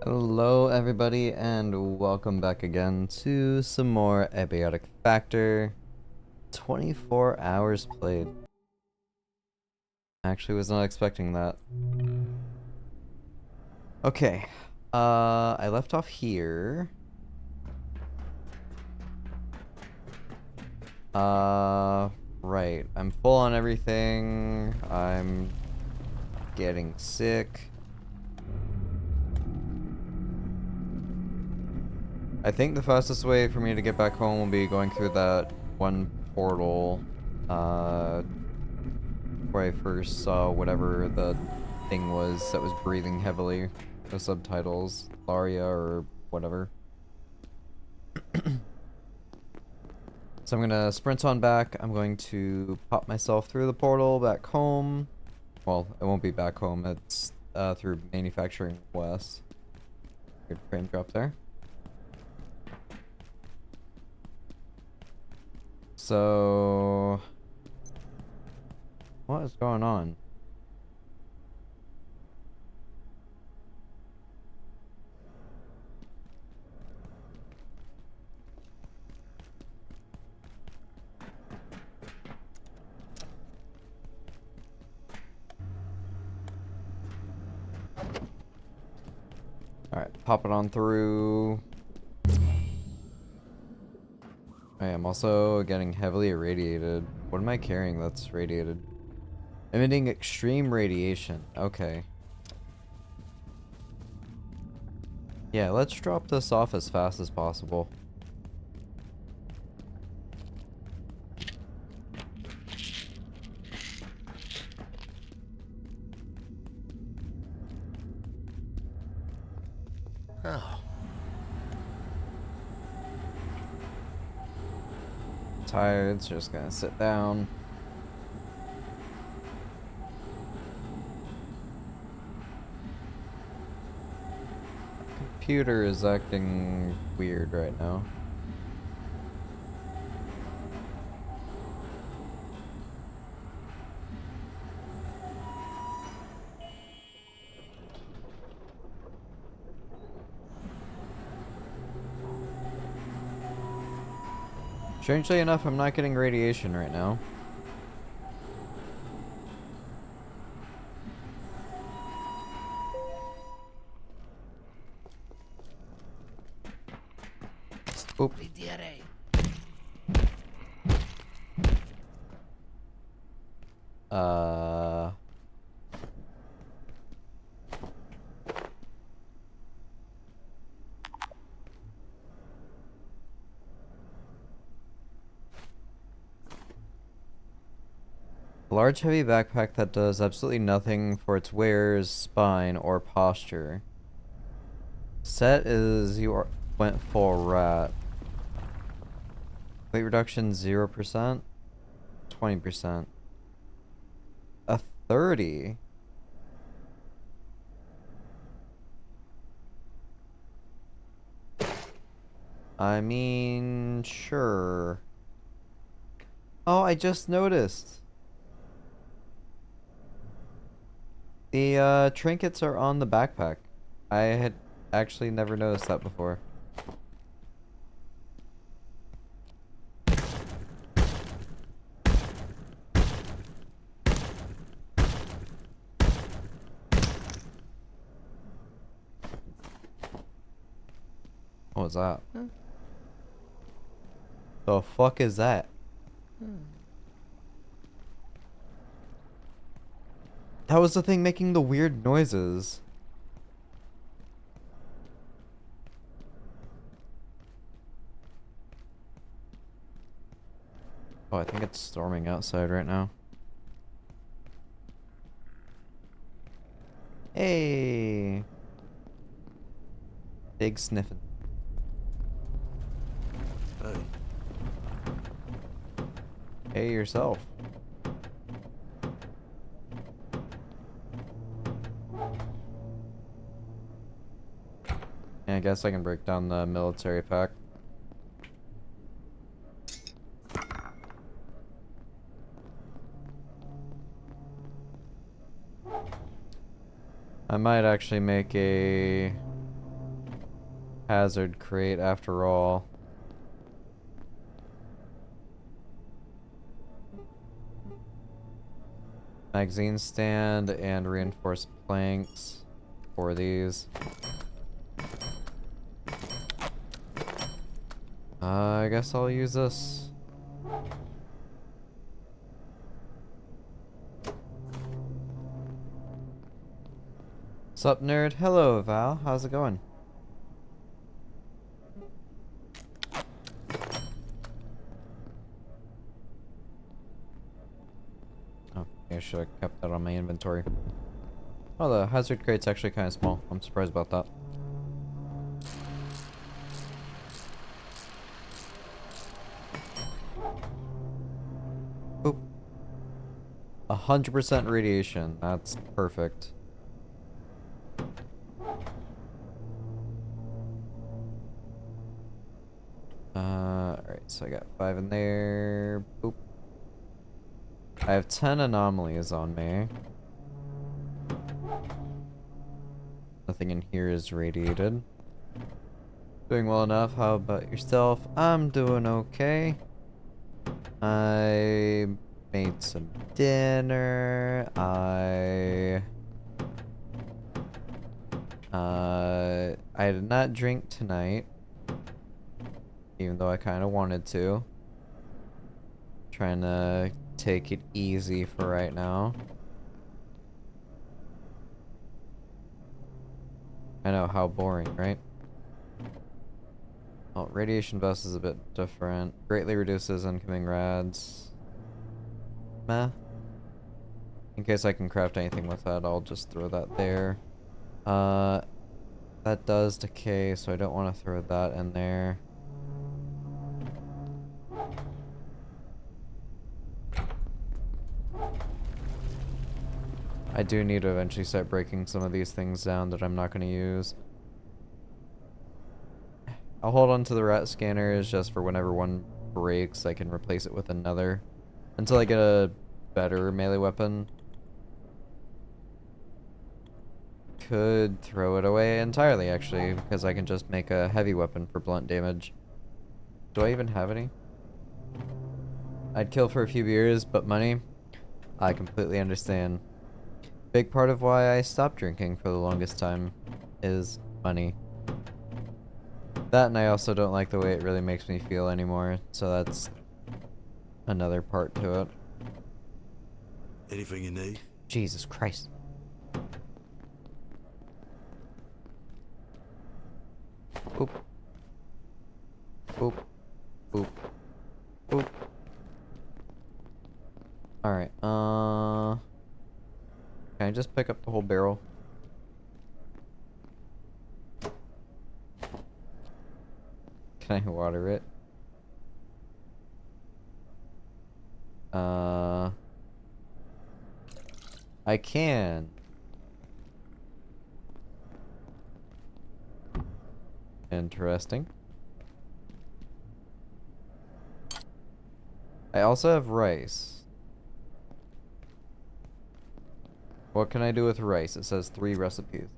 Hello everybody and welcome back again to some more Abiotic Factor. 24 hours played. Actually was not expecting that. Okay. I left off here. Right. I'm full on everything. I'm getting sick. I think the fastest way for me to get back home will be going through that one portal, where I first saw whatever the thing was that was breathing heavily. The subtitles, Laria or whatever. So I'm gonna sprint on back. I'm going to pop myself through the portal back home. Well, it won't be back home. It's through Manufacturing West. Good frame drop there. So, what is going on? Alright, pop it on through. I am also getting heavily irradiated. What am I carrying that's radiated? Emitting extreme radiation. Okay. Yeah, let's drop this off as fast as possible. Oh. Tired, so just gonna sit down. Computer is acting weird right now. Strangely enough, I'm not getting radiation right now. Oop. Uh... Large heavy backpack that does absolutely nothing for its wearer's spine or posture. Set is went full rat. Weight reduction 0%, 20%. A 30? I mean, sure. Oh, I just noticed. The trinkets are on the backpack. I had actually never noticed that before. What was that? Huh? The fuck is that? That was the thing making the weird noises. Oh, I think it's storming outside right now. Hey! Big sniffing. Hey yourself. Yeah, I guess I can break down the military pack. I might actually make a hazard crate after all. Magazine stand and reinforced planks for these. I guess I'll use this. Sup, nerd? Hello, Val. How's it going? Oh, I should have kept that on my inventory. Oh, the hazard crate's actually kind of small. I'm surprised about that. Boop. 100% radiation. That's perfect. Alright, so I got 5 in there. Boop. I have 10 anomalies on me. Nothing in here is radiated. Doing well enough. How about yourself? I'm doing okay. I made some dinner. I did not drink tonight, even though I kind of wanted to. Trying to take it easy for right now. I know, how boring, right? Oh, radiation vest is a bit different. Greatly reduces incoming rads. Meh. In case I can craft anything with that, I'll just throw that there. That does decay, so I don't want to throw that in there. I do need to eventually start breaking some of these things down that I'm not going to use. I'll hold on to the rat scanners just for whenever one breaks, I can replace it with another. Until I get a better melee weapon. Could throw it away entirely, actually, because I can just make a heavy weapon for blunt damage. Do I even have any? I'd kill for a few beers, but money? I completely understand. Big part of why I stopped drinking for the longest time is money. That, and I also don't like the way it really makes me feel anymore, so that's another part to it. Anything you need? Jesus Christ. Boop. Boop. Boop. Boop. Alright, can I just pick up the whole barrel? Can I water it? I can. Interesting. I also have rice. What can I do with rice? It says 3 recipes.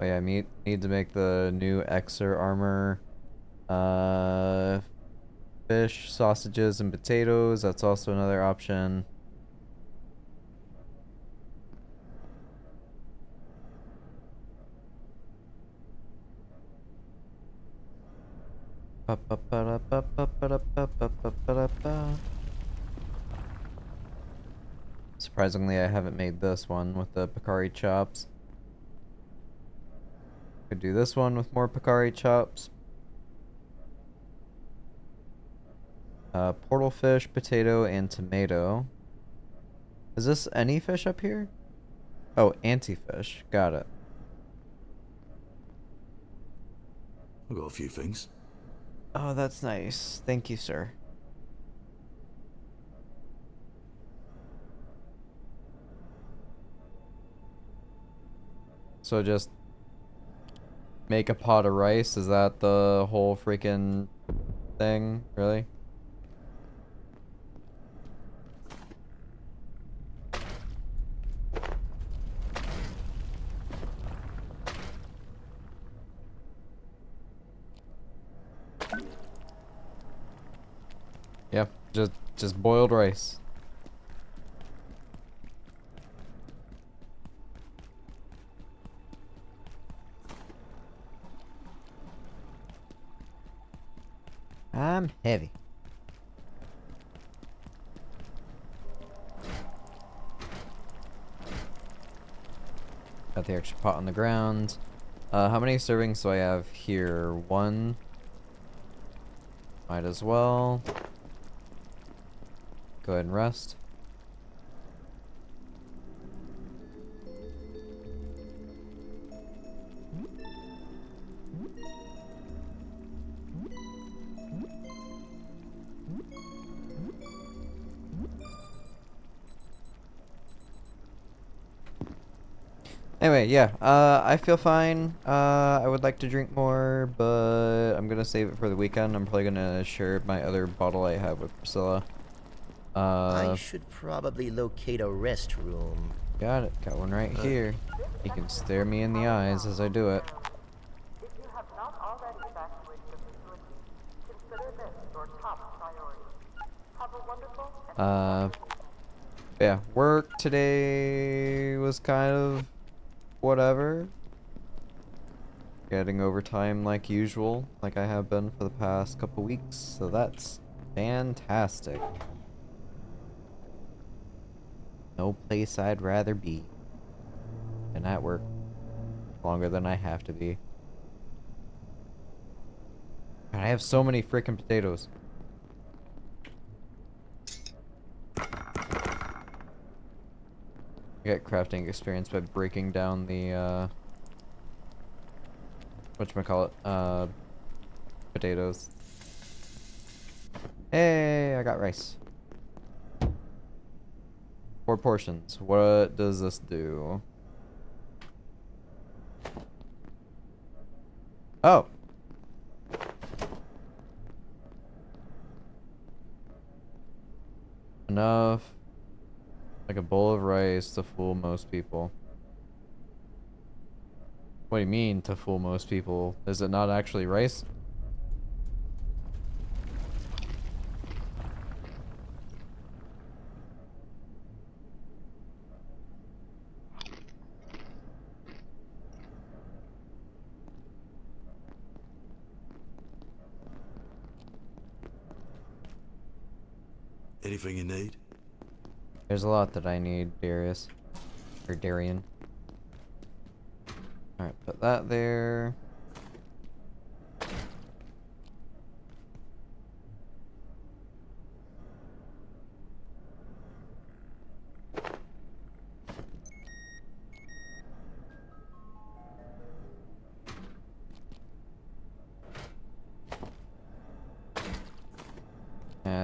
Oh yeah, I need to make the new Exer armor. Fish, sausages, and potatoes. That's also another option. Surprisingly, I haven't made this one with the Picari chops. Could do this one with more Picari chops. Portal fish, potato, and tomato. Is this any fish up here? Oh, anti-fish. Got it. I've got a few things. Oh, that's nice. Thank you, sir. So just make a pot of rice? Is that the whole freaking thing? Really? Just boiled rice. I'm heavy. Got the extra pot on the ground. How many servings do I have here? One. Might as well. Go ahead and rest. Anyway, yeah, I feel fine. I would like to drink more, but I'm gonna save it for the weekend. I'm probably gonna share my other bottle I have with Priscilla. I should probably locate a restroom. Got it. Got one right here. You can stare me in the eyes as I do it. If you have not already evacuated the facility, consider this your top priority. Have a wonderful and Yeah, work today was kind of whatever. Getting overtime like usual, like I have been for the past couple weeks, so that's fantastic. No place I'd rather be than at work longer than I have to be. God, I have so many freaking potatoes. I get crafting experience by breaking down the whatchamacallit, potatoes. Hey, I got rice. 4 portions. What does this do? Oh. Enough. Like a bowl of rice to fool most people. What do you mean to fool most people? Is it not actually rice? Anything you need? There's a lot that I need, Darius. Or Darian. Alright, put that there.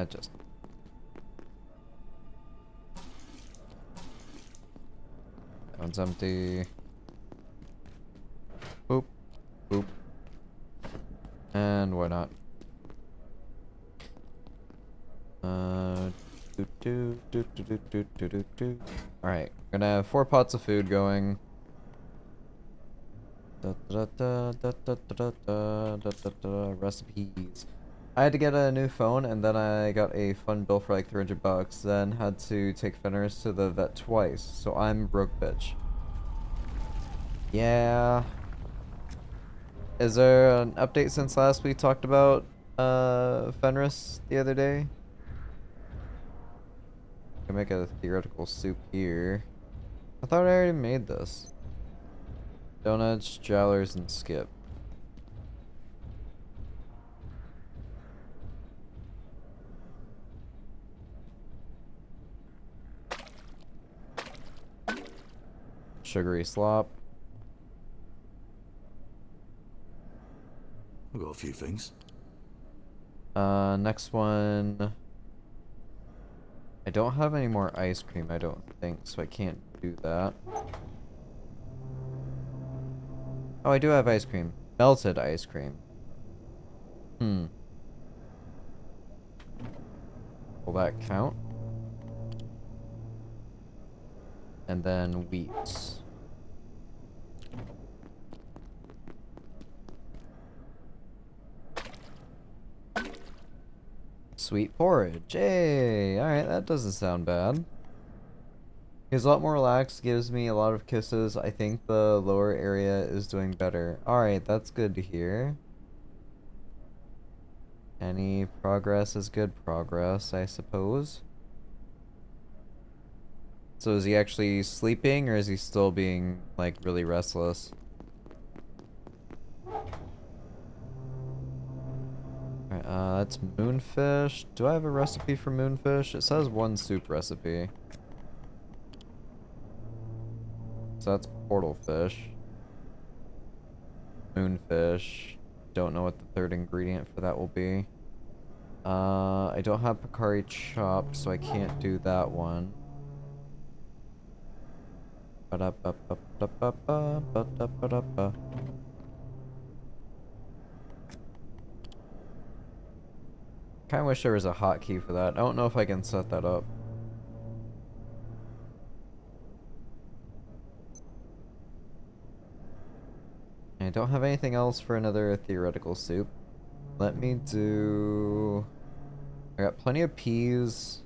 Just... That one's empty. Boop. Boop. And why not? Alright, gonna have 4 pots of food going. Recipes. I had to get a new phone, and then I got a phone bill for like $300. Then had to take Fenris to the vet twice, so I'm broke bitch. Yeah. Is there an update since last we talked about Fenris the other day? I can make a theoretical soup here. I thought I already made this. Donuts, jowlers, and skip. Sugary slop. I've got a few things. Next one. I don't have any more ice cream, I don't think, so I can't do that. Oh, I do have ice cream. Melted ice cream. Will that count? And then wheat. Sweet porridge. Hey, alright, that doesn't sound bad. He's a lot more relaxed, gives me a lot of kisses. I think the lower area is doing better. Alright, that's good to hear. Any progress is good progress, I suppose. So is he actually sleeping, or is he still being, like, really restless? Alright, that's moonfish. Do I have a recipe for moonfish? It says one soup recipe. So that's portal fish. Moonfish. Don't know what the third ingredient for that will be. I don't have Picari chopped, so I can't do that one. Ba-da-ba-ba-ba-ba-ba-ba-da-ba-da-ba. Kinda wish there was a hotkey for that. I don't know if I can set that up. I don't have anything else for another theoretical soup. Let me do... I got plenty of peas.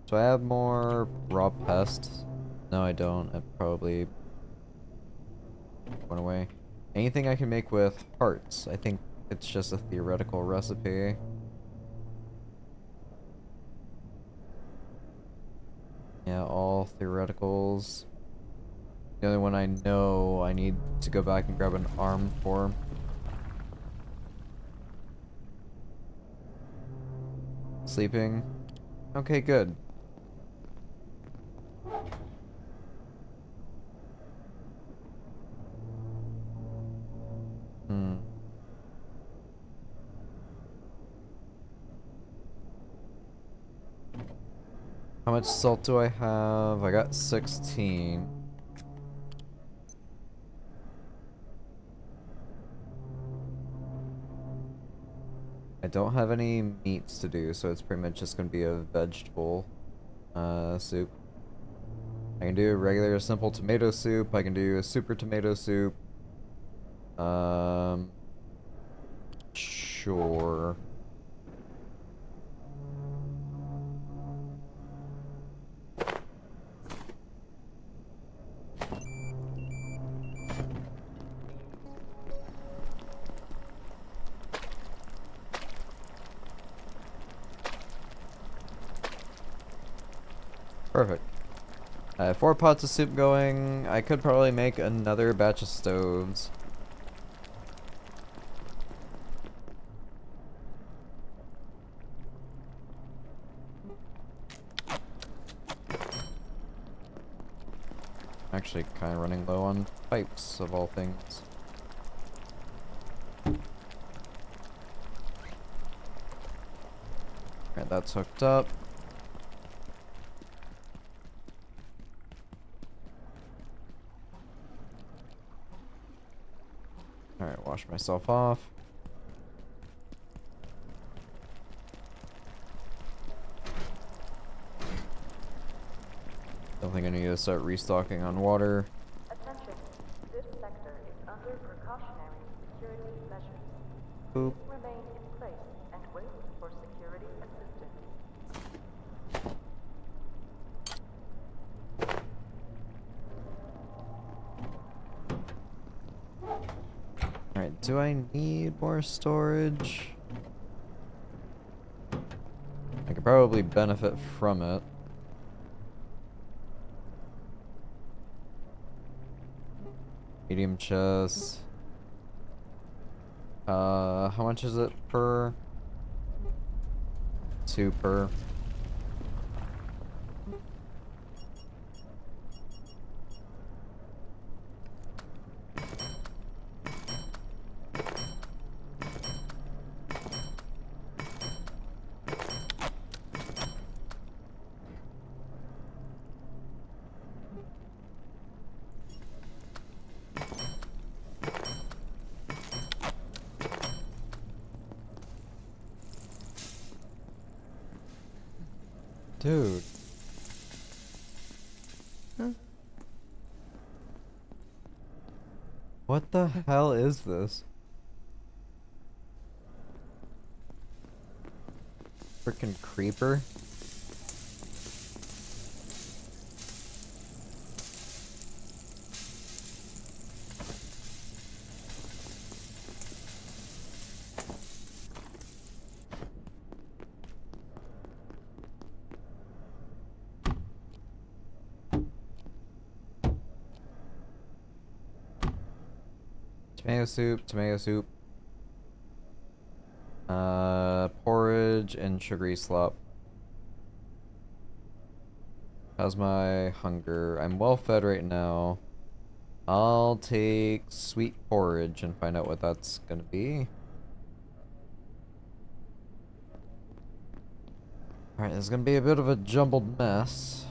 Do I have more raw pests? No, I don't. I probably went away. Anything I can make with hearts. I think it's just a theoretical recipe. Yeah, all theoreticals. The only one I know I need to go back and grab an arm for. Sleeping. Okay, good. Hmm. How much salt do I have? I got 16. I don't have any meats to do, so it's pretty much just gonna be a vegetable soup. I can do a regular simple tomato soup. I can do a super tomato soup. Sure. Perfect. I have 4 pots of soup going. I could probably make another batch of stoves. Actually, kind of running low on pipes, of all things. Alright, that's hooked up. Alright, wash myself off. Don't think I need to start restocking on water. Attention. This sector is under precautionary security measures. Boop. Please remain in place and wait for security assistance. Alright, do I need more storage? I could probably benefit from it. Medium chest. How much is it per? 2 per. Dude. Huh? What the hell is this? Freaking creeper. Tomato soup, tomato soup. Porridge and sugary slop. How's my hunger? I'm well fed right now. I'll take sweet porridge and find out what that's gonna be. Alright, this is gonna be a bit of a jumbled mess.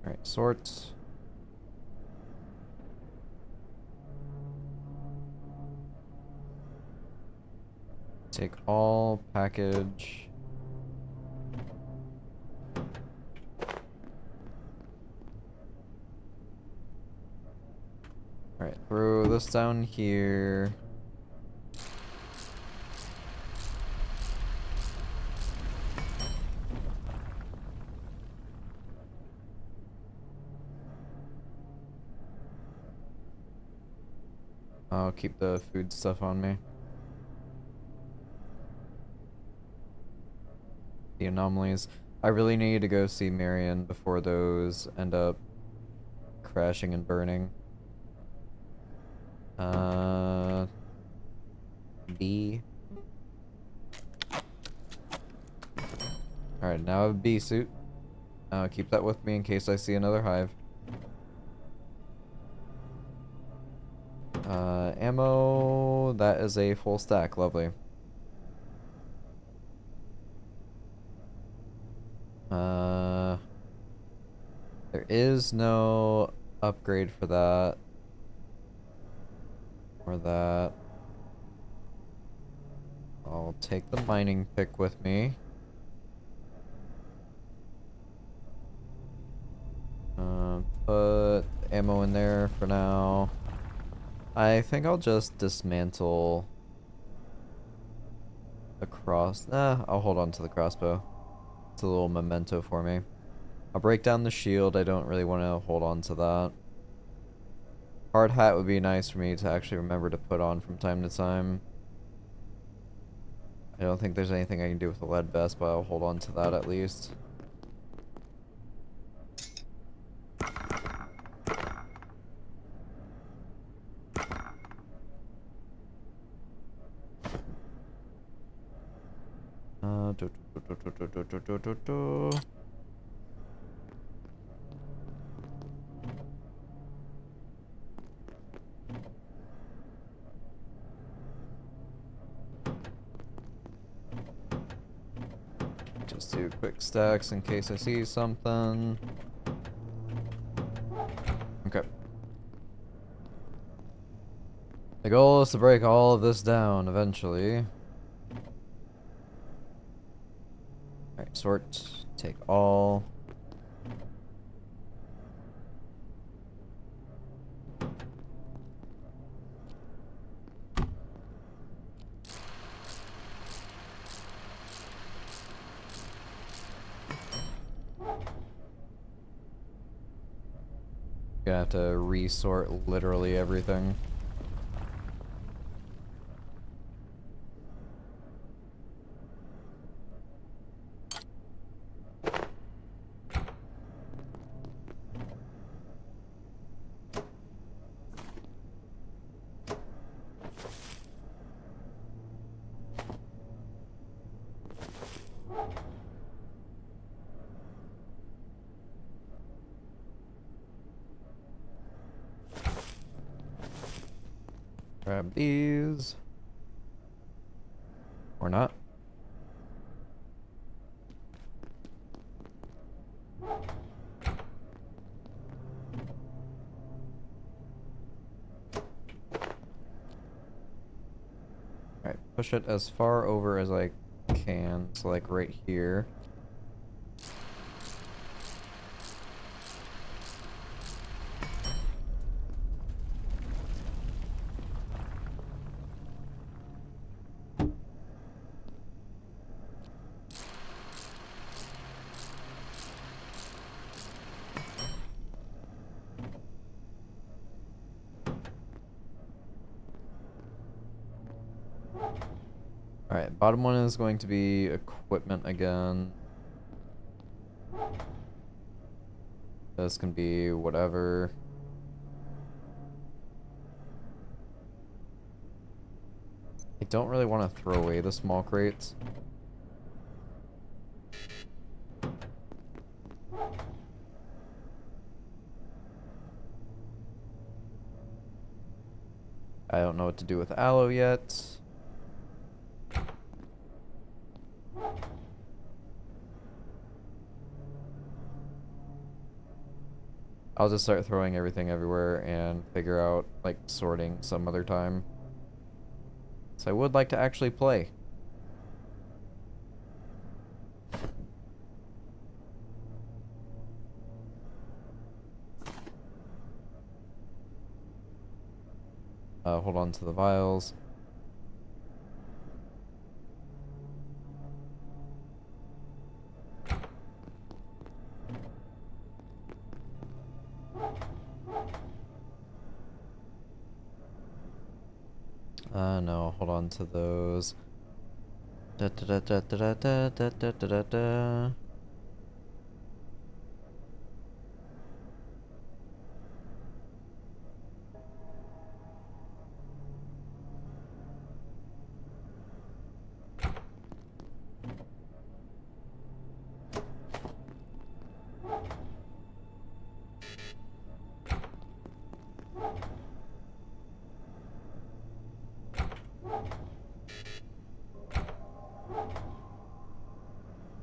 Alright, sort. Take all, package. Alright, throw this down here. I'll keep the food stuff on me. The anomalies. I really need to go see Marion before those end up crashing and burning. B. Alright, now I have a bee suit. I'll keep that with me in case I see another hive. Ammo, that is a full stack, lovely. There is no upgrade for that. Or that. I'll take the mining pick with me. Put ammo in there for now. I think I'll just dismantle the cross. I'll hold on to the crossbow. It's a little memento for me. I'll break down the shield. I don't really want to hold on to that. Hard hat would be nice for me to actually remember to put on from time to time. I don't think there's anything I can do with the lead vest, but I'll hold on to that at least. Just do quick stacks in case I see something. Okay. The goal is to break all of this down eventually. Alright, sort, take all. Gonna have to resort literally everything. Grab these. Or not. Alright, push it as far over as I can, so like right here. Alright, bottom one is going to be equipment again. This can be whatever. I don't really want to throw away the small crates. I don't know what to do with aloe yet. I'll just start throwing everything everywhere and figure out, like, sorting some other time. So I would like to actually play. Hold on to the vials. No, hold on to those. Da da da da da da da da da da da.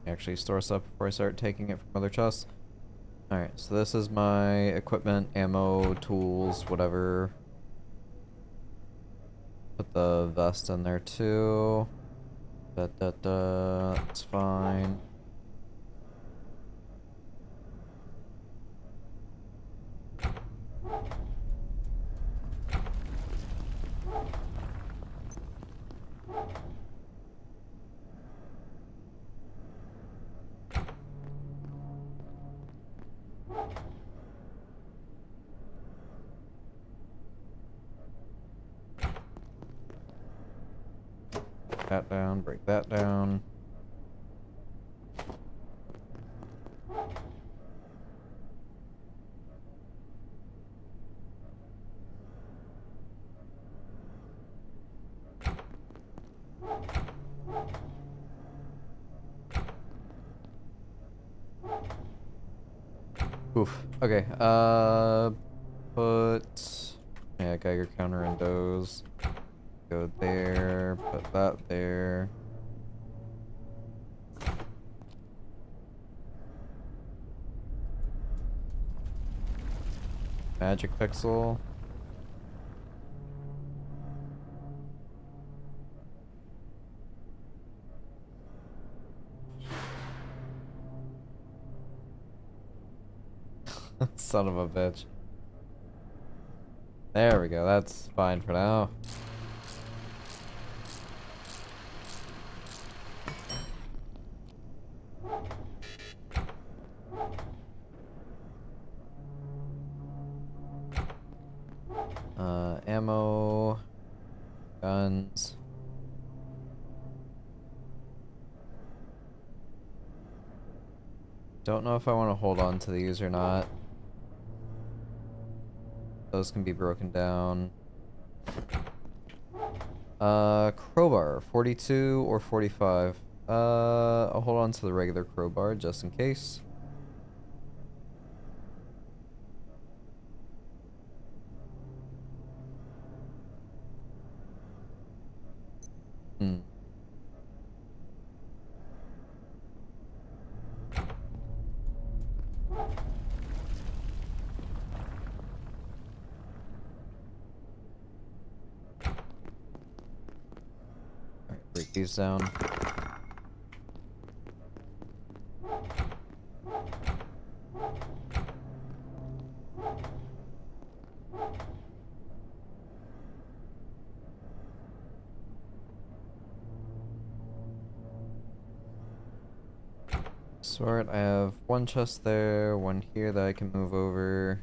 Actually store stuff before I start taking it from other chests. Alright, so this is my equipment, ammo, tools, whatever. Put the vest in there too. That's fine. That down, break that down. Oof. Okay, put... Yeah, Geiger counter in those. Go there, put that there. Magic pixel. Son of a bitch. There we go, that's fine for now. Ammo, guns. Don't know if I want to hold on to these or not. Those can be broken down. Crowbar, 42 or 45. I'll hold on to the regular crowbar just in case. Hmm. Alright, break these down. Sort, I have one chest there, one here that I can move over.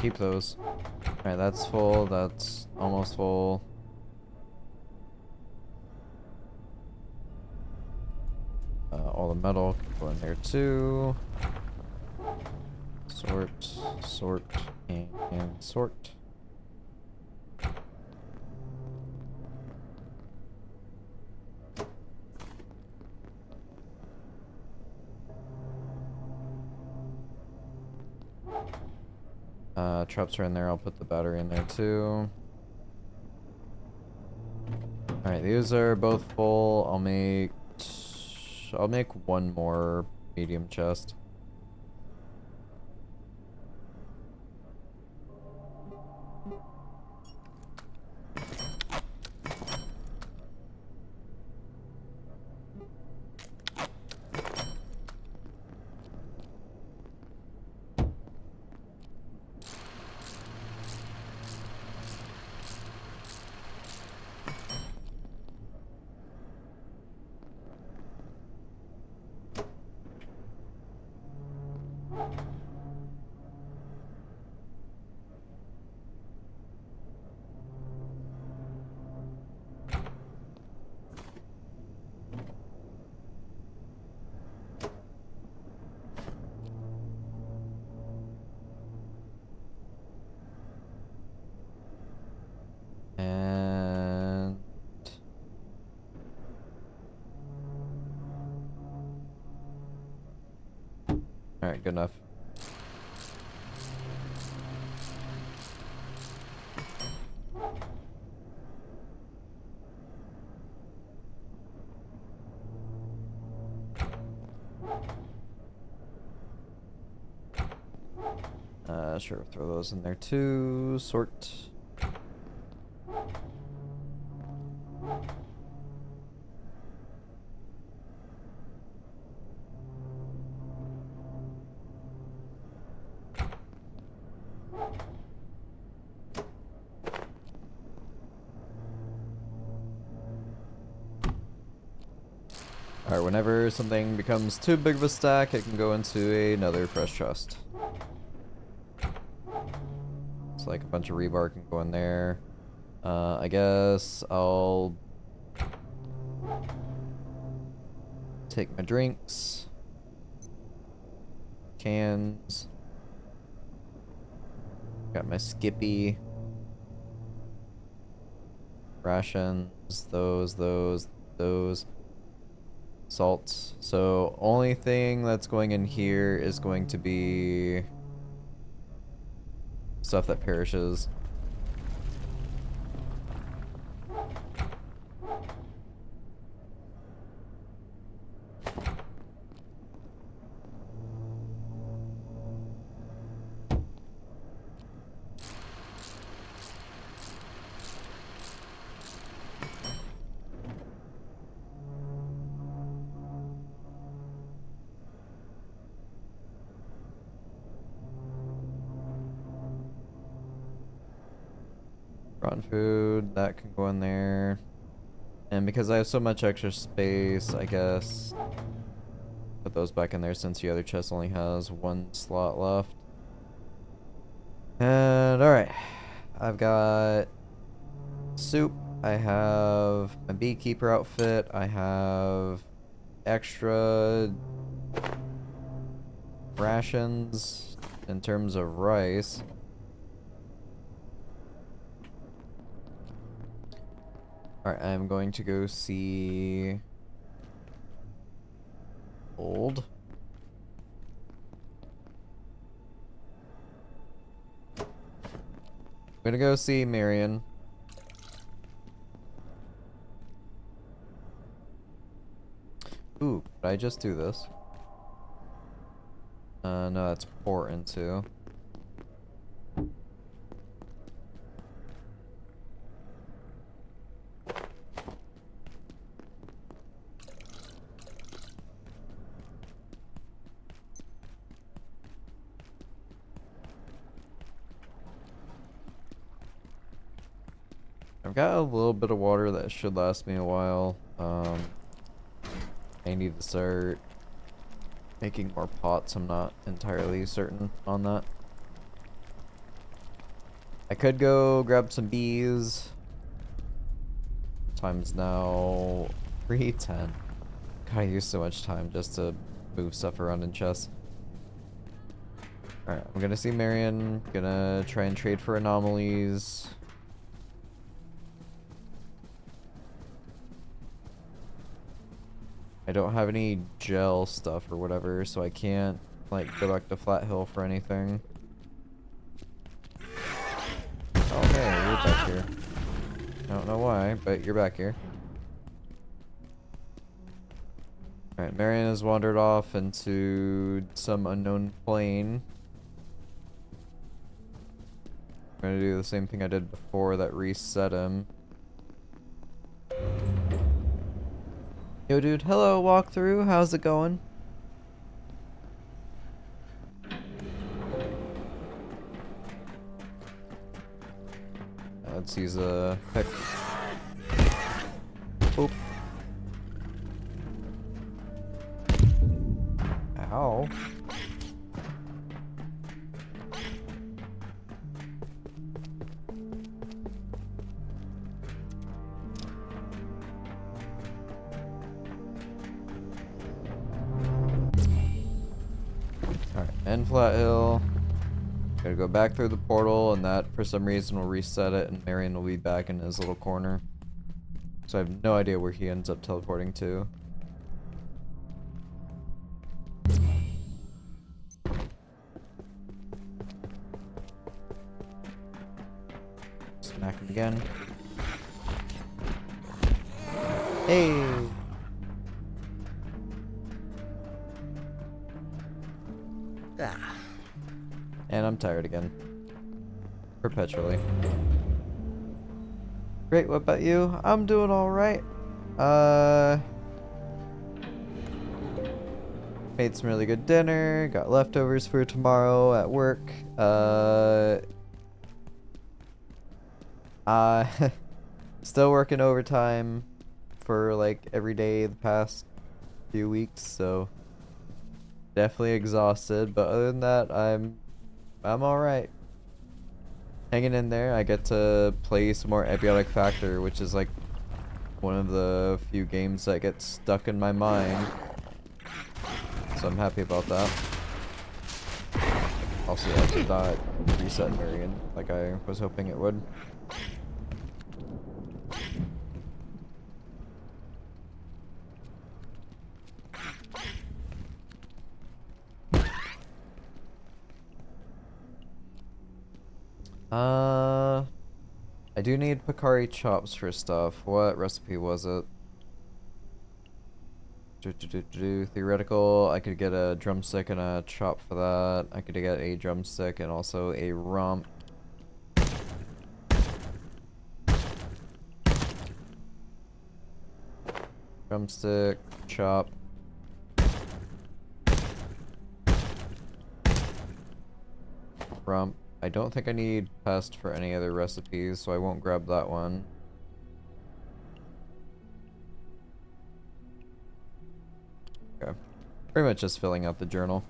keep those. Alright, that's full. That's almost full. All the metal can go in there too. Sort, sort, and sort. Traps are in there. I'll put the battery in there too. Alright, these are both full. I'll make one more medium chest. And alright, good enough. Sure, throw those in there too. Sort. Alright, whenever something becomes too big of a stack, it can go into another fresh chest. It's like a bunch of rebar can go in there. I guess I'll take my drinks, cans, got my Skippy, rations, those, salts. So only thing that's going in here is going to be stuff that perishes. Rotten food, that can go in there. And because I have so much extra space, I guess put those back in there since the other chest only has one slot left. And alright, I've got soup, I have my beekeeper outfit, I have extra rations in terms of rice. Alright, I'm going to go see Old. I'm gonna go see Marion. Ooh, did I just do this? No, that's important too. I've got a little bit of water that should last me a while. I need to start making more pots. I'm not entirely certain on that. I could go grab some bees. Time's now 3:10. God, I use so much time just to move stuff around in chests. Alright, I'm gonna see Marion. Gonna try and trade for anomalies. I don't have any gel stuff or whatever, so I can't, like, go back to Flat Hill for anything. Oh, hey, you're back here. I don't know why, but you're back here. Alright, Marion has wandered off into some unknown plane. I'm gonna do the same thing I did before that reset him. Yo, dude. Hello, walkthrough. How's it going? Let's use a pick. Oop. Ow. Alright, end Flat Hill. Gotta go back through the portal, and that for some reason will reset it, and Marion will be back in his little corner. So I have no idea where he ends up teleporting to. Smack him again. Hey! Ah. And I'm tired again. Perpetually. Great, what about you? I'm doing alright. Made some really good dinner, got leftovers for tomorrow at work. Still working overtime for like every day the past few weeks, so definitely exhausted, but other than that, I'm alright. Hanging in there. I get to play some more Abiotic Factor, which is like one of the few games that gets stuck in my mind. So I'm happy about that. Also, I did not reset Marion like I was hoping it would. I do need Picari chops for stuff. What recipe was it? Theoretical, I could get a drumstick and a chop for that. I could get a drumstick and also a romp. Drumstick, chop. Rump. I don't think I need pest for any other recipes, so I won't grab that one. Okay. Pretty much just filling out the journal.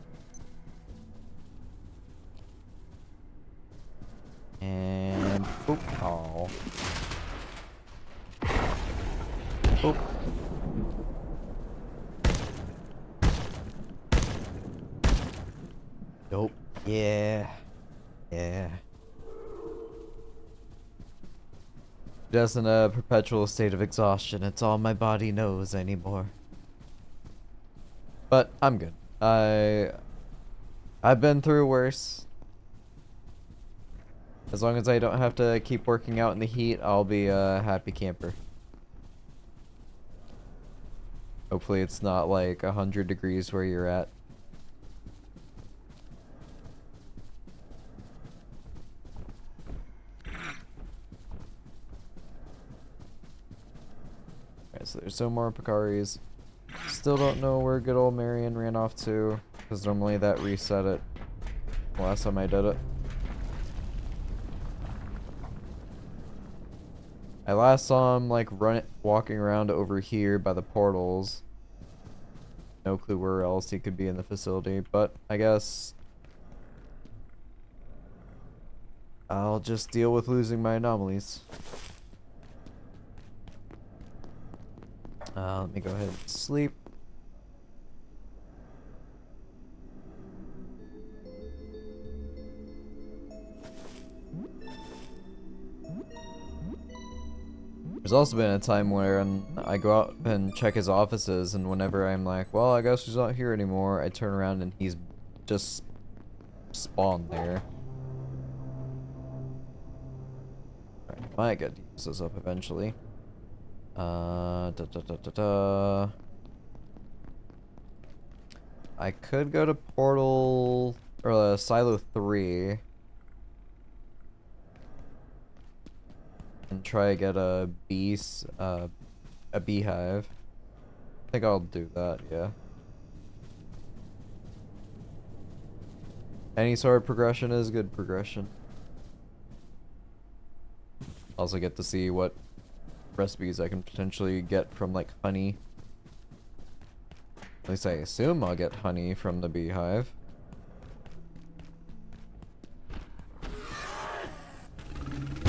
And boop. Oh. Boop. Nope. Yeah. Yeah. Just in a perpetual state of exhaustion. It's all my body knows anymore. But I'm good. I've been through worse. As long as I don't have to keep working out in the heat, I'll be a happy camper. Hopefully it's not like 100 degrees where you're at. Alright, so there's no more Picaris. Still don't know where good old Marion ran off to, because normally that reset it last time I did it. I last saw him like walking around over here by the portals. No clue where else he could be in the facility, but I guess I'll just deal with losing my anomalies. Let me go ahead and sleep. There's also been a time where I go out and check his offices, and whenever I'm like, well, I guess he's not here anymore, I turn around and he's just spawned there. Alright, might get to use this up eventually. I could go to Portal, or Silo 3. And try to get a beehive. I think I'll do that, yeah. Any sort of progression is good progression. Also get to see what recipes I can potentially get from like honey. At least I assume I'll get honey from the beehive.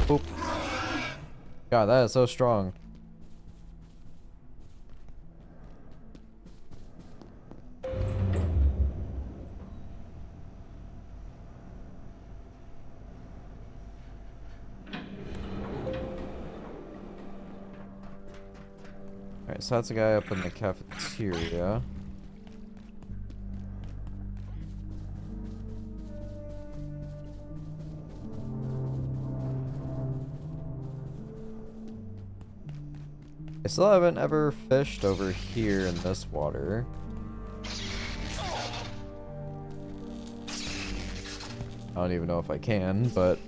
Oop. God, that is so strong. Alright, so that's a guy up in the cafeteria. I still haven't ever fished over here in this water. I don't even know if I can, but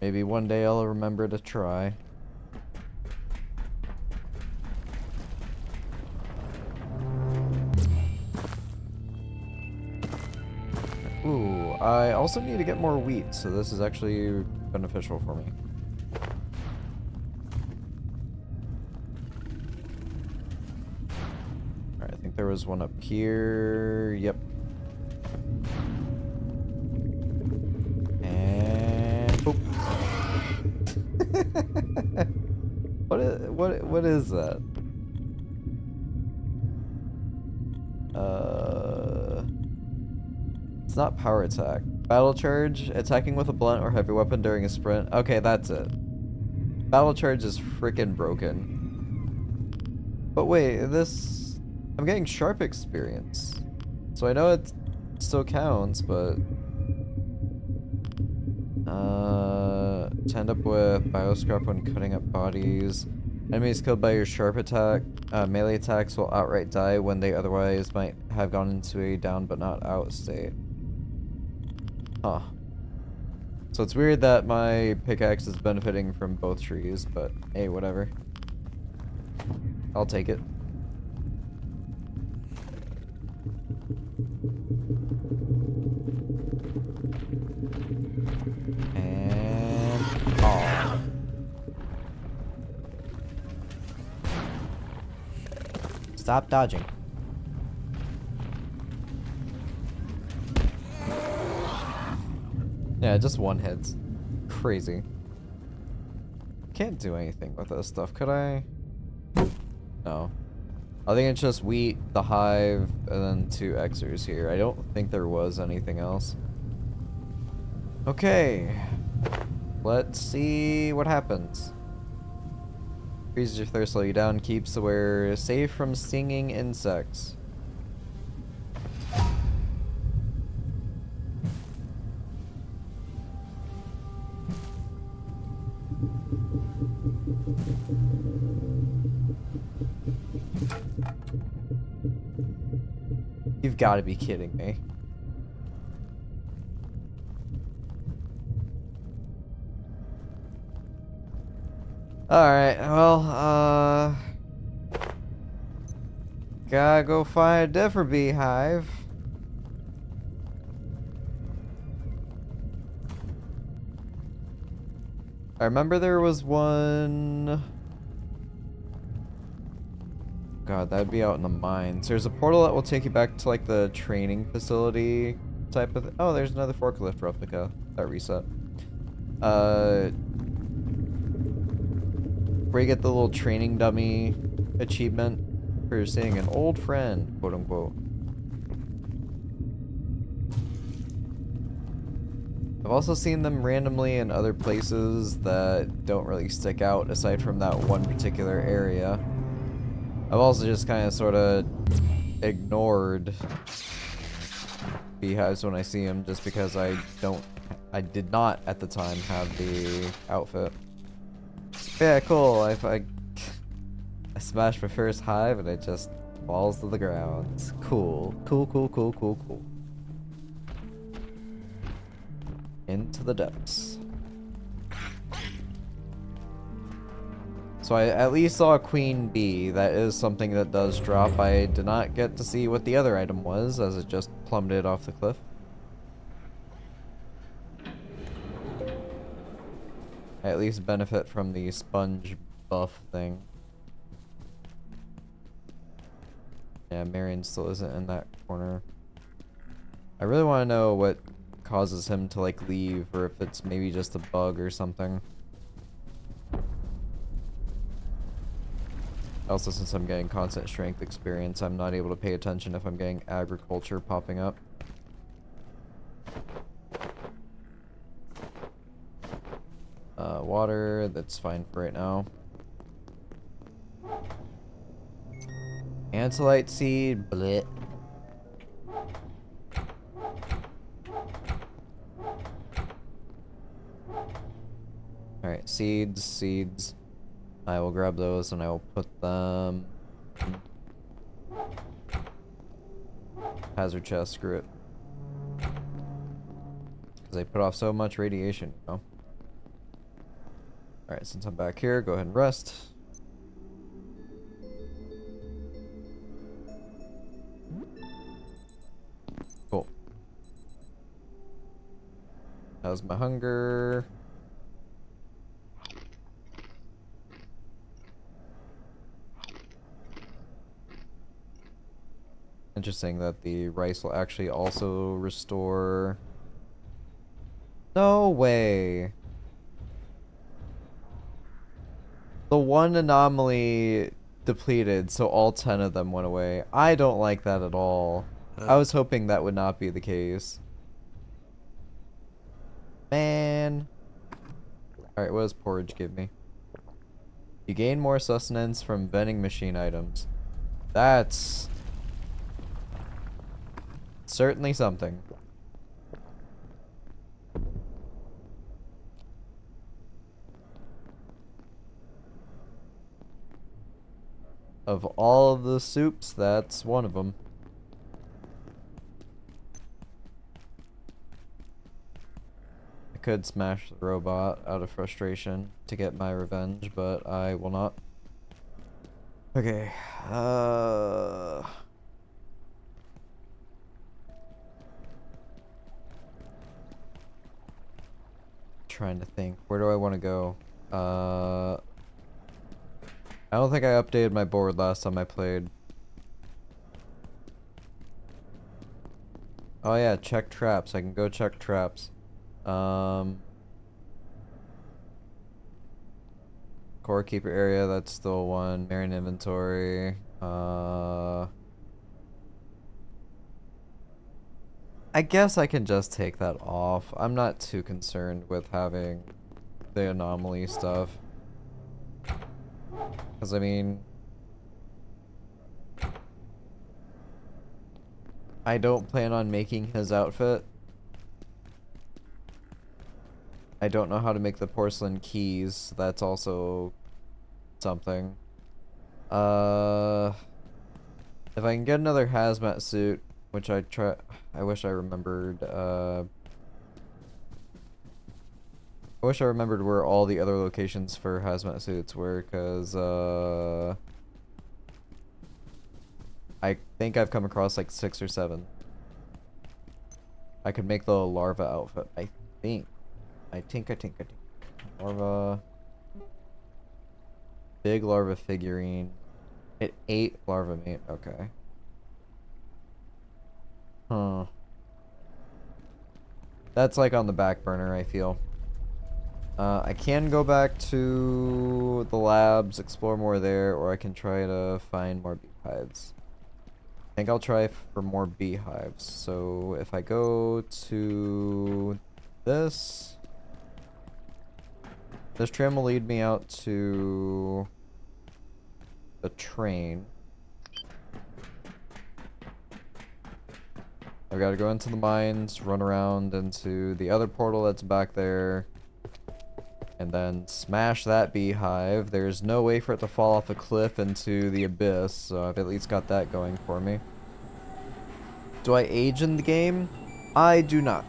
maybe one day I'll remember to try. Ooh, I also need to get more wheat, so this is actually beneficial for me. Alright, I think there was one up here. Yep. And boop. What is that? It's not power attack. Battle charge, attacking with a blunt or heavy weapon during a sprint. Okay, that's it. Battle charge is freaking broken. But wait, this... I'm getting sharp experience. So I know it still counts, but... Tend up with bioscrap when cutting up bodies. Enemies killed by your sharp attack, melee attacks will outright die when they otherwise might have gone into a down but not out state. Huh. So it's weird that my pickaxe is benefiting from both trees, but hey, whatever. I'll take it. And... Aw. Stop dodging. Yeah, just one hit. Crazy. Can't do anything with this stuff, could I? No. I think it's just wheat, the hive, and then 2 Xers here. I don't think there was anything else. Okay. Let's see what happens. Increases your thirst, slow you down, keeps the wearer safe from stinging insects. You've got to be kidding me. Alright, well, gotta go find a different beehive. I remember there was one God, that'd be out in the mines. There's a portal that will take you back to like the training facility type of. Oh, there's another forklift replica. That reset. Where you get the little training dummy achievement for seeing an old friend, quote unquote. I've also seen them randomly in other places that don't really stick out aside from that one particular area. I've also just kind of sort of ignored beehives when I see them just because I did not at the time have the outfit. Yeah, cool. I smashed my first hive and it just falls to the ground. Cool. Cool. Into the depths. So I at least saw a queen bee. That is something that does drop. I did not get to see what the other item was as it just plummeted off the cliff. I at least benefit from the sponge buff thing. Yeah, Marion still isn't in that corner. I really want to know what causes him to like leave, or if it's maybe just a bug or something. Also, since I'm getting constant strength experience, I'm not able to pay attention if I'm getting agriculture popping up. Water, that's fine for right now. Antilite seed, bleh. Alright, seeds. I will grab those and I will put them... Hazard chest, screw it. Because they put off so much radiation, you know? Alright, since I'm back here, go ahead and rest. Cool. How's my hunger? Interesting that the rice will actually also restore... No way! The one anomaly depleted, so all 10 of them went away. I don't like that at all. I was hoping that would not be the case. Man. Alright, what does porridge give me? You gain more sustenance from vending machine items. That's... certainly something. Of all of the soups, that's one of them. I could smash the robot out of frustration to get my revenge, but I will not. Okay, trying to think. Where do I want to go? I don't think I updated my board last time I played. Oh yeah, check traps. I can go check traps. Core keeper area, that's still one. Marion inventory. I guess I can just take that off. I'm not too concerned with having the anomaly stuff. Because, I mean... I don't plan on making his outfit. I don't know how to make the porcelain keys. That's also something. If I can get another hazmat suit, which I wish I remembered, I wish I remembered where all the other locations for hazmat suits were, because, I think I've come across like 6 or 7. I could make the larva outfit, I think. I think. Larva. Big larva figurine. It ate larva meat. Okay. Huh. That's like on the back burner, I feel. I can go back to the labs, explore more there, or I can try to find more beehives. I think I'll try for more beehives. So if I go to this tram will lead me out to the train. I've got to go into the mines, run around into the other portal that's back there, and then smash that beehive. There's no way for it to fall off a cliff into the abyss, so I've at least got that going for me. Do I age in the game? I do not.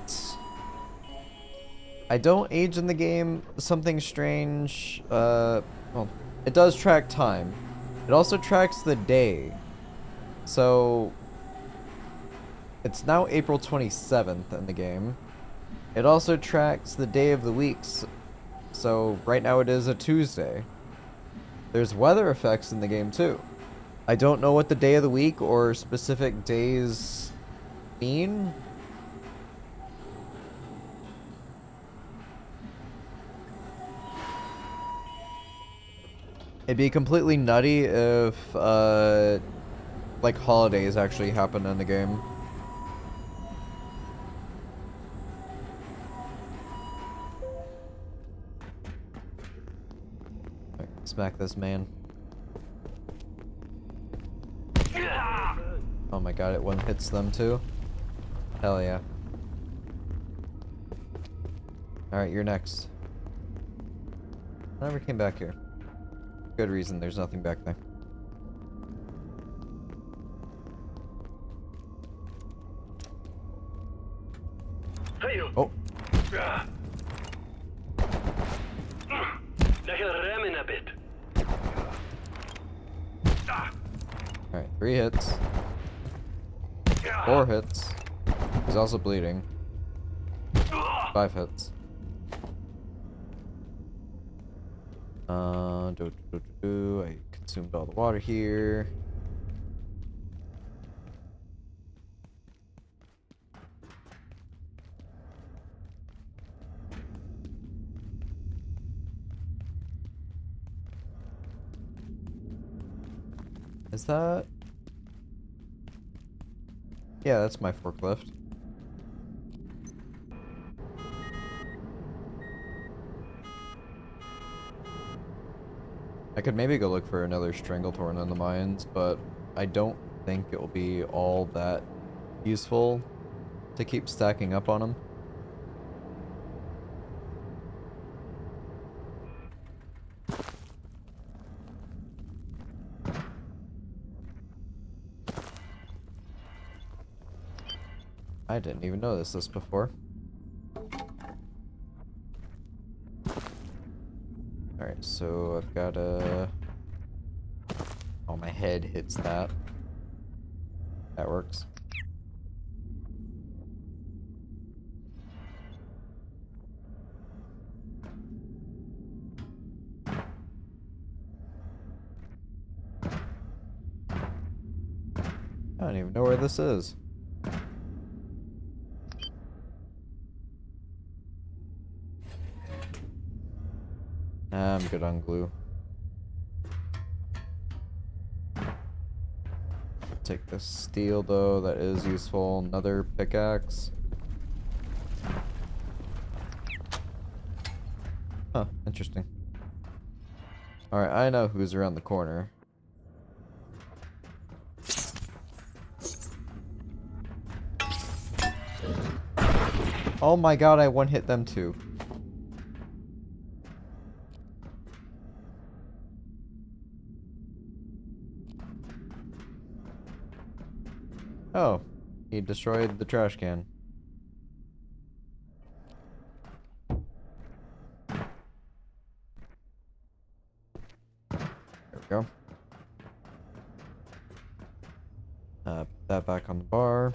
I don't age in the game. Something strange. Well, it does track time. It also tracks the day. So, it's now April 27th in the game. It also tracks the day of the weeks. So, right now it is a Tuesday. There's weather effects in the game too. I don't know what the day of the week or specific days mean. It'd be completely nutty if, like, holidays actually happen in the game. Right, smack this man. Oh my god, it one hits them too? Hell yeah. Alright, you're next. I never came back here. Good reason, there's nothing back there. Oh. Alright, 3 hits. 4 hits. He's also bleeding. 5 hits. I consumed all the water here. Is that... Yeah, that's my forklift. I could maybe go look for another Strangletorn in the mines, but I don't think it will be all that useful to keep stacking up on them. I didn't even notice this before. Alright, so I've got a... Oh, my head hits that. That works. I don't even know where this is. I'm good on glue. Take the steel though, that is useful. Another pickaxe. Huh, interesting. Alright, I know who's around the corner. Oh my god, I one hit them too. Oh, he destroyed the trash can. There we go. Put that back on the bar.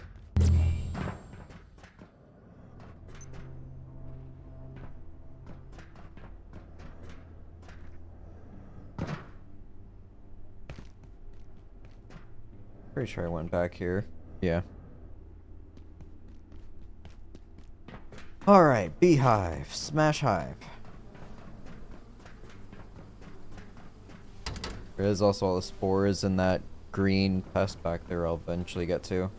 Pretty sure I went back here. Yeah. Alright, beehive. Smash hive. There is also all the spores in that green pest back there I'll eventually get to.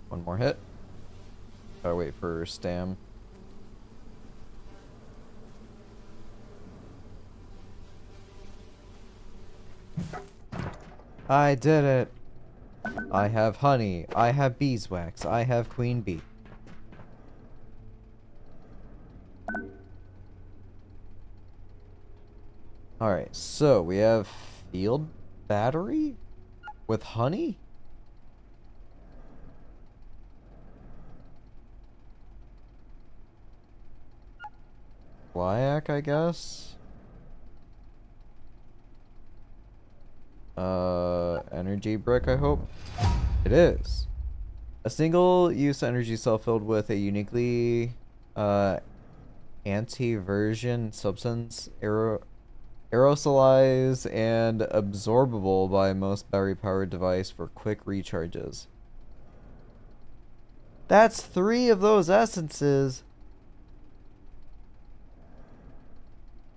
One more hit. Gotta wait for Stam. I did it! I have honey. I have beeswax. I have queen bee. Alright, so we have field battery with honey? Flyak, I guess? Energy brick, I hope? It is. A single-use energy cell filled with a uniquely, anti-version substance, aerosolized and absorbable by most battery-powered device for quick recharges. That's 3 of those essences.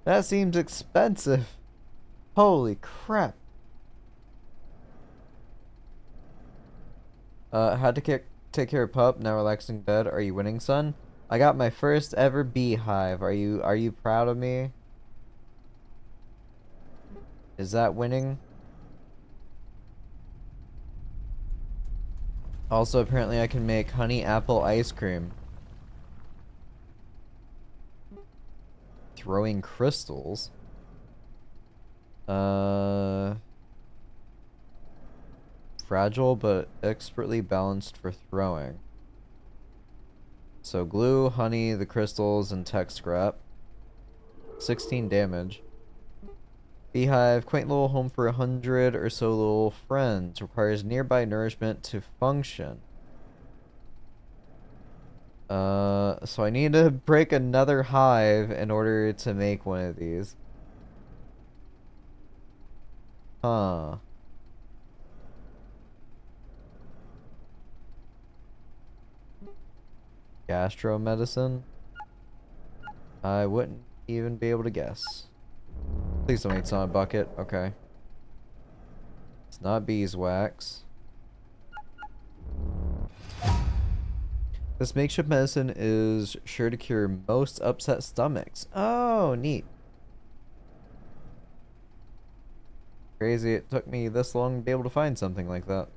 That seems expensive. Holy crap. Had to take care of pup, now relaxing bed. Are you winning, son? I got my first ever beehive. Are you proud of me? Is that winning? Also, apparently I can make honey apple ice cream. Throwing crystals. Fragile but expertly balanced for throwing. So glue, honey, the crystals, and tech scrap. 16 damage. Beehive, quaint little home for 100 or so little friends. Requires nearby nourishment to function. So I need to break another hive in order to make one of these. Huh. Gastro medicine? I wouldn't even be able to guess. Please tell me it's not a bucket. Okay. It's not beeswax. This makeshift medicine is sure to cure most upset stomachs. Oh, neat. Crazy it took me this long to be able to find something like that.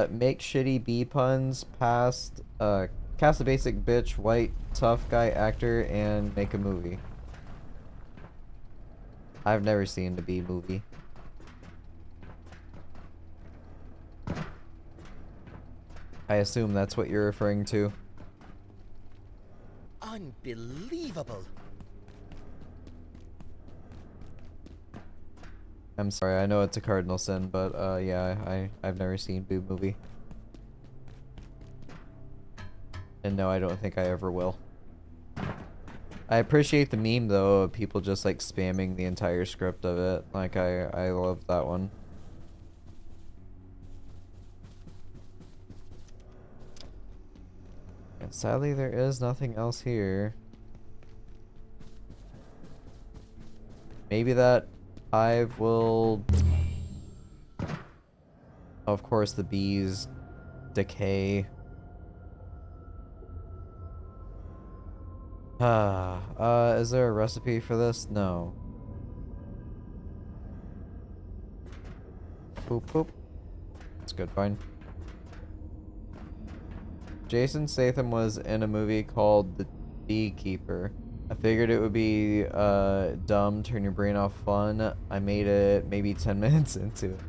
Make shitty bee puns past, cast a basic bitch, white, tough guy actor, and make a movie. I've never seen the bee movie. I assume that's what you're referring to. Unbelievable. I'm sorry, I know it's a cardinal sin, but yeah, I've never seen Boo movie. And no, I don't think I ever will. I appreciate the meme though of people just like spamming the entire script of it. Like I love that one. And sadly there is nothing else here. Maybe that hive will... Of course the bees decay. Is there a recipe for this? No. Poop poop. That's good, fine. Jason Statham was in a movie called The Beekeeper. I figured it would be dumb, turn your brain off fun. I made it maybe 10 minutes into it.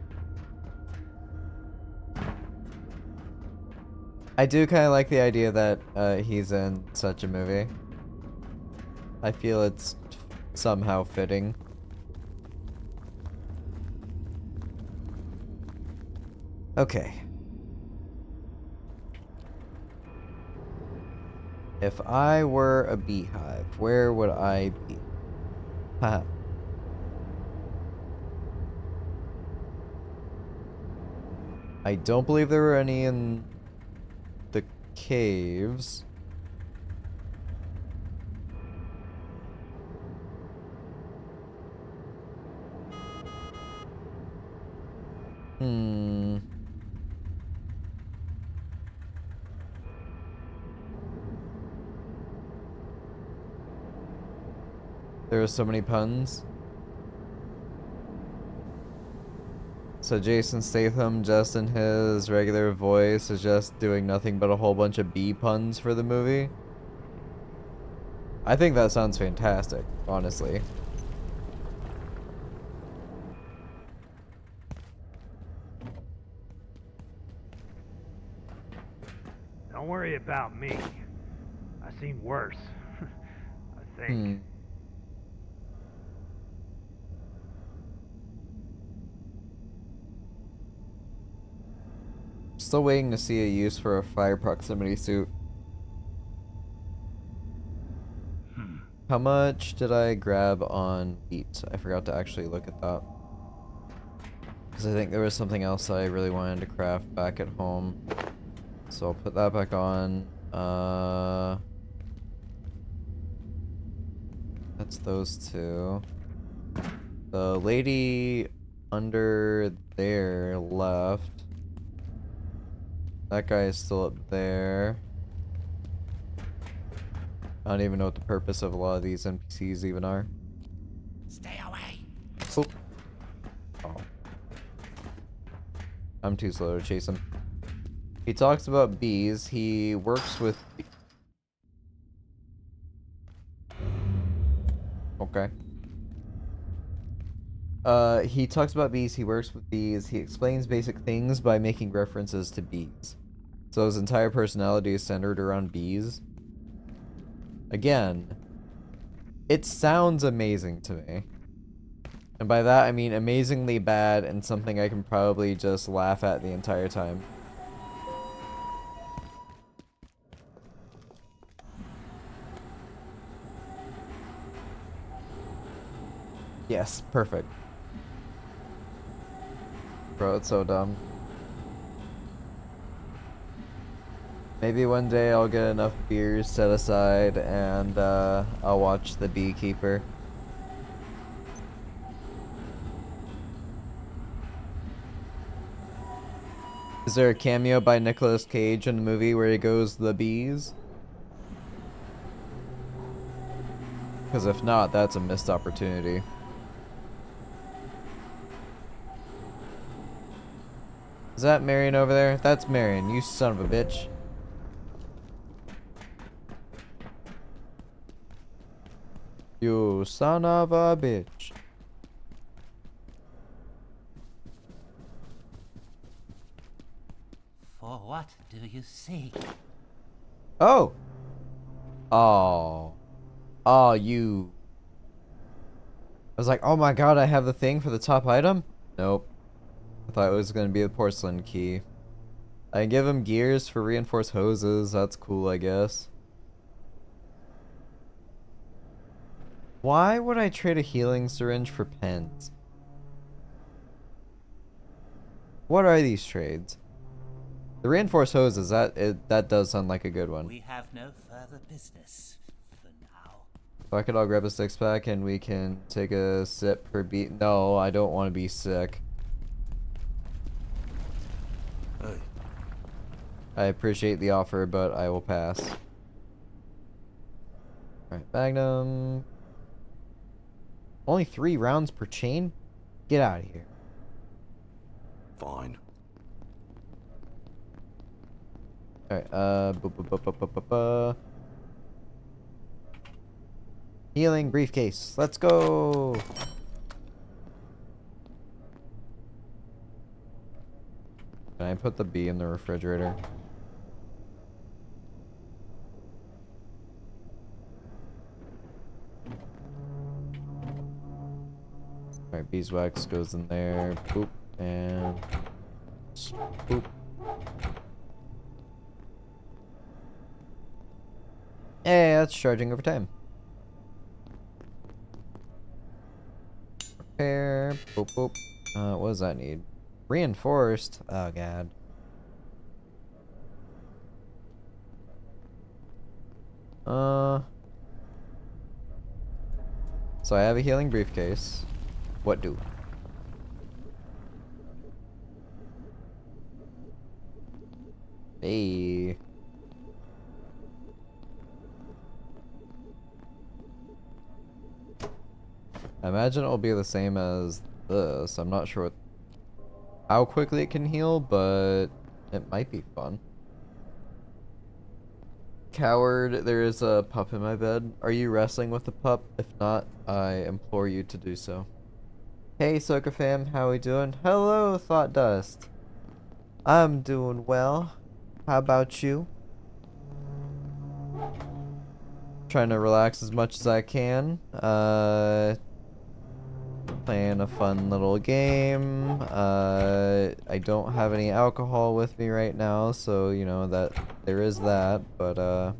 I do kind of like the idea that he's in such a movie. I feel it's somehow fitting. Okay. If I were a beehive, where would I be? Haha. I don't believe there were any in the caves. Hmm. There are so many puns. So Jason Statham, just in his regular voice, is just doing nothing but a whole bunch of bee puns for the movie. I think that sounds fantastic, honestly. Don't worry about me. I've seen worse. I think. Hmm. Still waiting to see a use for a fire proximity suit. How much did I grab on wheat? I forgot to actually look at that. Because I think there was something else I really wanted to craft back at home. So I'll put that back on. That's those two. The lady under there left. That guy is still up there. I don't even know what the purpose of a lot of these NPCs even are. Stay away. Oop. Oh. I'm too slow to chase him. He talks about bees. He works with... Okay. He talks about bees. He works with bees. He explains basic things by making references to bees. So his entire personality is centered around bees. Again, it sounds amazing to me. And by that, I mean amazingly bad and something I can probably just laugh at the entire time. Yes, perfect. Bro, it's so dumb. Maybe one day I'll get enough beers set aside and I'll watch The Beekeeper. Is there a cameo by Nicolas Cage in the movie where he goes the bees? Because if not, that's a missed opportunity. Is that Marion over there? That's Marion, you son of a bitch. You son of a bitch. For what do you seek? Oh! Oh. Oh, you. I was like, oh my god, I have the thing for the top item? Nope. I thought it was going to be the porcelain key. I can give him gears for reinforced hoses. That's cool, I guess. Why would I trade a healing syringe for pens? What are these trades? The reinforced hoses, that does sound like a good one. We have no further business for now. Fuck it, I'll grab a six-pack and we can take a sip per beat. No, I don't want to be sick. Hey, I appreciate the offer, but I will pass. Alright, Magnum. Only 3 rounds per chain? Get out of here. fine. Alright, healing briefcase. Let's go! Can I put the bee in the refrigerator? Alright, beeswax goes in there. Boop. And... boop. Yeah, it's charging over time. Repair. Boop, boop. What does that need? Reinforced? Oh, God. So I have a healing briefcase. What do? Hey. I imagine it'll be the same as this. I'm not sure how quickly it can heal, but it might be fun. Coward, there is a pup in my bed. Are you wrestling with the pup? If not, I implore you to do so. Hey, Soka fam, how we doing? Hello, Thought Dust. I'm doing well. How about you? Trying to relax as much as I can. Playing a fun little game. I don't have any alcohol with me right now, so you know that there is that, but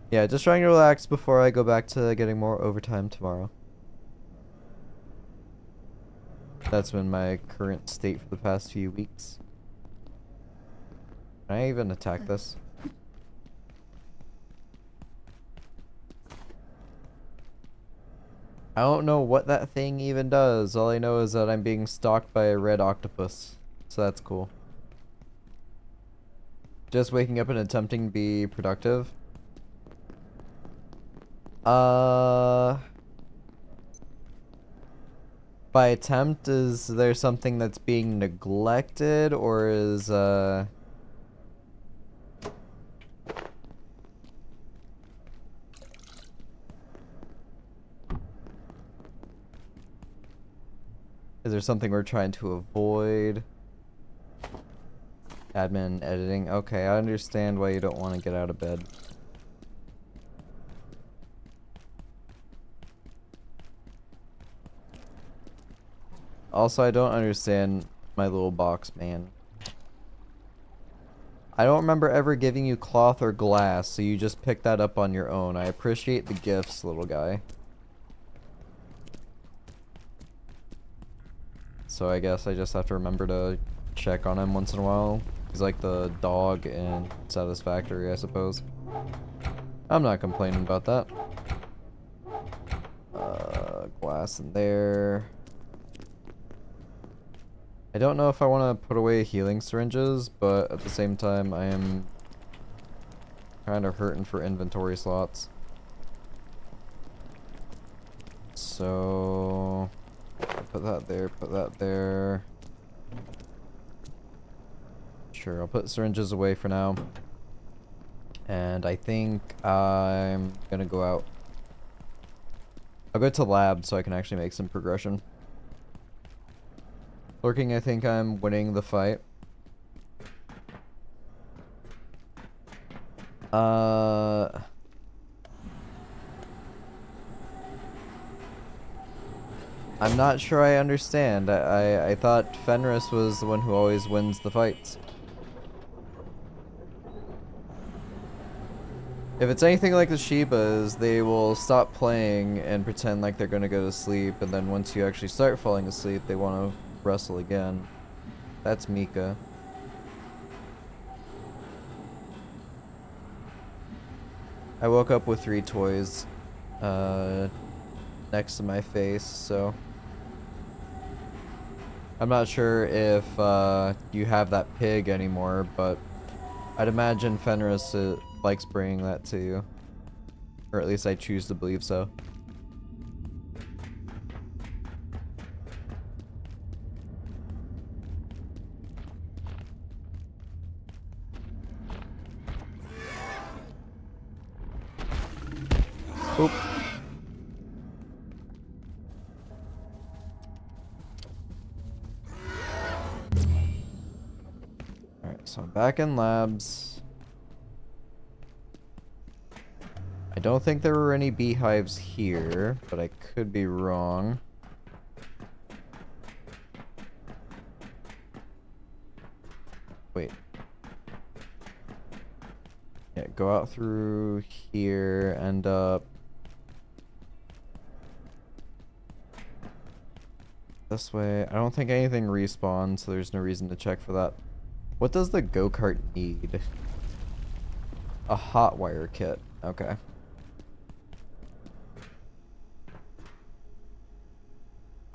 yeah, just trying to relax before I go back to getting more overtime tomorrow. That's been my current state for the past few weeks. Can I even attack this? I don't know what that thing even does. All I know is that I'm being stalked by a red octopus. So that's cool. Just waking up and attempting to be productive. By attempt, is there something that's being neglected, or is there something we're trying to avoid? Admin editing. Okay, I understand why you don't want to get out of bed. Also, I don't understand my little box, man. I don't remember ever giving you cloth or glass, so you just picked that up on your own. I appreciate the gifts, little guy. So I guess I just have to remember to check on him once in a while. He's like the dog in Satisfactory, I suppose. I'm not complaining about that. Glass in there. I don't know if I want to put away healing syringes, but at the same time, I am kind of hurting for inventory slots. So, put that there, put that there. Sure, I'll put syringes away for now. And I think I'm gonna go out. I'll go to lab so I can actually make some progression. Lurking, I think I'm winning the fight. I'm not sure I understand. I thought Fenris was the one who always wins the fights. If it's anything like the Shibas, they will stop playing and pretend like they're gonna go to sleep, and then once you actually start falling asleep, they want to wrestle again. That's Mika. I woke up with 3 toys next to my face, so I'm not sure if you have that pig anymore, but I'd imagine Fenris likes bringing that to you. Or at least I choose to believe so. Oop. Alright, so I'm back in labs. I don't think there were any beehives here, but I could be wrong. Wait. Yeah, go out through here, end up this way. I don't think anything respawns, so there's no reason to check for that. What does the go-kart need? A hot wire kit. Okay.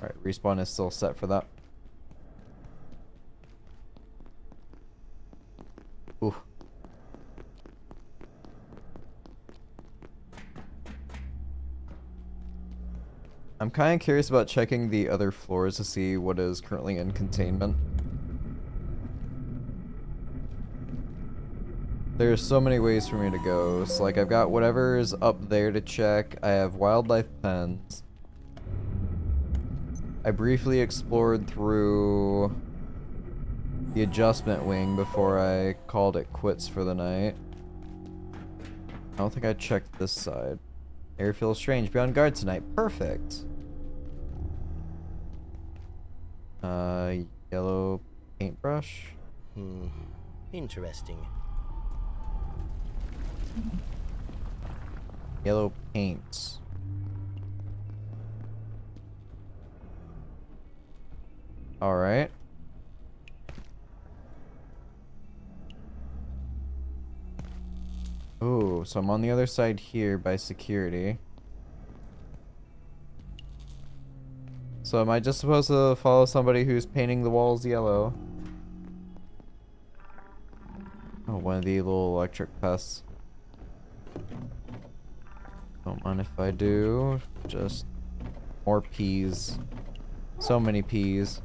Alright, respawn is still set for that. Ooh. I'm kind of curious about checking the other floors to see what is currently in containment. There's so many ways for me to go. So, like, I've got whatever's up there to check. I have wildlife pens. I briefly explored through the adjustment wing before I called it quits for the night. I don't think I checked this side. Air feels strange. Be on guard tonight. Perfect. Yellow paintbrush. Interesting. Yellow paint. Alright. Ooh, so I'm on the other side here by security. So am I just supposed to follow somebody who's painting the walls yellow? Oh, one of the little electric pests. Don't mind if I do. Just more peas. So many peas.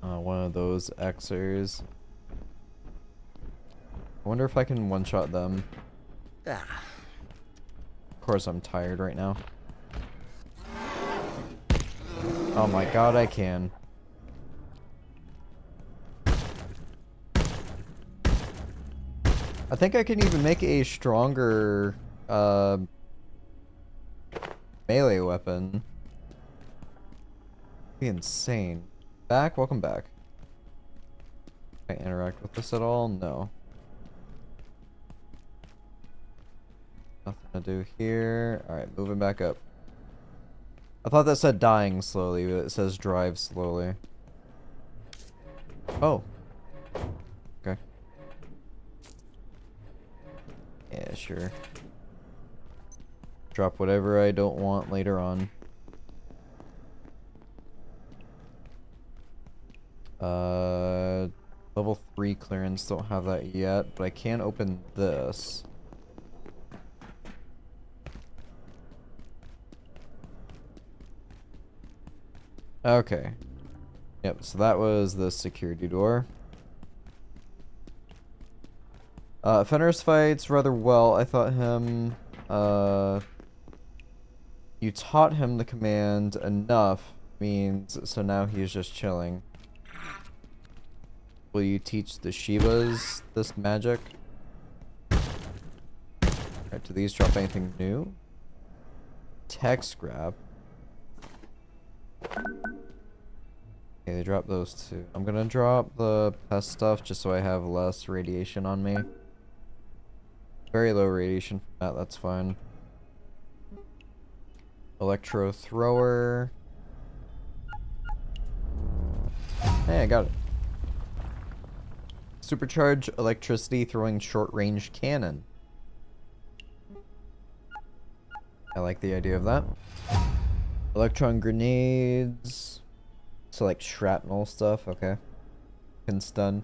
One of those Xers. I wonder if I can one-shot them. Ah, Of course I'm tired right now. Oh my god, I can. I think I can even make a stronger melee weapon. Be insane. Back? Welcome back. Can I interact with this at all? No. Nothing to do here. Alright, moving back up. I thought that said dying slowly, but it says drive slowly. Oh. Okay. Yeah, sure. Drop whatever I don't want later on. Level 3 clearance, don't have that yet, but I can open this. Okay. Yep, so that was the security door. Fenris fights rather well. I thought him, you taught him the command enough means, so now he's just chilling. Will you teach the Shivas this magic? Alright, do these drop anything new? Text grab. Okay, they drop those too. I'm gonna drop the pest stuff just so I have less radiation on me. Very low radiation from that, that's fine. Electro thrower. Hey, I got it. Supercharge electricity throwing short range cannon. I like the idea of that. Electron grenades. So like shrapnel stuff, okay. Can stun.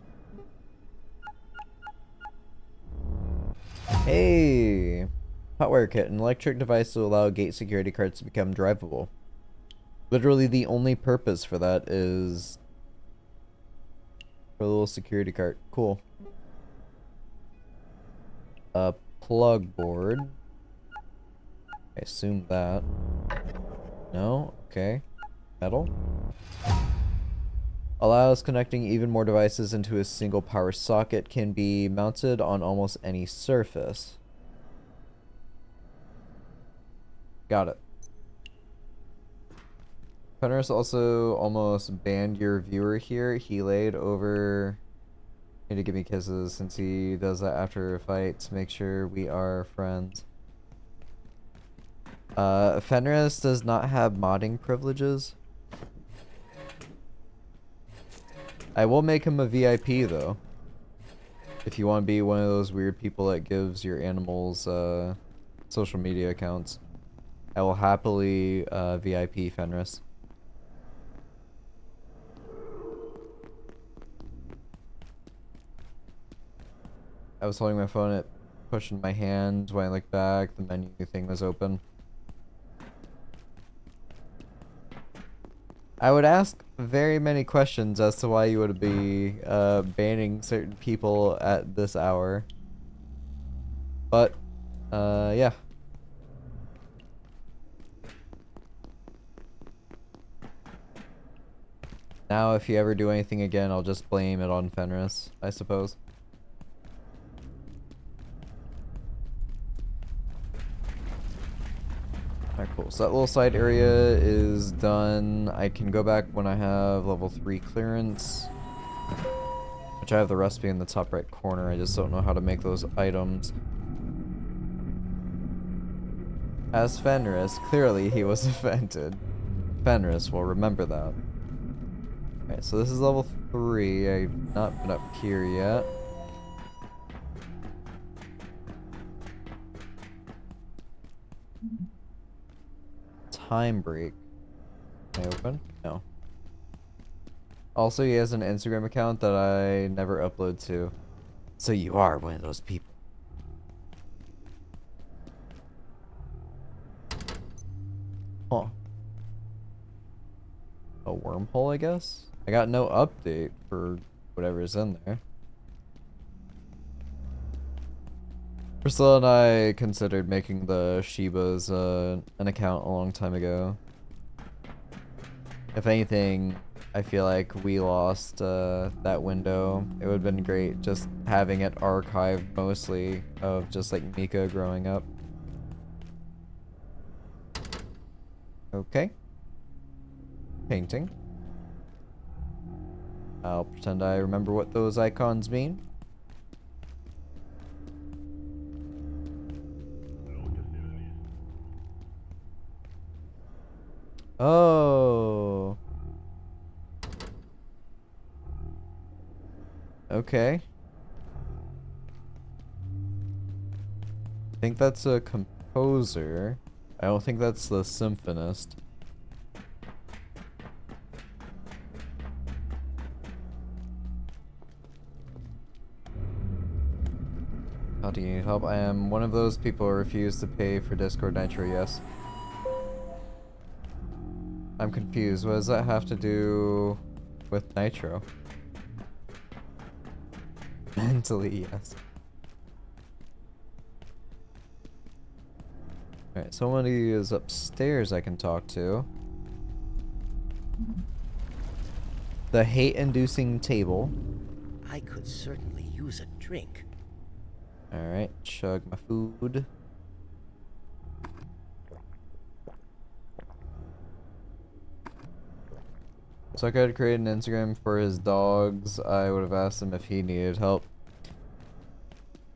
Hey! Hotwire kit, an electric device to allow gate security cards to become drivable. Literally the only purpose for that is for a little security cart. Cool. A plug board. I assume that. No? Okay. Metal. Allows connecting even more devices into a single power socket. Can be mounted on almost any surface. Got it. Fenris also almost banned your viewer here. He laid over me to give me kisses since he does that after a fight to make sure we are friends. Fenris does not have modding privileges. I will make him a VIP though. If you want to be one of those weird people that gives your animals social media accounts, I will happily VIP Fenris. I was holding my phone, it pushed in my hand. When I looked back, the menu thing was open. I would ask very many questions as to why you would be banning certain people at this hour. But, yeah. Now if you ever do anything again, I'll just blame it on Fenris, I suppose. Alright, cool. So that little side area is done. I can go back when I have level 3 clearance. Which I have the recipe in the top right corner. I just don't know how to make those items. As Fenris, clearly he was offended. Fenris will remember that. Alright, so this is level 3. I've not been up here yet. Time break. Can I open? No. Also, he has an Instagram account that I never upload to. So you are one of those people. Huh. A wormhole, I guess? I got no update for whatever's in there. Priscilla and I considered making the Shibas an account a long time ago. If anything, I feel like we lost that window. It would have been great just having it archived mostly of just like Mika growing up. Okay. Painting. I'll pretend I remember what those icons mean. Oh. Okay. I think that's a composer. I don't think that's the symphonist. How do you need help? I am one of those people who refuse to pay for Discord Nitro, yes. I'm confused. What does that have to do with Nitro? Mentally, yes. Alright, somebody is upstairs I can talk to. The hate-inducing table. I could certainly use a drink. Alright, chug my food. So I could create an Instagram for his dogs. I would have asked him if he needed help.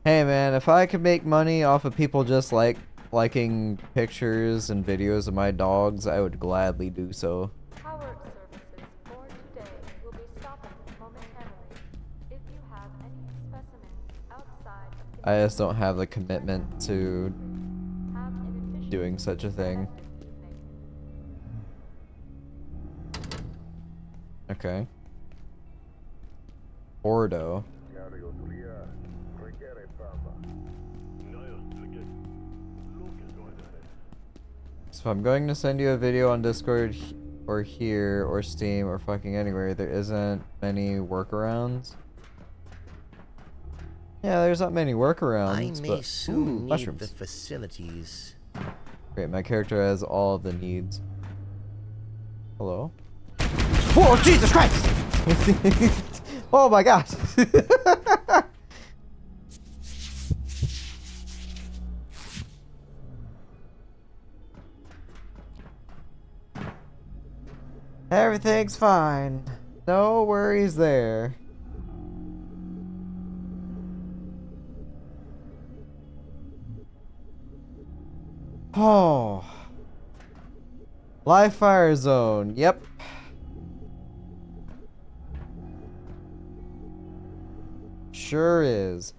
Hey man, if I could make money off of people just liking pictures and videos of my dogs, I would gladly do so. Power services for today will be stopping momentarily. If you have any specimens outside of I just don't have the commitment to have an efficient doing such a thing. evening. Okay. Ordo. So if I'm going to send you a video on Discord or here or Steam or fucking anywhere, there isn't many workarounds. Yeah, there's not many I workarounds, may but soon need mushrooms. the facilities. Great, my character has all of the needs. Hello? Oh, Jesus Christ! Oh my god! Everything's fine. No worries there. Oh. Live fire zone. Yep. Sure is.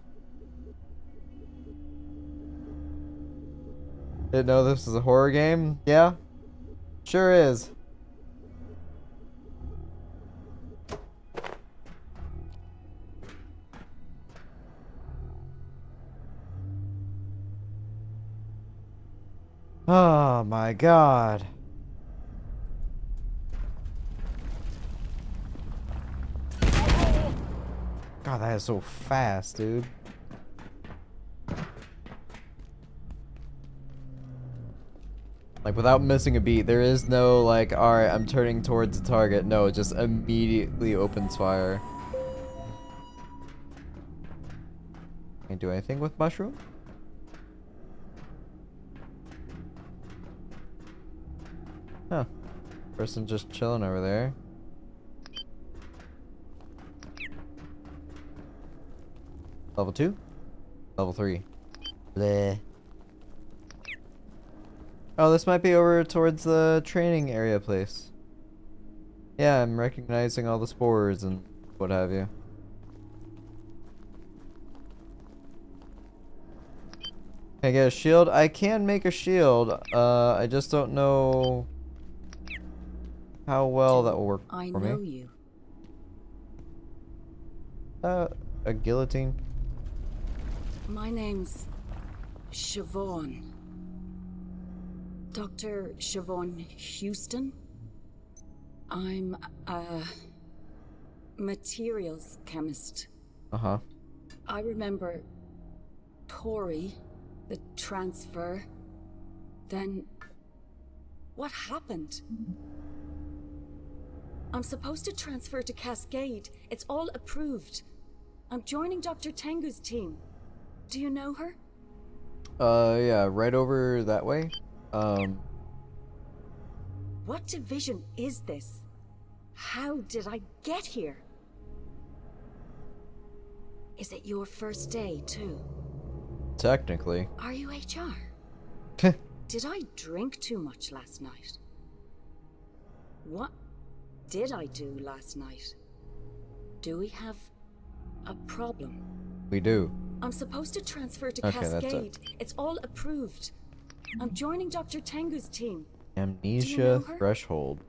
Didn't know this was a horror game? Yeah? Sure is. Oh my god. God, that is so fast, dude. Like, without missing a beat, there is no, like, alright, I'm turning towards the target. No, it just immediately opens fire. Can't do anything with mushroom? Huh. Person just chilling over there. Level 2? Level 3. Bleh. Oh, this might be over towards the training area place. Yeah, I'm recognizing all the spores and what have you. Can I get a shield? I can make a shield. I just don't know how well that will work I for know me. you. A guillotine. My name's Siobhan. Dr. Siobhan Houston. I'm a materials chemist. Uh-huh. I remember Tori, the transfer. Then what happened? I'm supposed to transfer to Cascade. It's all approved. I'm joining Dr. Tengu's team. Do you know her? Yeah, right over that way. What division is this? How did I get here? Is it your first day, too? Technically. Are you HR? Did I drink too much last night? What did I do last night? Do we have a problem? We do. I'm supposed to transfer to Okay, that's Cascade. It's all approved. I'm joining Dr. Tengu's team. Amnesia know her? threshold.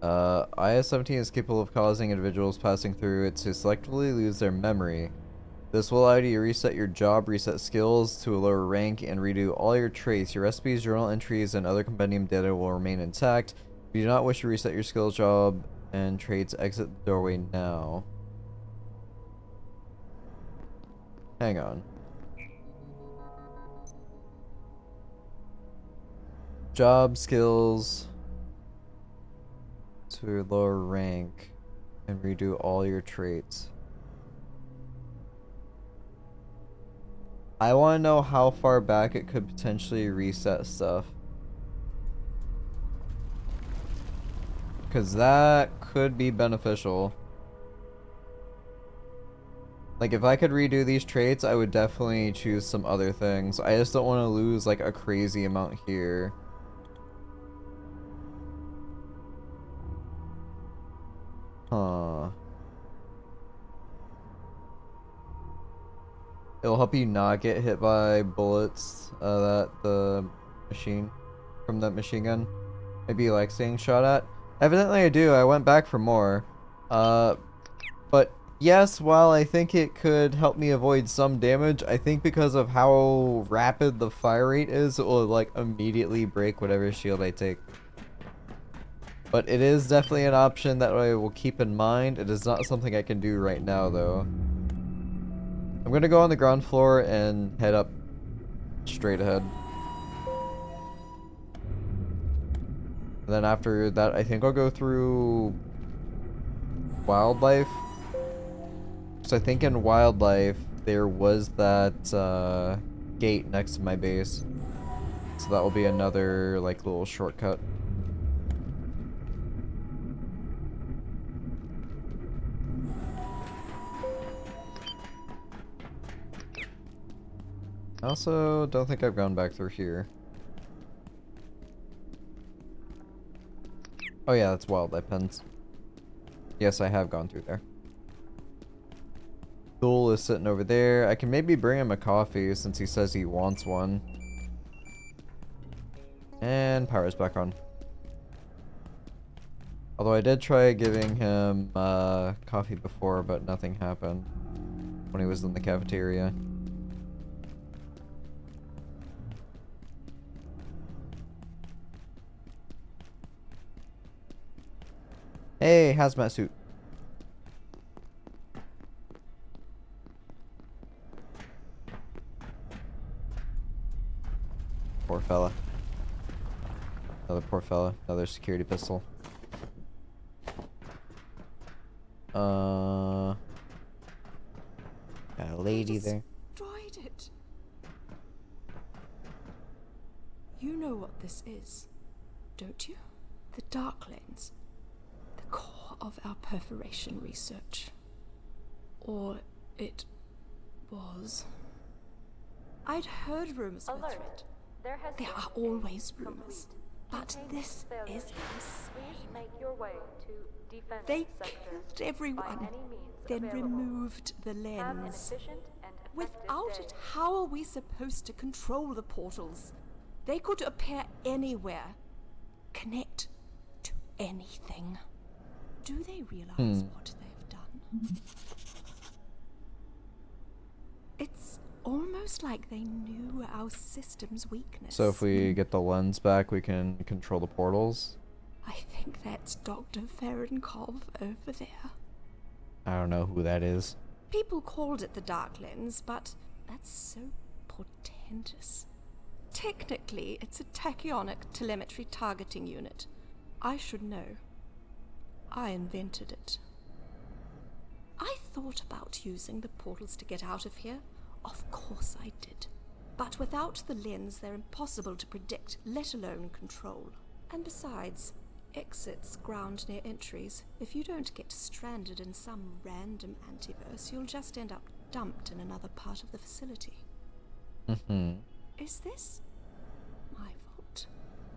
IS-17 is capable of causing individuals passing through it to selectively lose their memory. This will allow you to reset your job, reset skills to a lower rank, and redo all your traits. Your recipes, journal entries, and other compendium data will remain intact. If you do not wish to reset your skills, job, and traits, exit the doorway now. Hang on. Job, skills, to a lower rank, and redo all your traits. I want to know how far back it could potentially reset stuff. Because that could be beneficial. Like, if I could redo these traits, I would definitely choose some other things. I just don't want to lose, like, a crazy amount here. Huh. It'll help you not get hit by bullets that the machine from that machine gun maybe like staying shot at. Evidently I do. I went back for more. But yes, while I think it could help me avoid some damage, I think because of how rapid the fire rate is, it will like immediately break whatever shield I take. But it is definitely an option that I will keep in mind. It is not something I can do right now though. I'm gonna go on the ground floor and head up straight ahead. And then after that, I think I'll go through wildlife. So I think in wildlife, there was that gate next to my base. So that will be another, like, little shortcut. I also don't think I've gone back through here. Oh yeah, that's wildlife pens. Yes, I have gone through there. Thule is sitting over there. I can maybe bring him a coffee since he says he wants one. And power's back on. Although I did try giving him coffee before, but nothing happened when he was in the cafeteria. Hey, hazmat suit. Poor fella. Another poor fella. Another security pistol. Got a lady there. Destroyed it. You know what this is, don't you? The Dark Lanes. The core of our perforation research. Or it was. I'd heard rumors of a Alert. threat. There has There been are a always rumors. complete But containment this failure. is Please insane. make your way to defense They sector killed by everyone, any means then available. removed the Have an lens. efficient and effective Without day. it, how are we supposed to control the portals? They could appear anywhere, connect to anything. Do they realize what they've done? It's almost like they knew our system's weakness. So if we get the lens back, we can control the portals. I think that's Dr. Ferenkov over there. I don't know who that is. People called it the Dark Lens, but that's so portentous. Technically, it's a tachyonic telemetry targeting unit. I should know. I invented it. I thought about using the portals to get out of here. Of course I did. But without the lens, they're impossible to predict, let alone control. And besides, exits ground near entries. If you don't get stranded in some random antiverse, you'll just end up dumped in another part of the facility. Mm-hmm. Is this my fault?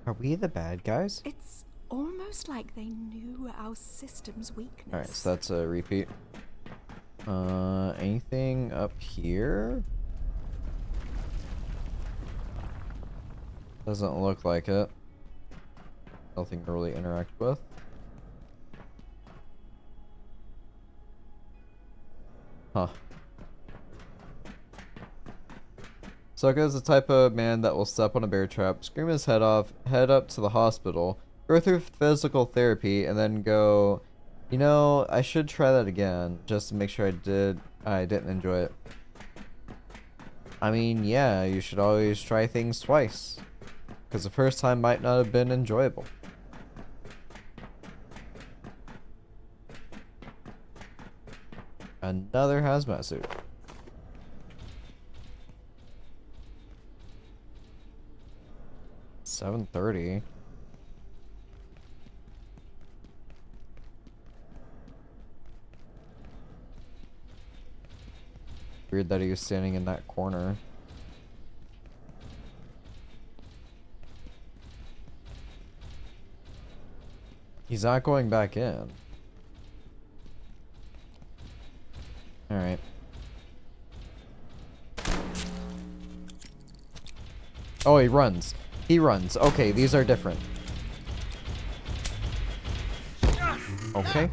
Are we the bad guys? It's almost like they knew our system's weakness. Alright, so that's a repeat. Anything up here? Doesn't look like it. Nothing to really interact with. Huh. Sokka is the type of man that will step on a bear trap, scream his head off, head up to the hospital, go through physical therapy, and then go, you know, I should try that again, just to make sure I didn't enjoy it. I mean, yeah, you should always try things twice, because the first time might not have been enjoyable. Another hazmat suit. $7:30. Weird that he was standing in that corner. He's not going back in. Alright. Oh, he runs. He runs. Okay, these are different. Okay.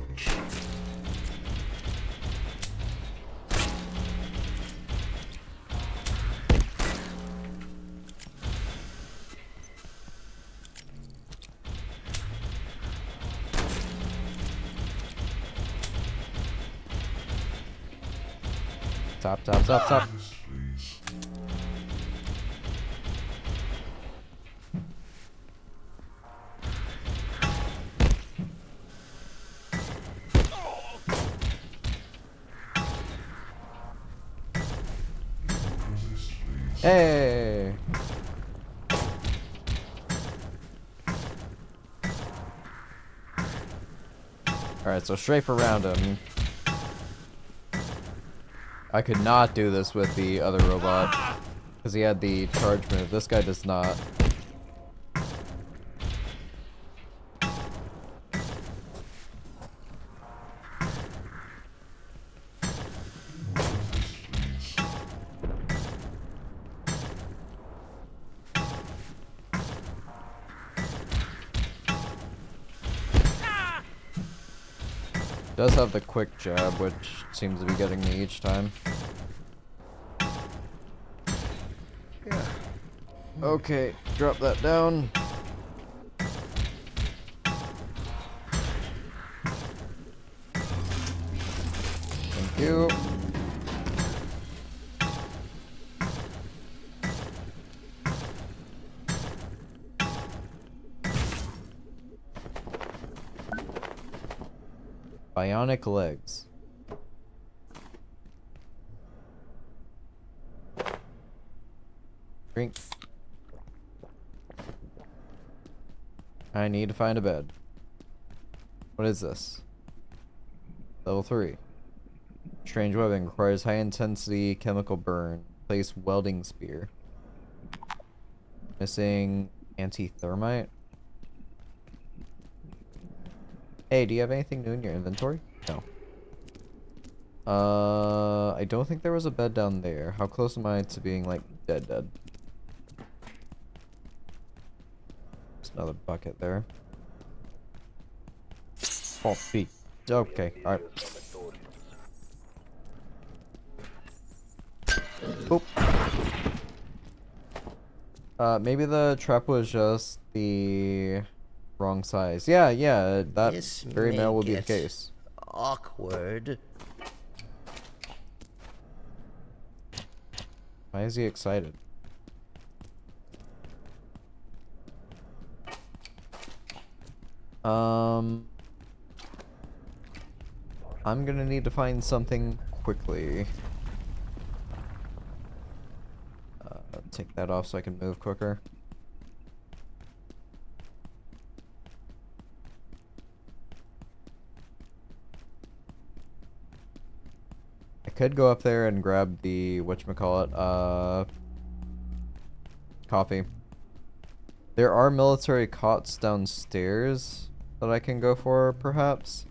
Stop, stop, stop, stop. Hey! Alright, so strafe around him. I could not do this with the other robot. Because he had the charge move. This guy does not. Does have the quick jab, which seems to be getting me each time. Yeah. Okay, drop that down. Thank you. Bionic legs. Drink. I need to find a bed. What is this? Level 3. Strange webbing requires high intensity chemical burn. Place welding spear. Missing anti-thermite. Hey, do you have anything new in your inventory? No. I don't think there was a bed down there. How close am I to being like dead? There's another bucket there. Oh, feet. Okay, alright. Oop. Maybe the trap was just the wrong size. Yeah, that This very may well will be the get case. awkward. Why is he excited? I'm gonna need to find something quickly. Take that off so I can move quicker. I could go up there and grab the whatchamacallit, coffee. There are military cots downstairs that I can go for, perhaps.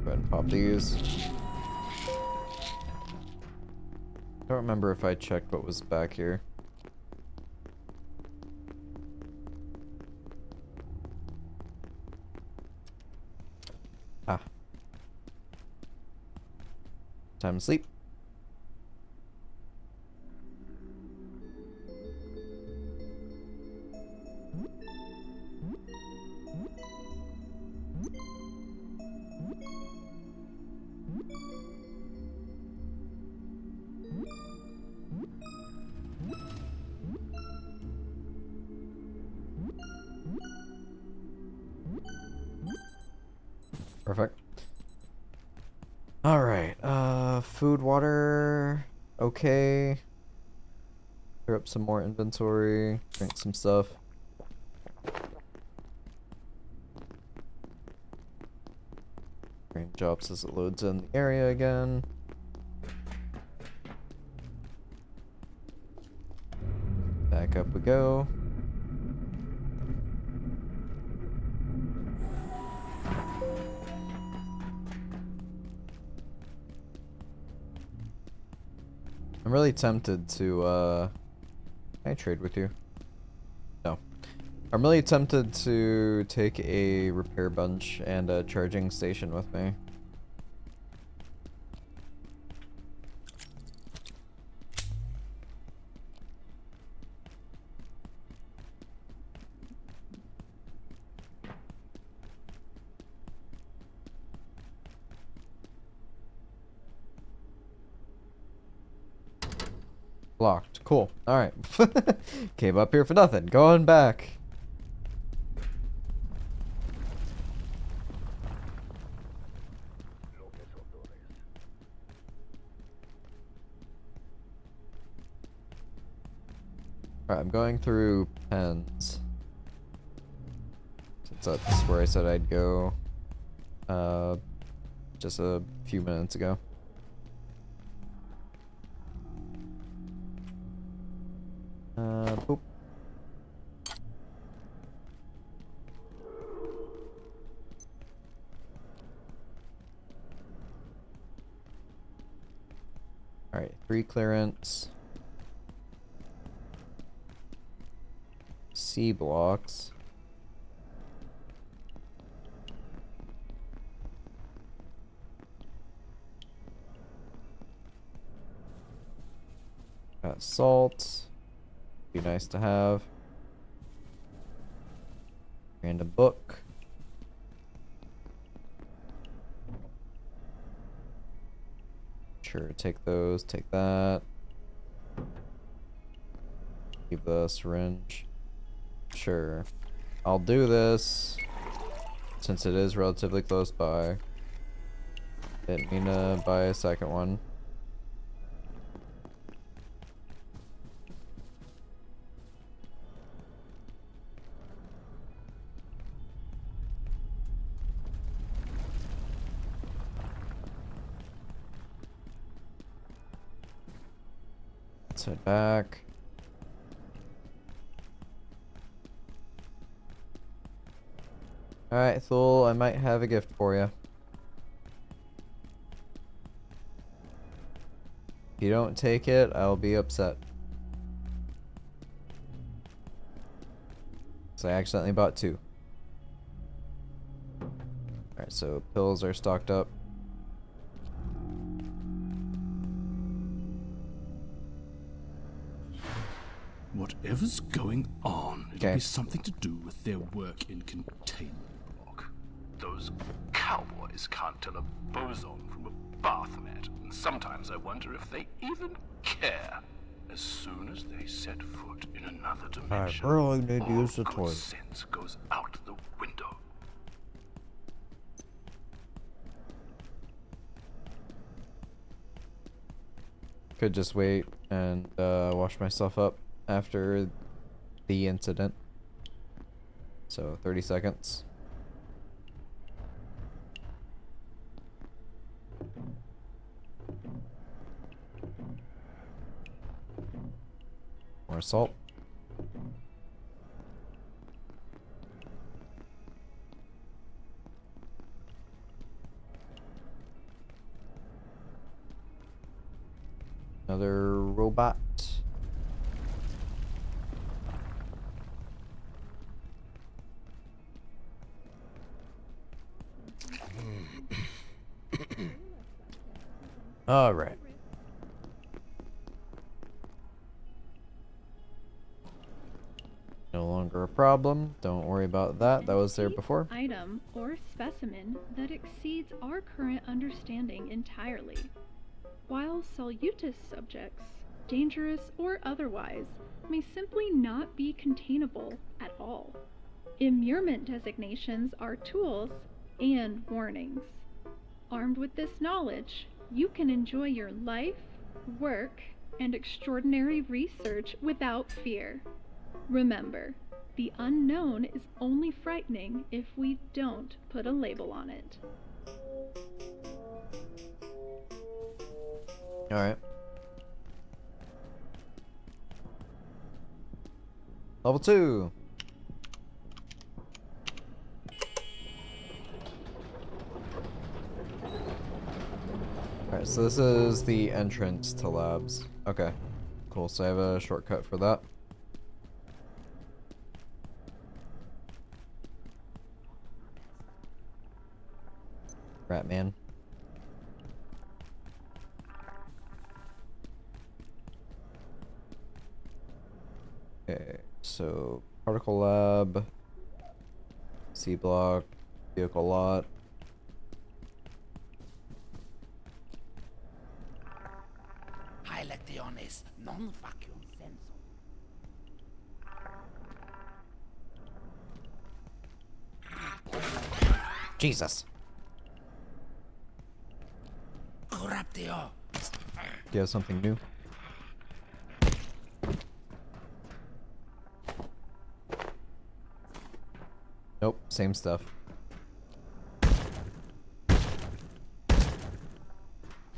Go ahead and pop these. Don't remember if I checked what was back here. Ah. Time to sleep. Perfect. Alright, food, water, okay. Clear up some more inventory, drink some stuff. Green jobs as it loads in the area again. Back up we go. I'm really tempted to, can I trade with you? No. I'm really tempted to take a repair bench and a charging station with me. Locked. Cool. Alright. Came up here for nothing. Going back. Alright, I'm going through pens. Since that's where I said I'd go. Just a few minutes ago. Boop. Alright, 3 clearance. C blocks. Got salt. Be nice to have. And a book. Sure, take those, take that. Keep the syringe. Sure. I'll do this since it is relatively close by. Didn't mean to buy a second one. Let's head back. Alright, Thule, I might have a gift for you. If you don't take it, I'll be upset. So I accidentally bought 2. Alright, so pills are stocked up. Whatever's going on, it'll Okay. be something to do with their work in containment block. Those cowboys can't tell a boson from a bath mat, and sometimes I wonder if they even care. As soon as they set foot in another dimension, really need to all use the good toilet. sense goes out the window. Could just wait and wash myself up after the incident. So 30 seconds. More salt. Another robot. All right. No longer a problem. Don't worry about that. That was there before. Item or specimen that exceeds our current understanding entirely. While salutatus subjects, dangerous or otherwise, may simply not be containable at all. Immurement designations are tools and warnings. Armed with this knowledge, you can enjoy your life, work, and extraordinary research without fear. Remember, the unknown is only frightening if we don't put a label on it. Alright. Level 2. Alright, so this is the entrance to labs. Okay. Cool, so I have a shortcut for that. Ratman. Okay, so particle lab, C block, vehicle lot. I electiones non facum sensum. Jesus. Corruptio. Do you have something new? Nope, same stuff.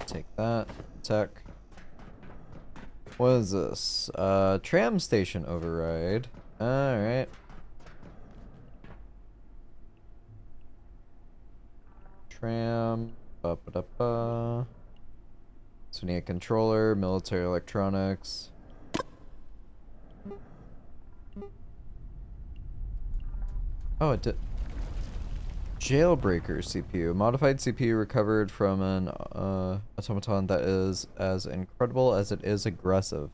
Take that. Tech. What is this? Tram station override. Alright. Tram. Ba-ba-da-ba. So we need a controller, military electronics. Oh, it did. Jailbreaker CPU. Modified CPU recovered from an automaton that is as incredible as it is aggressive.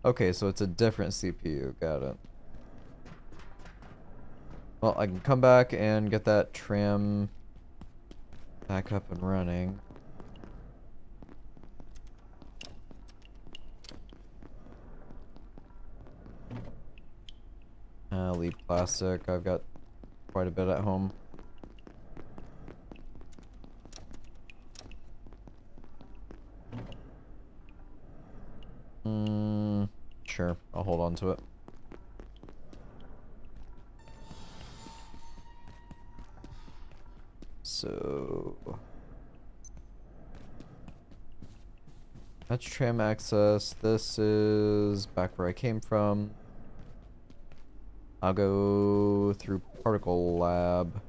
Okay, so it's a different CPU. Got it. Well, I can come back and get that tram back up and running. Lead plastic. I've got quite a bit at home. Sure. I'll hold on to it. So that's tram access. This is back where I came from. I'll go through particle lab.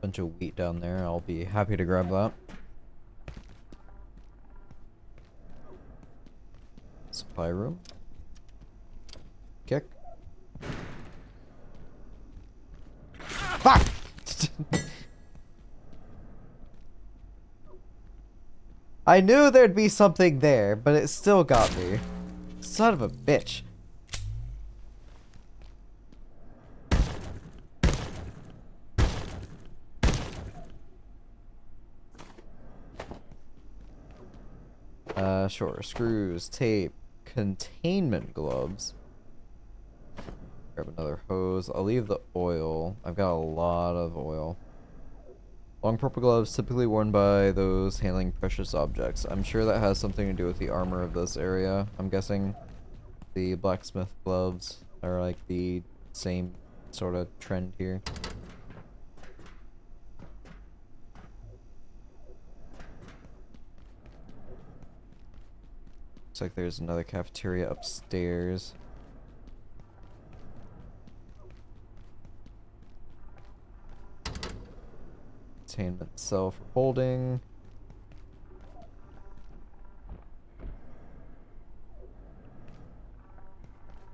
Bunch of wheat down there. I'll be happy to grab that. Supply room. Kick. Fuck! I knew there'd be something there, but it still got me. Son of a bitch. Sure. Screws, tape, containment gloves. Grab another hose. I'll leave the oil. I've got a lot of oil. Long purple gloves typically worn by those handling precious objects. I'm sure that has something to do with the armor of this area. I'm guessing the blacksmith gloves are like the same sort of trend here. Looks like there's another cafeteria upstairs. Containment cell for holding.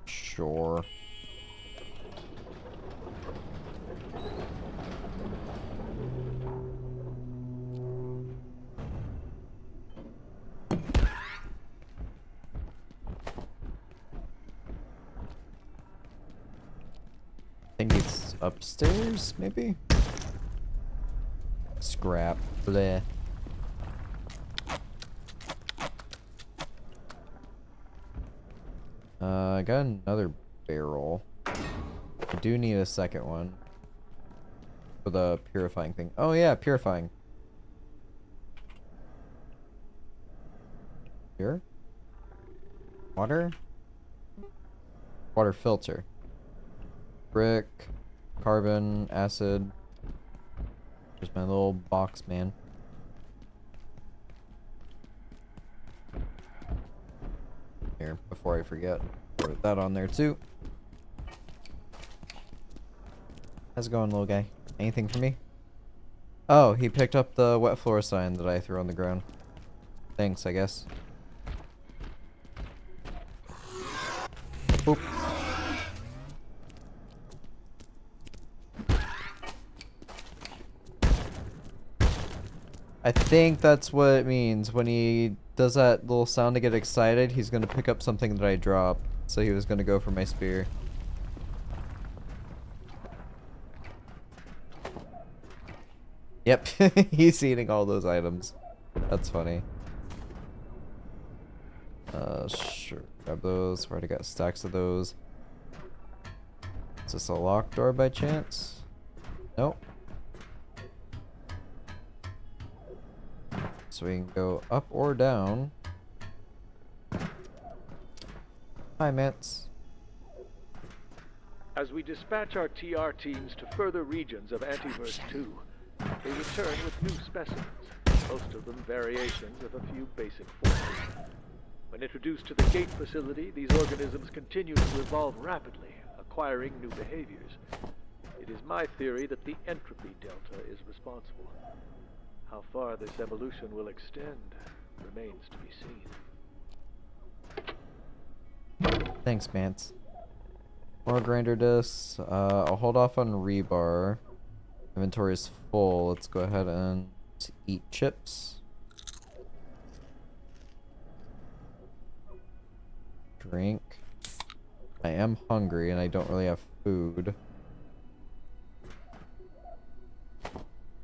Sure. I think it's upstairs, maybe? Scrap. Bleh. I got another barrel. I do need a second one. For the purifying thing. Oh yeah, purifying. Here? Water? Water filter. Brick. Carbon. Acid. There's my little box, man. Here, before I forget. Put that on there too. How's it going, little guy? Anything for me? Oh, he picked up the wet floor sign that I threw on the ground. Thanks, I guess. Boop. I think that's what it means. When he does that little sound to get excited, he's gonna pick up something that I dropped. So he was gonna go for my spear. Yep, he's eating all those items. That's funny. Sure. Grab those. Already got stacks of those. Is this a locked door by chance? Nope. So we can go up or down. Hi, Mance. As we dispatch our TR teams to further regions of Antiverse 2, they return with new specimens, most of them variations of a few basic forms. When introduced to the gate facility, these organisms continue to evolve rapidly, acquiring new behaviors. It is my theory that the entropy delta is responsible. How far this evolution will extend remains to be seen. Thanks, Mance. More grinder discs. I'll hold off on rebar. Inventory is full. Let's go ahead and eat chips. Drink. I am hungry and I don't really have food.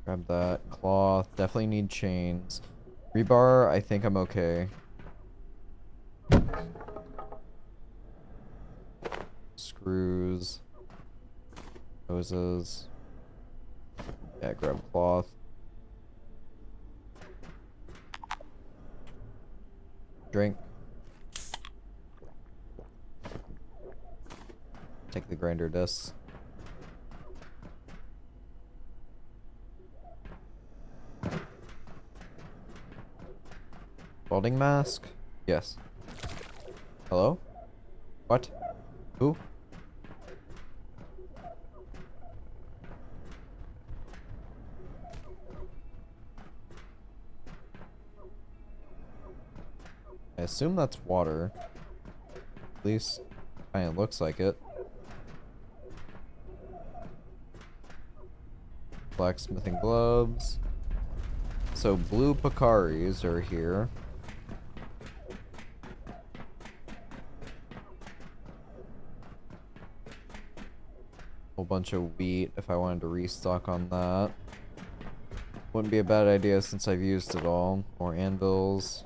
Grab that. Cloth. Definitely need chains. Rebar, I think I'm okay. Screws. Hoses. Yeah, grab cloth. Drink. Take the grinder discs. Welding mask? Yes. Hello? What? Who? I assume that's water. At least, kinda looks like it. Blacksmithing gloves. So blue Pikaris are here. Whole bunch of wheat if I wanted to restock on that. Wouldn't be a bad idea since I've used it all. More anvils.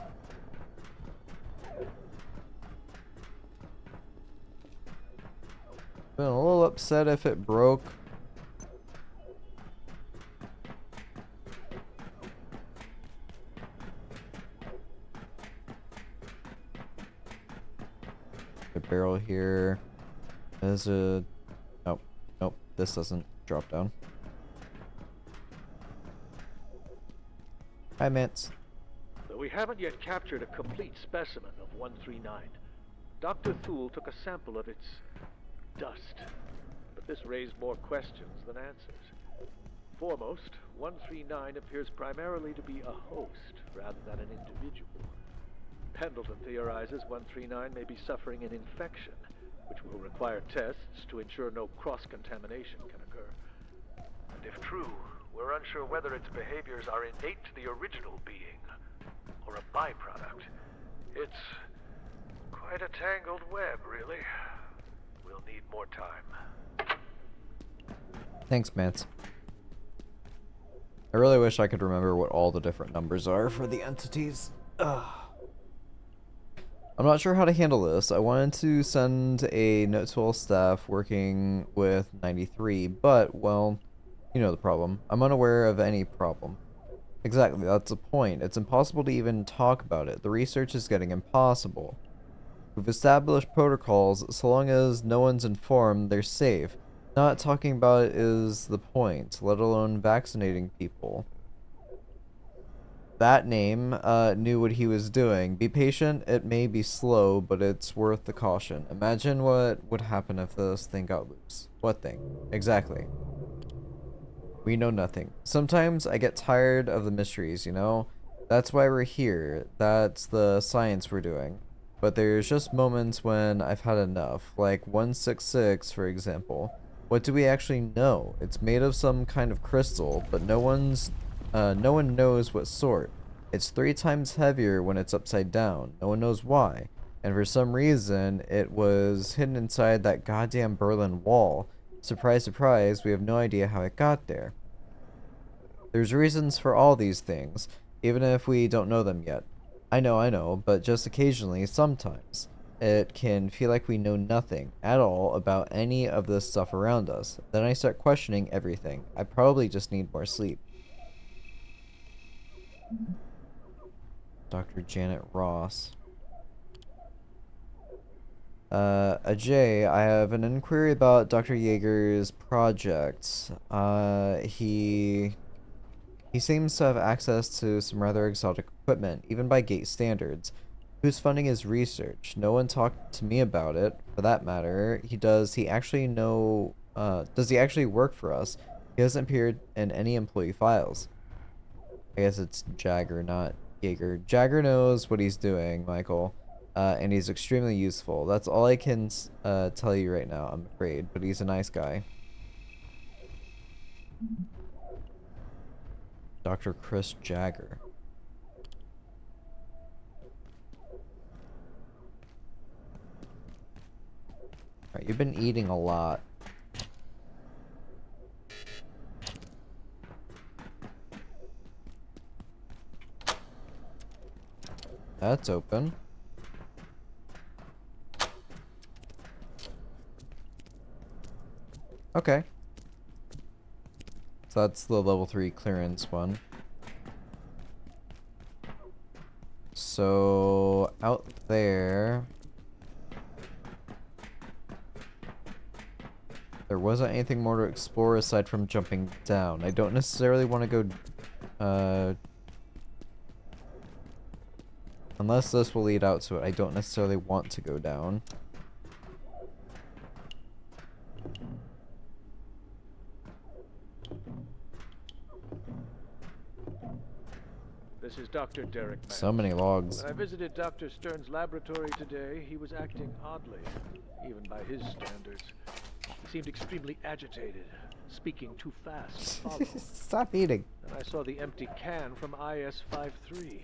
Been a little upset if it broke. The barrel here. There's a... Nope. Nope. This doesn't drop down. Hi, Mance. Though we haven't yet captured a complete specimen of 139, Dr. Thule took a sample of its dust, but this raised more questions than answers. Foremost, 139 appears primarily to be a host rather than an individual. Pendleton theorizes 139 may be suffering an infection, which will require tests to ensure no cross-contamination can occur. And if true, we're unsure whether its behaviors are innate to the original being, or a byproduct. It's quite a tangled web, really. We'll need more time. Thanks, Mance. I really wish I could remember what all the different numbers are for the entities. Ugh. I'm not sure how to handle this. I wanted to send a note to all staff working with 93, but, well, you know the problem. I'm unaware of any problem. Exactly, that's the point. It's impossible to even talk about it. The research is getting impossible. We've established protocols. So long as no one's informed, they're safe. Not talking about it is the point, let alone vaccinating people. That name knew what he was doing. Be patient, it may be slow, but it's worth the caution. Imagine what would happen if this thing got loose. What thing? Exactly. We know nothing. Sometimes I get tired of the mysteries, you know? That's why we're here. That's the science we're doing. But there's just moments when I've had enough. Like 166, for example. What do we actually know? It's made of some kind of crystal, but no one knows what sort. It's 3 times heavier when it's upside down. No one knows why. And for some reason, it was hidden inside that goddamn Berlin Wall. Surprise, surprise, we have no idea how it got there. There's reasons for all these things, even if we don't know them yet. I know, but just occasionally, sometimes, it can feel like we know nothing at all about any of this stuff around us. Then I start questioning everything. I probably just need more sleep. Dr. Janet Ross. Ajay, I have an inquiry about Dr. Yeager's project. He seems to have access to some rather exotic equipment, even by gate standards. Who's funding his research? No one talked to me about it, for that matter. Does he actually work for us? He hasn't appeared in any employee files. I guess it's Jagger, not Yeager. Jagger knows what he's doing, Michael. And he's extremely useful. That's all I can tell you right now, I'm afraid. But he's a nice guy. Dr. Chris Jagger. Alright, you've been eating a lot. That's open. Okay. So that's the level 3 clearance one. So out there wasn't anything more to explore aside from jumping down. I don't necessarily want to go unless this will lead out to it. I don't necessarily want to go down. This is Dr. Derek Mann. So many logs. When I visited Dr. Stern's laboratory today, he was acting oddly, even by his standards. He seemed extremely agitated, speaking too fast to follow. Stop eating. And I saw the empty can from IS-53.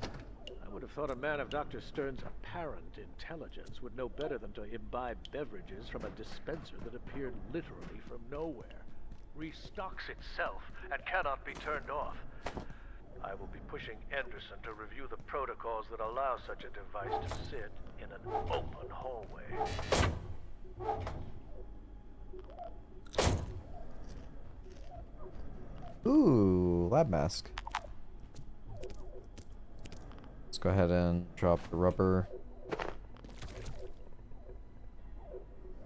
I would have thought a man of Dr. Stern's apparent intelligence would know better than to imbibe beverages from a dispenser that appeared literally from nowhere. Restocks itself and cannot be turned off. I will be pushing Anderson to review the protocols that allow such a device to sit in an open hallway. Ooh, lab mask. Let's go ahead and drop the rubber.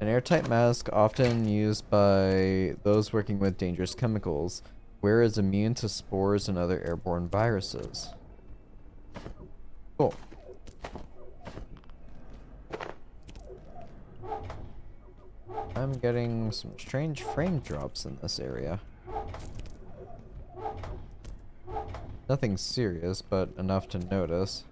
An airtight mask often used by those working with dangerous chemicals. Wearer is immune to spores and other airborne viruses. Cool. I'm getting some strange frame drops in this area. Nothing serious, but enough to notice.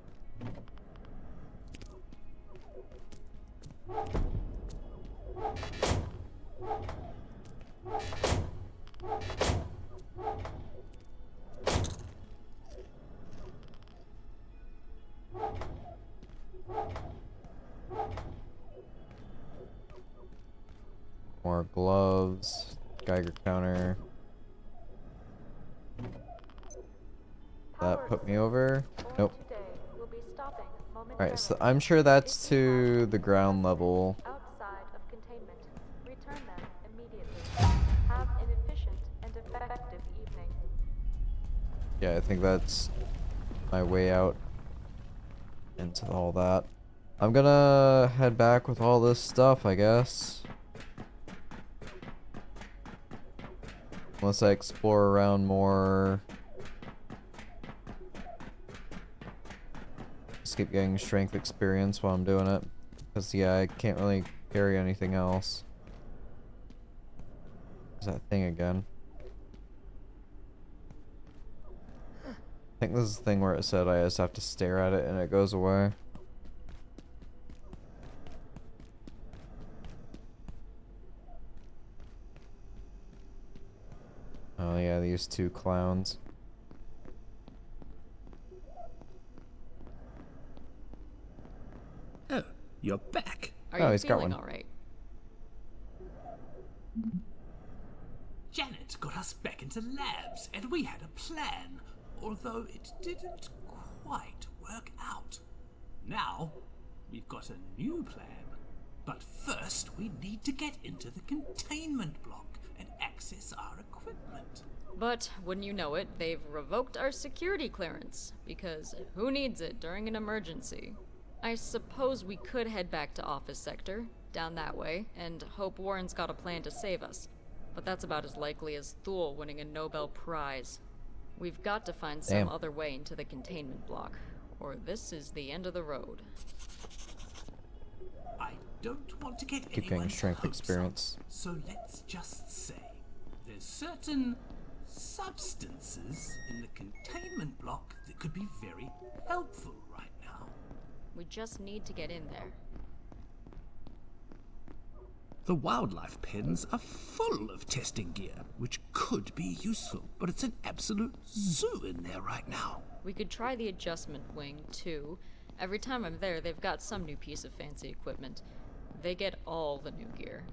More gloves, Geiger counter. That put me over. Nope. Alright, so I'm sure that's to the ground level. Outside of containment. Return them immediately. Have an efficient and effective evening. Yeah, I think that's my way out into all that. I'm gonna head back with all this stuff, I guess. Unless I explore around more. Just keep getting strength experience while I'm doing it. Because, yeah, I can't really carry anything else. There's that thing again. I think this is the thing where it said I just have to stare at it and it goes away. Oh yeah, these two clowns. Oh, you're back. Oh, he's got one. All right. Janet got us back into labs, and we had a plan, although it didn't quite work out. Now, we've got a new plan, but first we need to get into the containment block and access our equipment. But, wouldn't you know it, they've revoked our security clearance, because who needs it during an emergency? I suppose we could head back to Office Sector, down that way, and hope Warren's got a plan to save us. But that's about as likely as Thule winning a Nobel Prize. We've got to find some other way into the containment block, or this is the end of the road. I don't want to get Keep getting strength experience. So let's just say there's certain substances in the containment block that could be very helpful right now. We just need to get in there. The wildlife pens are full of testing gear, which could be useful, but it's an absolute zoo in there right now. We could try the adjustment wing, too. Every time I'm there, they've got some new piece of fancy equipment. They get all the new gear.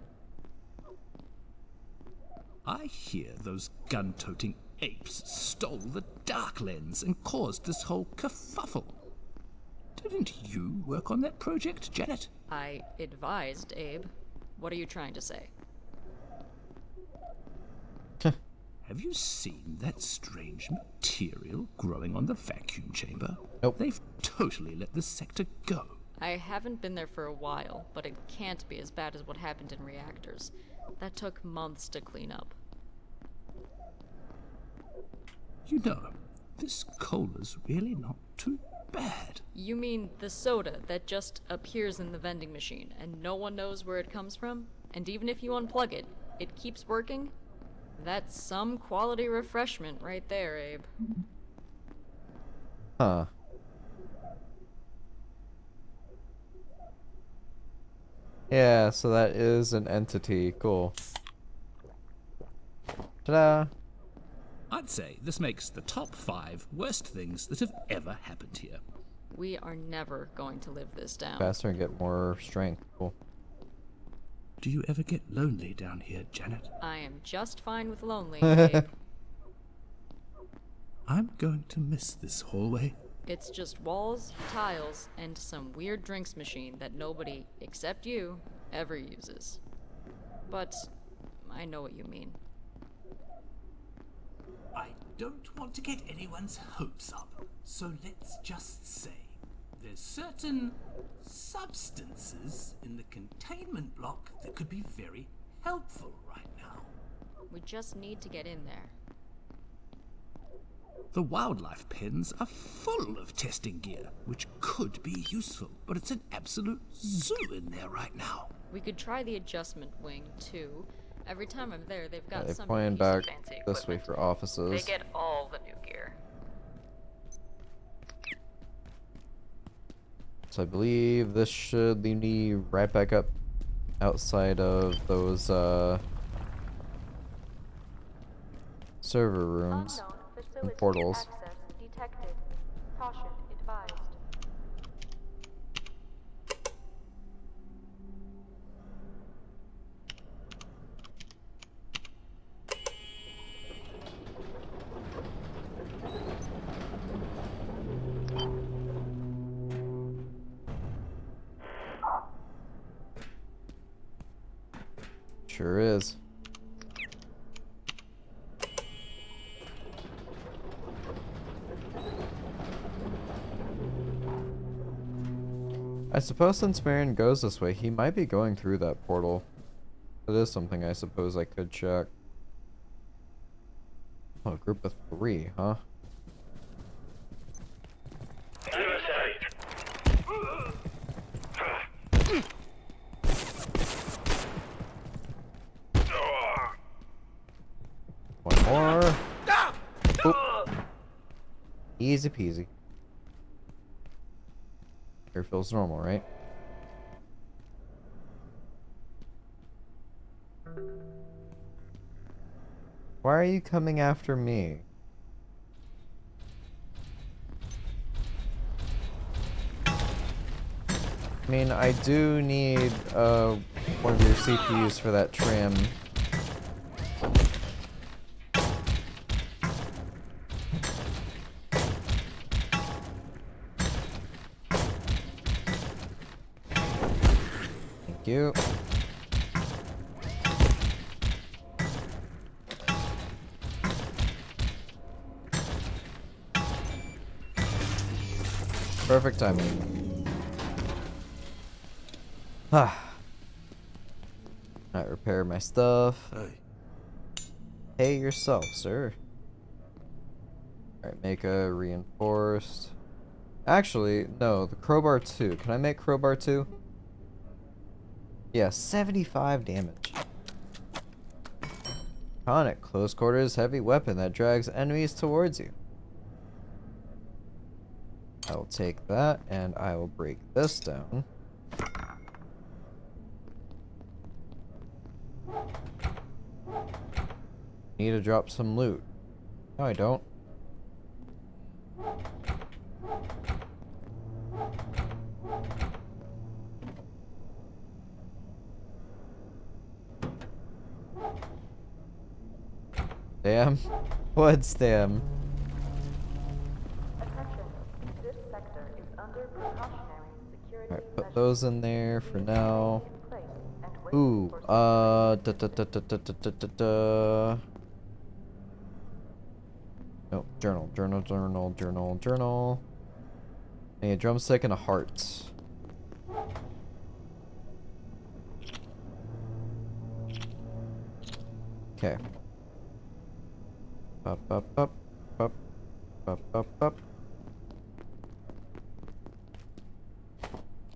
I hear those gun-toting apes stole the dark lens and caused this whole kerfuffle. Didn't you work on that project, Janet? I advised Abe. What are you trying to say? Have you seen that strange material growing on the vacuum chamber? Nope. They've totally let this sector go. I haven't been there for a while, but it can't be as bad as what happened in reactors. That took months to clean up. You know, this cola's really not too bad. You mean the soda that just appears in the vending machine and no one knows where it comes from? And even if you unplug it, it keeps working? That's some quality refreshment right there, Abe. Huh. Yeah, so that is an entity. Cool. Ta-da! I'd say this makes the top 5 worst things that have ever happened here. We are never going to live this down. Faster and get more strength. Cool. Do you ever get lonely down here, Janet? I am just fine with lonely, Abe. I'm going to miss this hallway. It's just walls, tiles, and some weird drinks machine that nobody, except you, ever uses. But I know what you mean. I don't want to get anyone's hopes up, so let's just say there's certain substances in the containment block that could be very helpful right now. We just need to get in there. The wildlife pens are full of testing gear, which could be useful, but it's an absolute zoo in there right now. We could try the adjustment wing, too. Every time I'm there, they've got They're some playing piece of back fancy this way equipment. for offices. They get all the new gear. So I believe this should lead me right back up outside of those server rooms Unknown and facility portals. access detected. Caution advised. Sure is. I suppose since Marion goes this way, he might be going through that portal. That is something I suppose I could check. Oh, a group of 3, huh? One more. Oop. Easy peasy. Here feels normal, right? Why are you coming after me? I mean, I do need one of your CPUs for that trim. you. Perfect timing. Ah. Alright, repair my stuff. Hey. Hey yourself, sir. Alright, make a reinforced. Actually, no, the crowbar 2. Can I make crowbar 2? Yeah, 75 damage. Iconic. Close quarters heavy weapon that drags enemies towards you. I will take that and I will break this down. Need to drop some loot. No, I don't. Damn. What's damn? Attention. This sector is under precautionary security Alright, put measures. those in there for now. In place and wait Ooh, for Nope, journal. I need a drumstick and a heart. Okay. Up, up, up, up, up, up, up.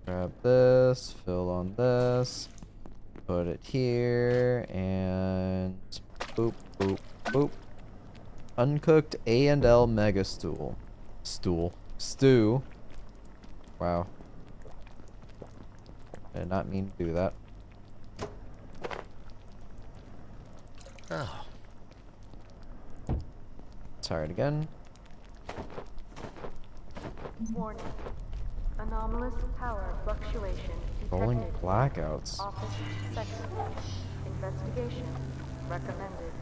Grab this, fill on this, put it here, and boop, boop, boop. Uncooked A&L mega stool. Stew. Wow. I did not mean to do that. Oh. Tired again. Warning. Anomalous power fluctuation Rolling detected. blackouts. Office sector. Investigation recommended.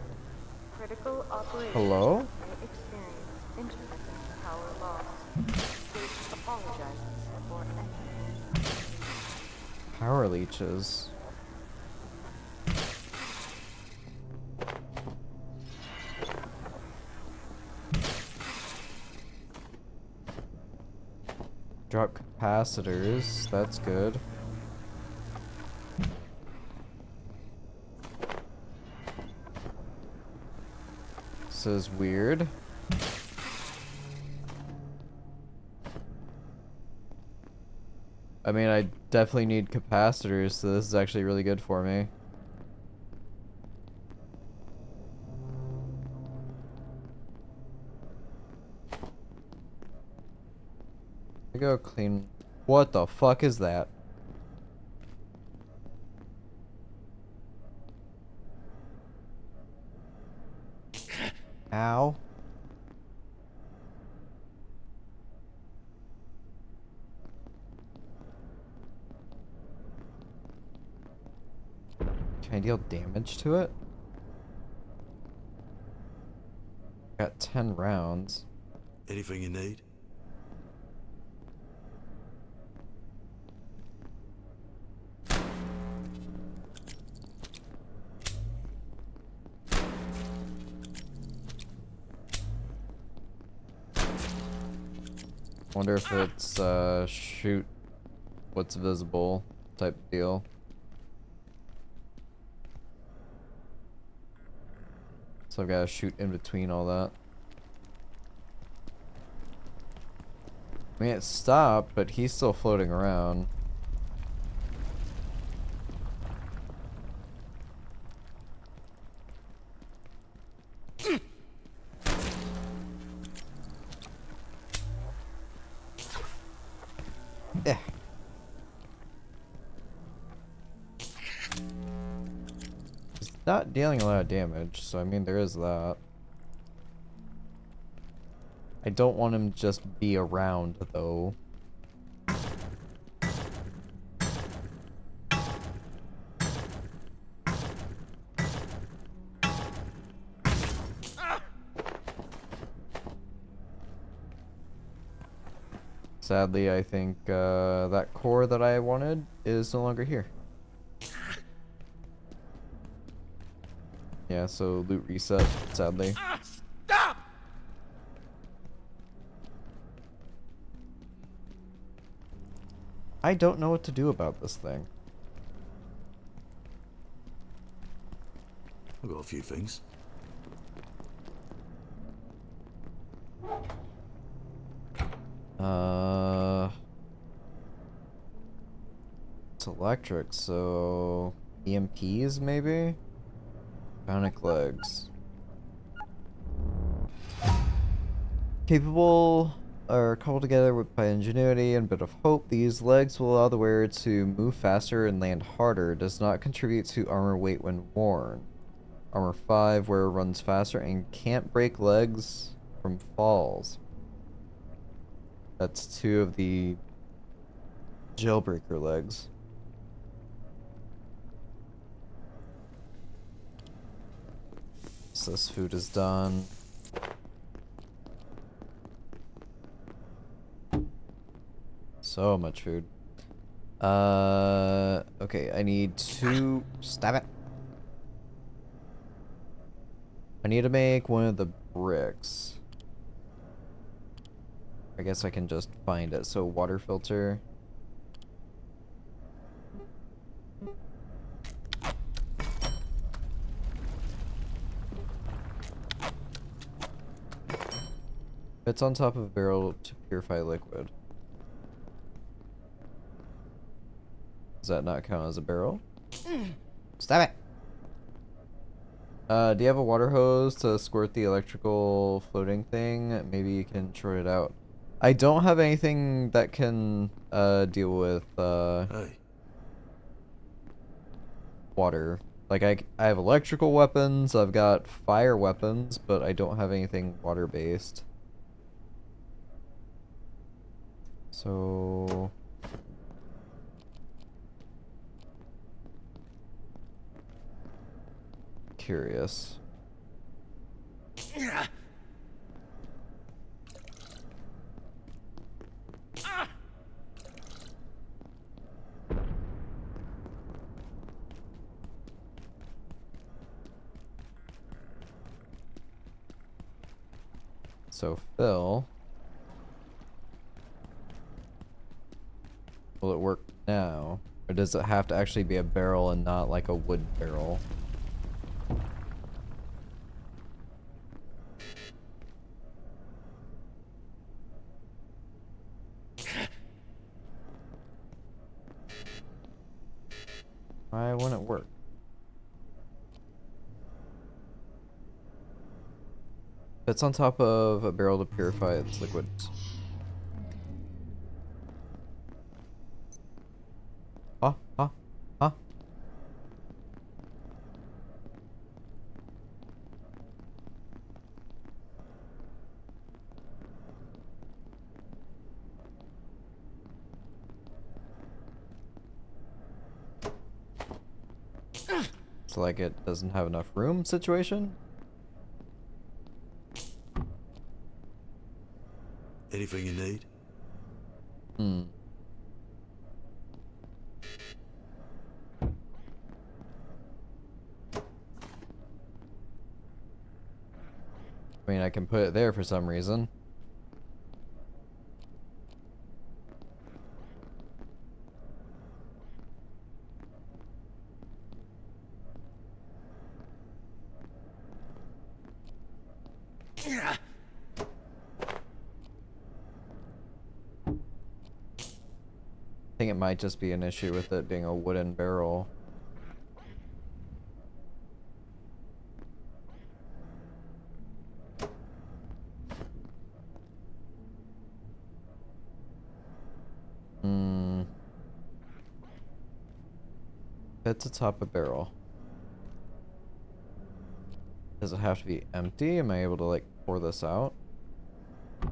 Critical operations Hello? may experience intermittent power loss. Please apologize for any. Power leeches. Drop capacitors. That's good. This is weird. I mean, I definitely need capacitors, so this is actually really good for me. I go clean. What the fuck is that? Ow. Can I deal damage to it? Got 10 rounds. Anything you need? Wonder if it's shoot what's visible type deal. So I've got to shoot in between all that. I mean, it stopped, but he's still floating around. Yeah. He's not dealing a lot of damage, so I mean, there is that. I don't want him to just be around, though. Sadly, I think that core that I wanted is no longer here. Yeah, so loot reset, sadly. Stop! I don't know what to do about this thing. I've got a few things. It's electric, so EMPs maybe? Bionic legs. Capable are coupled together by ingenuity and a bit of hope. These legs will allow the wearer to move faster and land harder. Does not contribute to armor weight when worn. Armor 5, wearer runs faster and can't break legs from falls. That's 2 of the jailbreaker legs. So this food is done. So much food. Okay, I need to... Stop it! I need to make one of the bricks. I guess I can just find it. So, water filter. It's on top of a barrel to purify liquid. Does that not count as a barrel? Stop it! Do you have a water hose to squirt the electrical floating thing? Maybe you can short it out. I don't have anything that can deal with water. Like I have electrical weapons, I've got fire weapons, but I don't have anything water based. So curious. So Phil, will it work now? Or does it have to actually be a barrel and not like a wood barrel? Why wouldn't it work? It's on top of a barrel to purify its liquids. Huh? Huh? Huh? It's like it doesn't have enough room situation? Anything you need? Hmm. I mean, I can put it there for some reason. I think it might just be an issue with it being a wooden barrel. Hmm. It's atop a barrel. Does it have to be empty? Am I able to like pour this out? I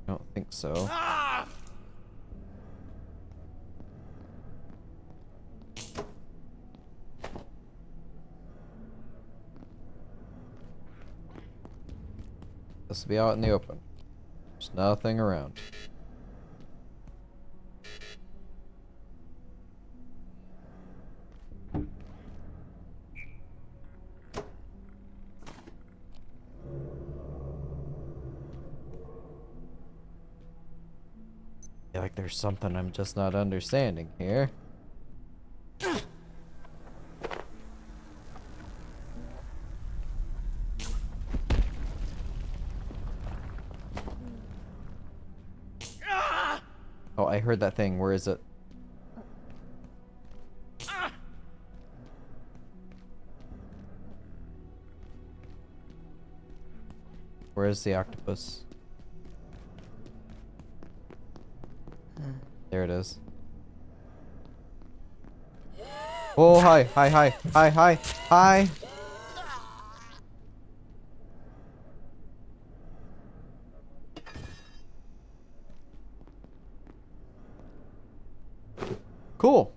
don't think so. This will be out in the open. There's nothing around. feel like there's something I'm just not understanding here. Oh, I heard that thing. Where is it? Where is the octopus? There it is. Oh, hi, hi, hi, hi, hi, hi. Cool.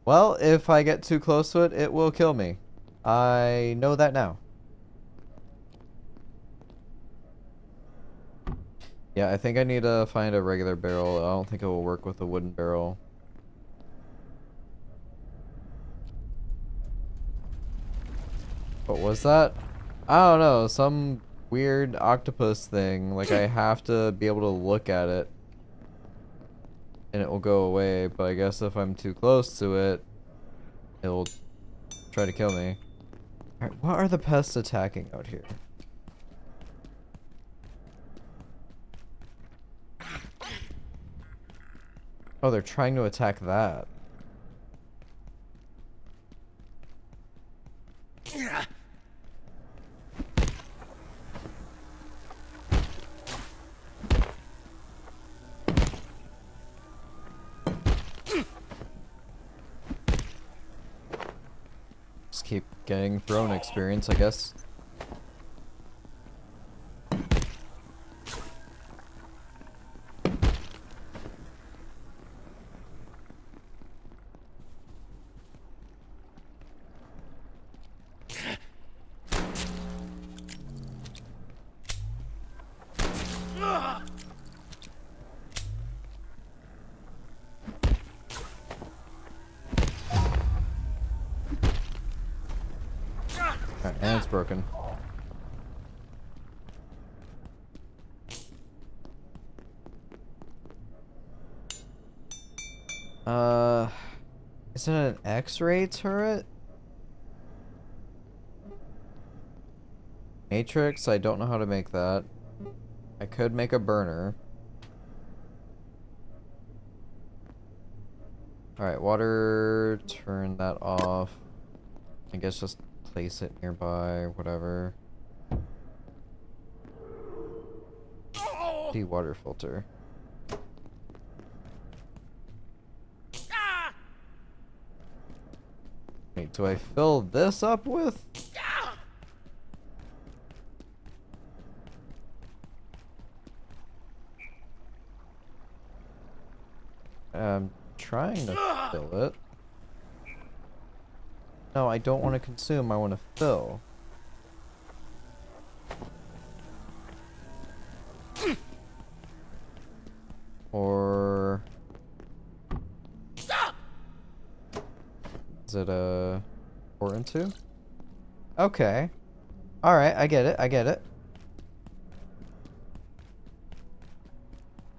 Well, if I get too close to it, it will kill me. I know that now. Yeah, I think I need to find a regular barrel. I don't think it will work with a wooden barrel. What was that? I don't know, some weird octopus thing. Like, I have to be able to look at it and it will go away, but I guess if I'm too close to it, it'll try to kill me. Alright, what are the pests attacking out here? Oh, they're trying to attack that. Just keep getting thrown experience, I guess. Alright, and it's broken. Is it an X-ray turret? Matrix? I don't know how to make that. I could make a burner. Alright, water, turn that off. I guess just place it nearby, whatever. Water filter. Wait, do I fill this up with? I'm trying to fill it. No, I don't want to consume, I want to fill. Or... is it a... pour into? Okay. Alright, I get it, I get it.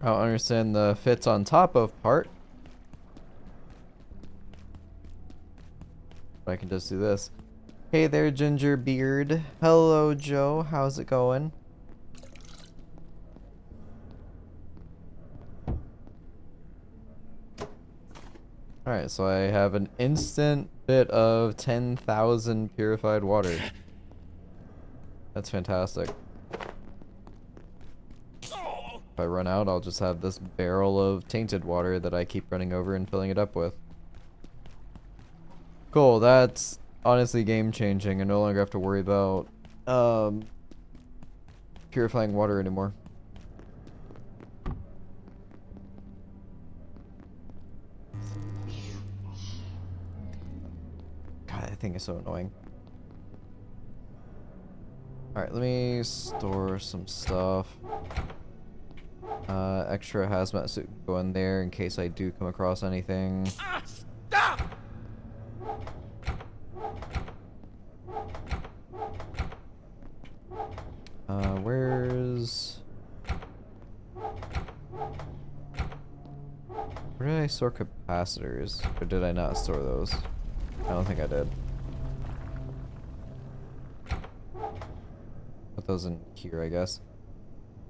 I don't understand the fits on top of part. But I can just do this. Hey there, Ginger Beard. Hello, Joe. How's it going? Alright, so I have an instant bit of 10,000 purified water. That's fantastic. If I run out, I'll just have this barrel of tainted water that I keep running over and filling it up with. Cool, that's honestly game changing. I no longer have to worry about purifying water anymore. God, that thing is so annoying. Alright, let me store some stuff. Extra hazmat suit can go in there in case I do come across anything. Stop! Where's... Where did I store capacitors? Or did I not store those? I don't think I did. Put those in here, I guess.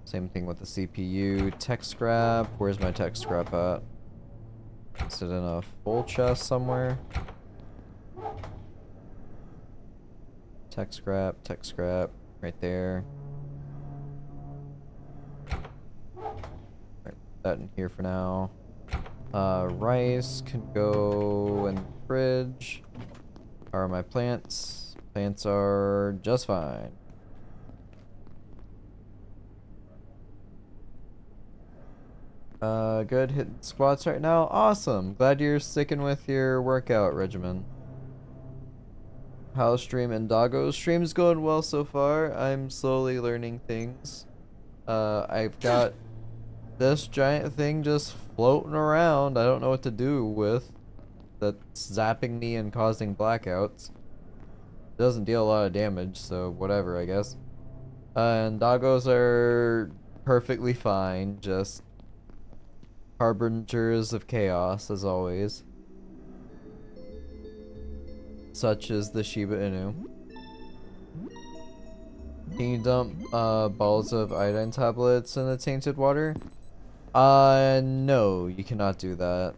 Same thing with the CPU. Tech scrap. Where's my tech scrap at? Is it in a full chest somewhere? Tech scrap, right there. Right, put that in here for now. Rice can go in the fridge. How are my plants? Plants are just fine. Good, hitting squats right now. Awesome. Glad you're sticking with your workout regimen. How's stream and doggo? Stream's going well so far. I'm slowly learning things. I've got this giant thing just floating around. I don't know what to do with. That's zapping me and causing blackouts. Doesn't deal a lot of damage, so whatever, I guess. And doggos are perfectly fine, just harbingers of chaos, as always. Such as the Shiba Inu. Can you dump balls of iodine tablets in the tainted water? No, you cannot do that.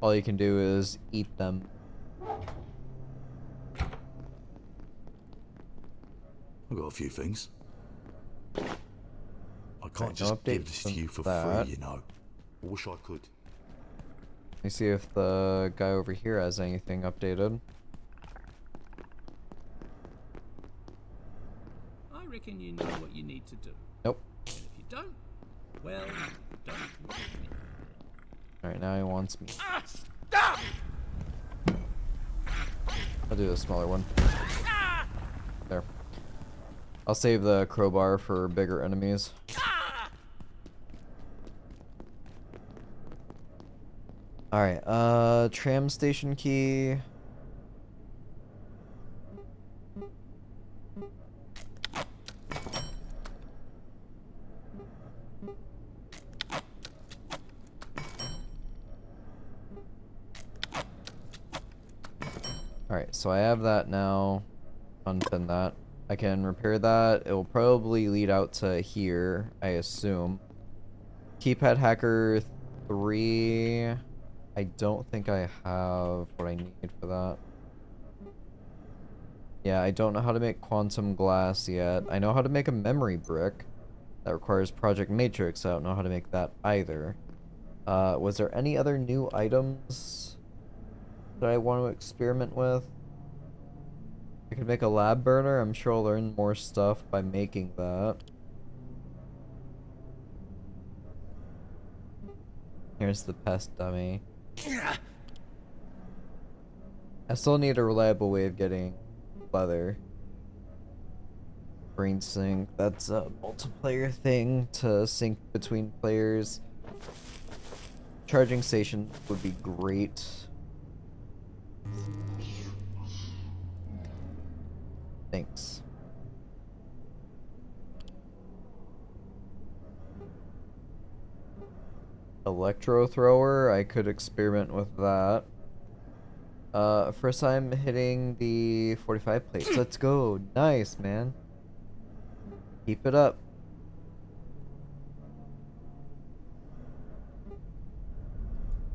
All you can do is eat them. I've got a few things. I can't Right, no just give updates this to you for that. free, you know. I wish I could. Let me see if the guy over here has anything updated. I reckon you know what you need to do. Nope. And if you don't, well, don't look at me. Alright, now he wants me. Stop! I'll do the smaller one. There. I'll save the crowbar for bigger enemies. Alright, tram station key. Alright, so I have that now. Unpin that. I can repair that. It will probably lead out to here, I assume. Keypad hacker 3. I don't think I have what I need for that. Yeah, I don't know how to make quantum glass yet. I know how to make a memory brick. That requires Project Matrix. I don't know how to make that either. Was there any other new items that I want to experiment with? I could make a lab burner. I'm sure I'll learn more stuff by making that. Here's the pest dummy. I still need a reliable way of getting leather. Brain sync. That's a multiplayer thing to sync between players. Charging station would be great. Thanks. Electro thrower, I could experiment with that. First time hitting the 45 plates. Let's go. Nice, man. Keep it up.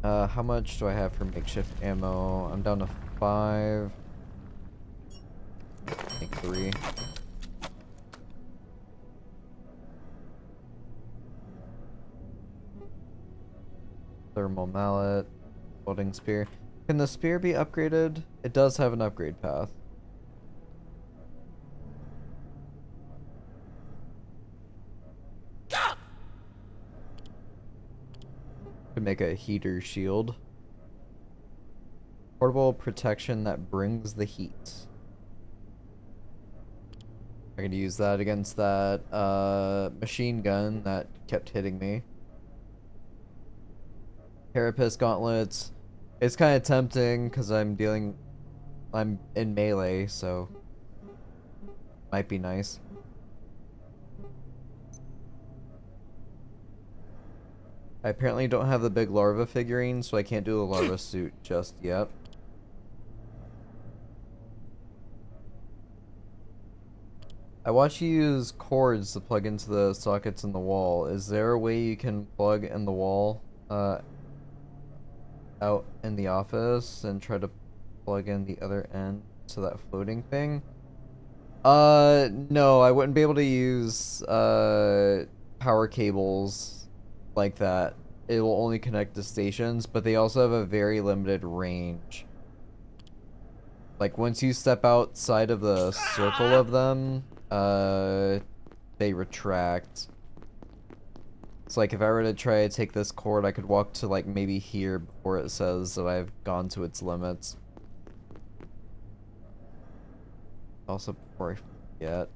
How much do I have for makeshift ammo? I'm down to 5. I think 3. Thermal mallet. Welding spear. Can the spear be upgraded? It does have an upgrade path. Could make a heater shield. Portable protection that brings the heat. I could use that against that machine gun that kept hitting me. Carapace gauntlets. It's kind of tempting because I'm in melee, so might be nice. I apparently don't have the big larva figurine, so I can't do the larva suit just yet. I watch you use cords to plug into the sockets in the wall. Is there a way you can plug in the wall out in the office and try to plug in the other end to that floating thing? No, I wouldn't be able to use power cables like that. It will only connect to stations, but they also have a very limited range. Like, once you step outside of the circle of them, they retract. So, like, if I were to try to take this cord, I could walk to, like, maybe here before it says that I've gone to its limits. Also, before I forget,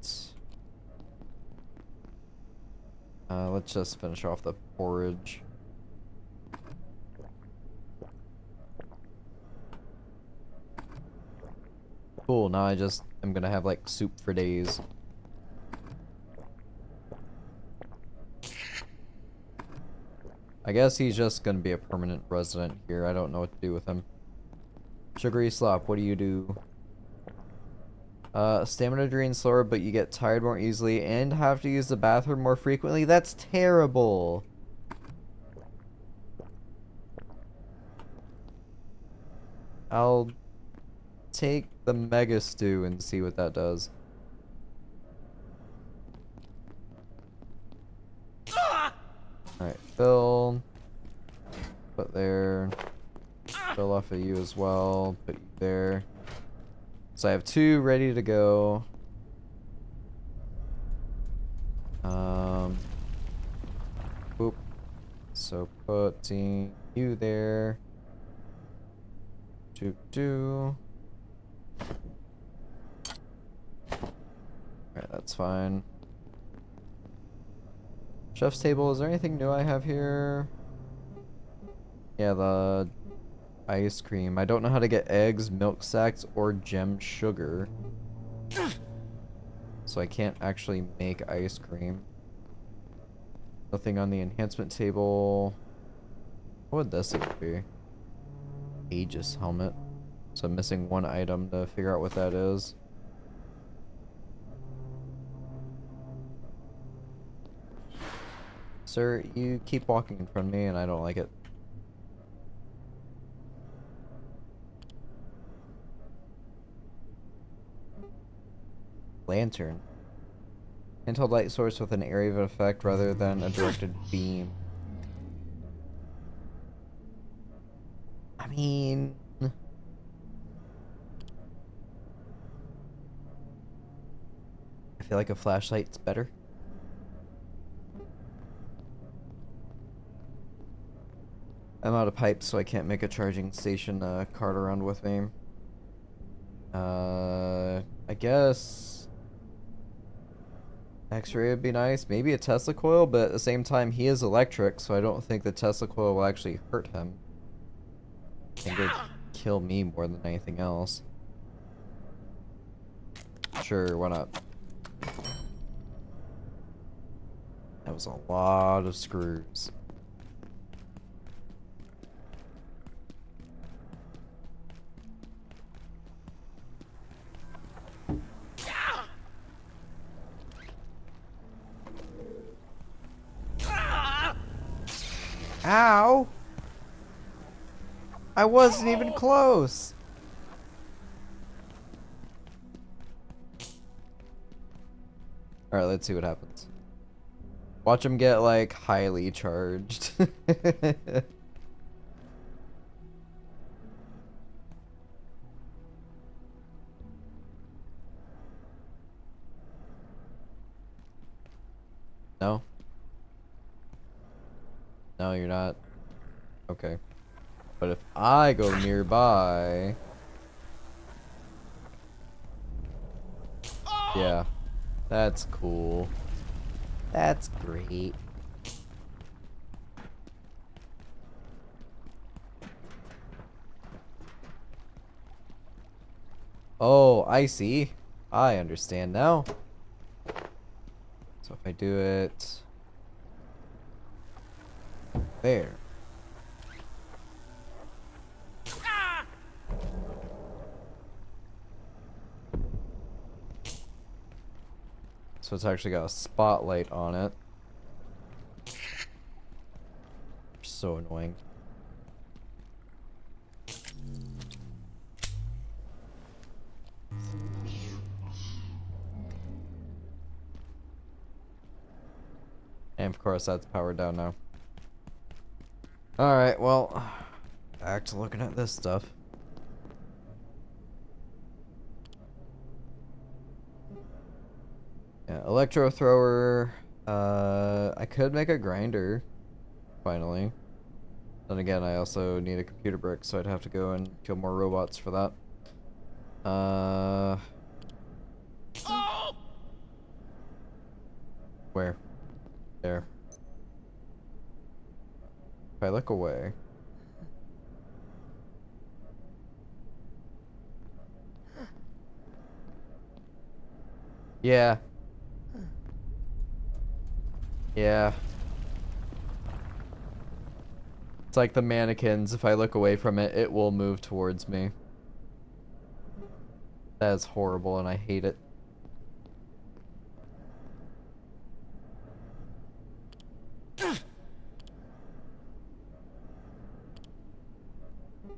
let's just finish off the porridge. Cool, now I'm gonna have, like, soup for days. I guess he's just gonna be a permanent resident here. I don't know what to do with him. Sugary slop, what do you do? Stamina drains slower, but you get tired more easily and have to use the bathroom more frequently? That's terrible! I'll take the Mega Stew and see what that does. Alright, fill. Put there. Fill off of you as well. Put you there. So I have 2 ready to go. Boop. So putting you there. Alright, that's fine. Chef's table, is there anything new I have here? Yeah, the ice cream. I don't know how to get eggs, milk sacks, or gem sugar. So I can't actually make ice cream. Nothing on the enhancement table. What would this even be? Aegis helmet. So I'm missing 1 item to figure out what that is. Sir, you keep walking in front of me and I don't like it. Lantern. Handheld light source with an area of effect rather than a directed beam. I mean... I feel like a flashlight's better. I'm out of pipes, so I can't make a charging station cart around with me. I guess... X-ray would be nice. Maybe a Tesla coil, but at the same time, he is electric, so I don't think the Tesla coil will actually hurt him. I think it would kill me more than anything else. Sure, why not? That was a lot of screws. Ow! I wasn't even close! Alright, let's see what happens. Watch him get, like, highly charged. No? No, you're not. Okay. But if I go nearby... Yeah. That's cool. That's great. Oh, I see. I understand now. So if I do it... There. So it's actually got a spotlight on it. So annoying. And of course that's powered down now. Alright, well, back to looking at this stuff. Yeah, electro thrower. I could make a grinder, finally. Then again, I also need a computer brick, so I'd have to go and kill more robots for that. Where? There. If I look away. Yeah. Yeah. It's like the mannequins. If I look away from it, it will move towards me. That is horrible, and I hate it.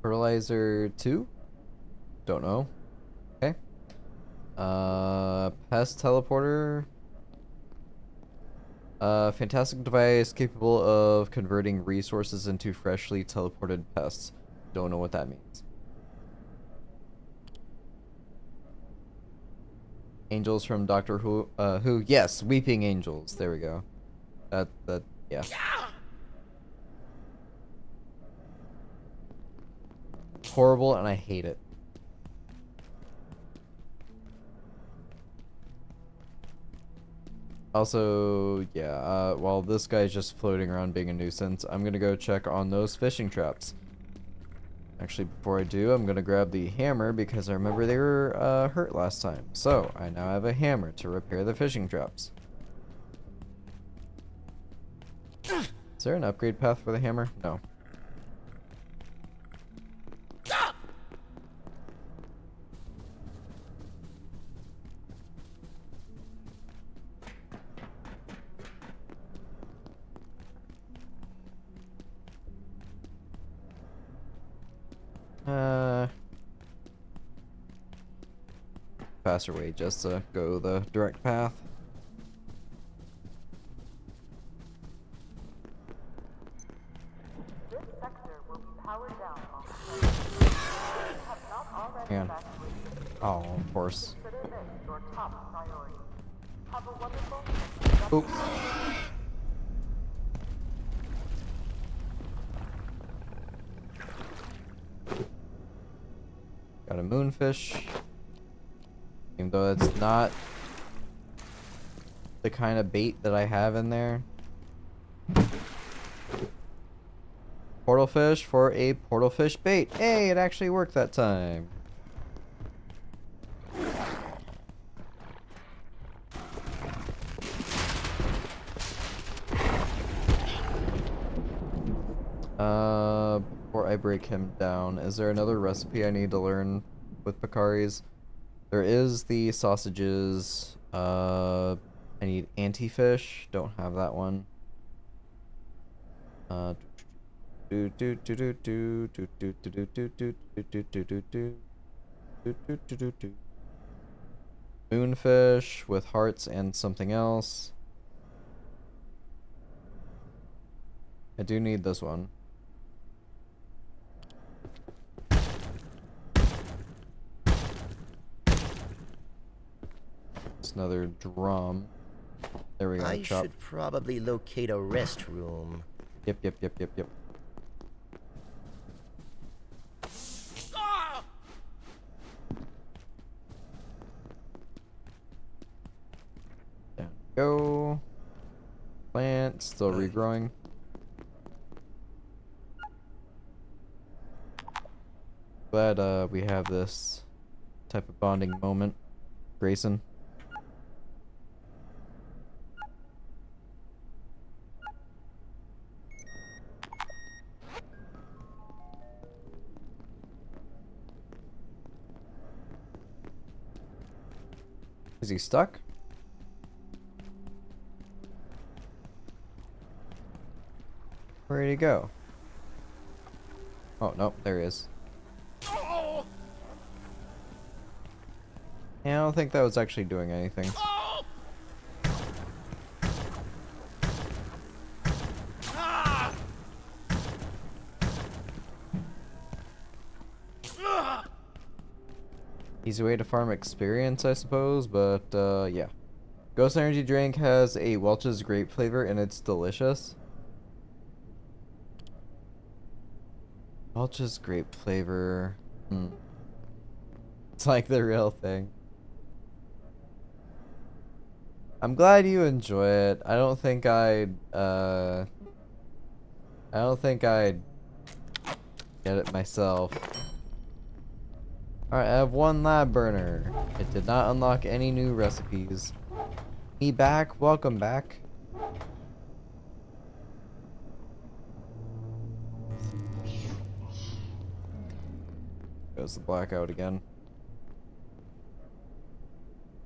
Fertilizer 2? Don't know. Okay. Pest teleporter. Fantastic device capable of converting resources into freshly teleported pests. Don't know what that means. Angels from Doctor Who. Yes, weeping angels. There we go. Yeah. Horrible, and I hate it. Also, yeah, while this guy's just floating around being a nuisance, I'm gonna go check on those fishing traps. Actually, before I do, I'm gonna grab the hammer because I remember they were hurt last time. So, I now have a hammer to repair the fishing traps. Is there an upgrade path for the hammer? No. Faster way just to go the direct path. This sector will be powered down momentarily. If you have not already Man. evacuated, Oh, of course. consider this your top priority. Have a wonderful and Oops. Got a moonfish. Even though it's not the kind of bait that I have in there. Portal fish for a portal fish bait. Hey, it actually worked that time. Before I break him down, is there another recipe I need to learn with Picari's? There is the sausages. I need anti-fish. Don't have that one. Moonfish with hearts and something else. I do need this one. It's another drum. There we go. I Chop. should probably locate a restroom. Yep. There we go. Plant still regrowing. Glad we have this type of bonding moment, Grayson. Is he stuck? Where'd he go? Oh, nope, there he is. Yeah, I don't think that was actually doing anything. Easy way to farm experience, I suppose, but yeah. Ghost Energy Drink has a Welch's grape flavor and it's delicious. Welch's grape flavor. It's like the real thing. I'm glad you enjoy it. I don't think I'd get it myself. Alright, I have one lab burner. It did not unlock any new recipes. Me back? Welcome back. Goes the blackout again.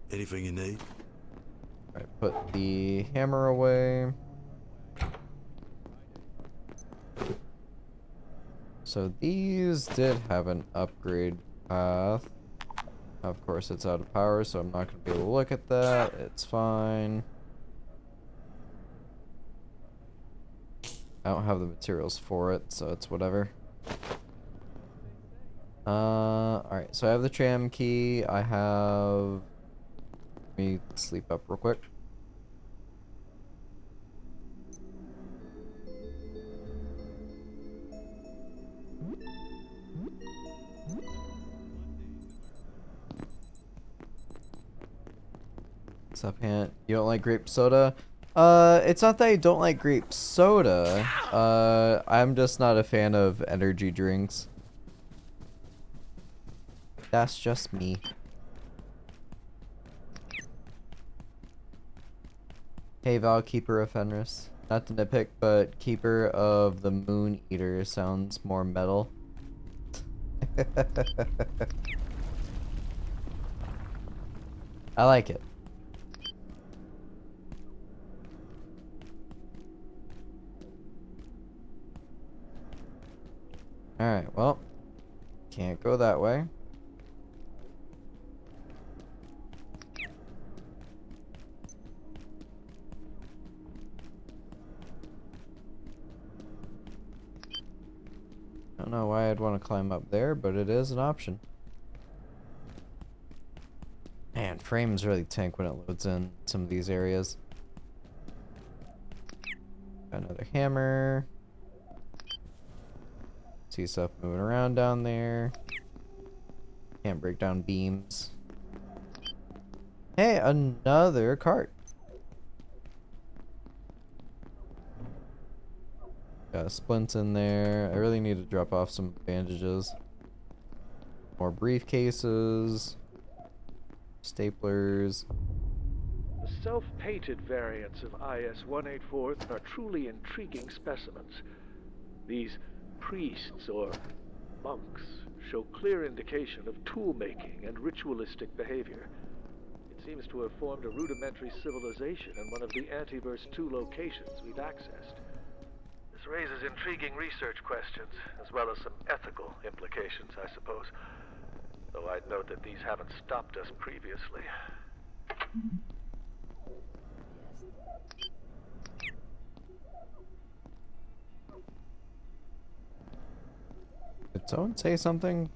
Anything you need? Alright, put the hammer away. So these did have an upgrade path. Of course it's out of power, so I'm not going to be able to look at that. It's fine. I don't have the materials for it, so it's whatever. Alright, so I have the tram key. I have... Let me sleep up real quick. What's up, Hant? You don't like grape soda? It's not that I don't like grape soda. I'm just not a fan of energy drinks. That's just me. Hey Val, Keeper of Fenris. Not to nitpick, but Keeper of the Moon Eater sounds more metal. I like it. Alright, well, can't go that way. I don't know why I'd want to climb up there, but it is an option. Man, frames really tank when it loads in some of these areas. Got another hammer. See stuff moving around down there. Can't break down beams. Hey, another cart. Got splints in there. I really need to drop off some bandages. More briefcases. Staplers. The self-painted variants of IS-184 are truly intriguing specimens. These priests or monks show clear indication of tool-making and ritualistic behavior. It seems to have formed a rudimentary civilization in one of the Antiverse 2 locations we've accessed. This raises intriguing research questions, as well as some ethical implications, I suppose. Though I'd note that these haven't stopped us previously. Did someone say something?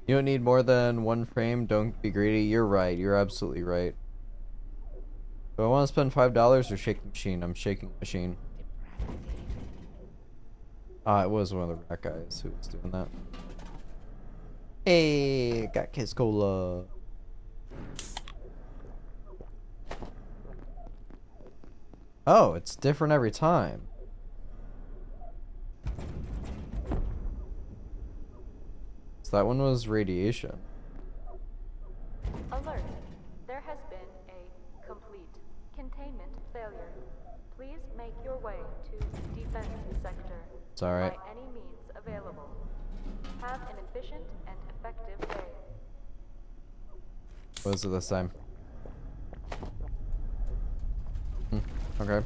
You don't need more than one frame. Don't be greedy. You're right. You're absolutely right. Do I want to spend $5 or shake the machine? I'm shaking the machine. Ah, it was one of the rat guys who was doing that. Hey, got Kiss Cola. Oh, it's different every time. So that one was radiation. Alert. There has been a complete containment failure. Please make your way to defense sector. It's alright. By any means available. Have an efficient and effective day. What is it this time? Okay.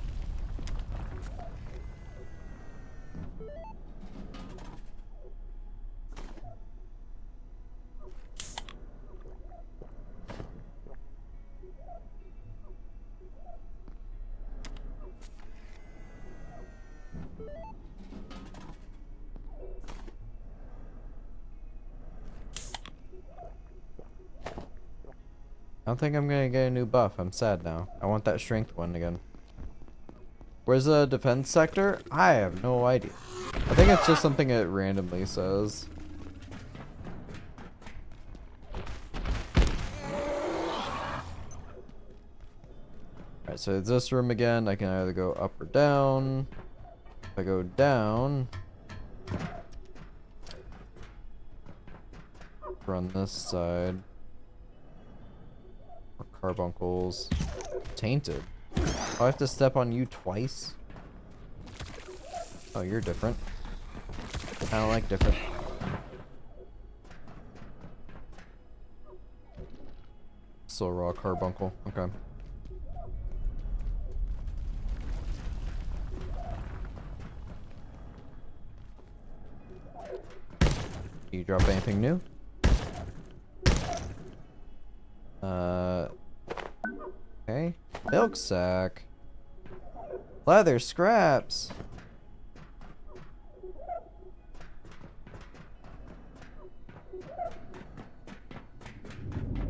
I don't think I'm gonna get a new buff. I'm sad now. I want that strength one again. Where's the defense sector? I have no idea. I think it's just something it randomly says. Alright, so it's this room again. I can either go up or down. If I go down, run this side. More carbuncles. Tainted. Oh, I have to step on you twice? Oh, you're different. I don't like different. Still raw carbuncle. Okay. Do you drop anything new? Okay. Milk sack. Leather scraps.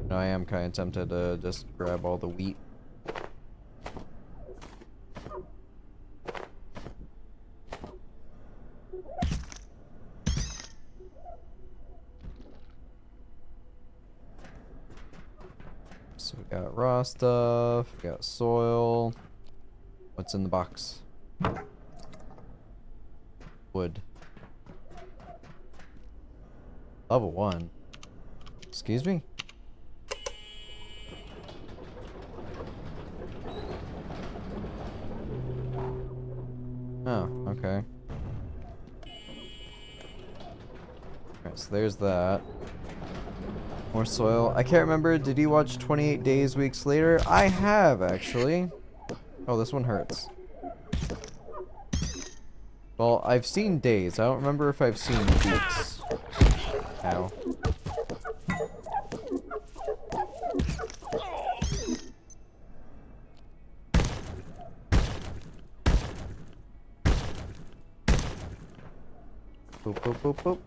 No, I am kind of tempted to just grab all the wheat. So we got raw stuff, we got soil. What's in the box? Wood. Level 1. Excuse me? Oh, okay. Alright, so there's that. More soil. I can't remember. Did you watch 28 Days, Weeks Later? I have, actually. Oh, this one hurts. Well, I've seen days. I don't remember if I've seen weeks. Ow. Boop, boop, boop, boop.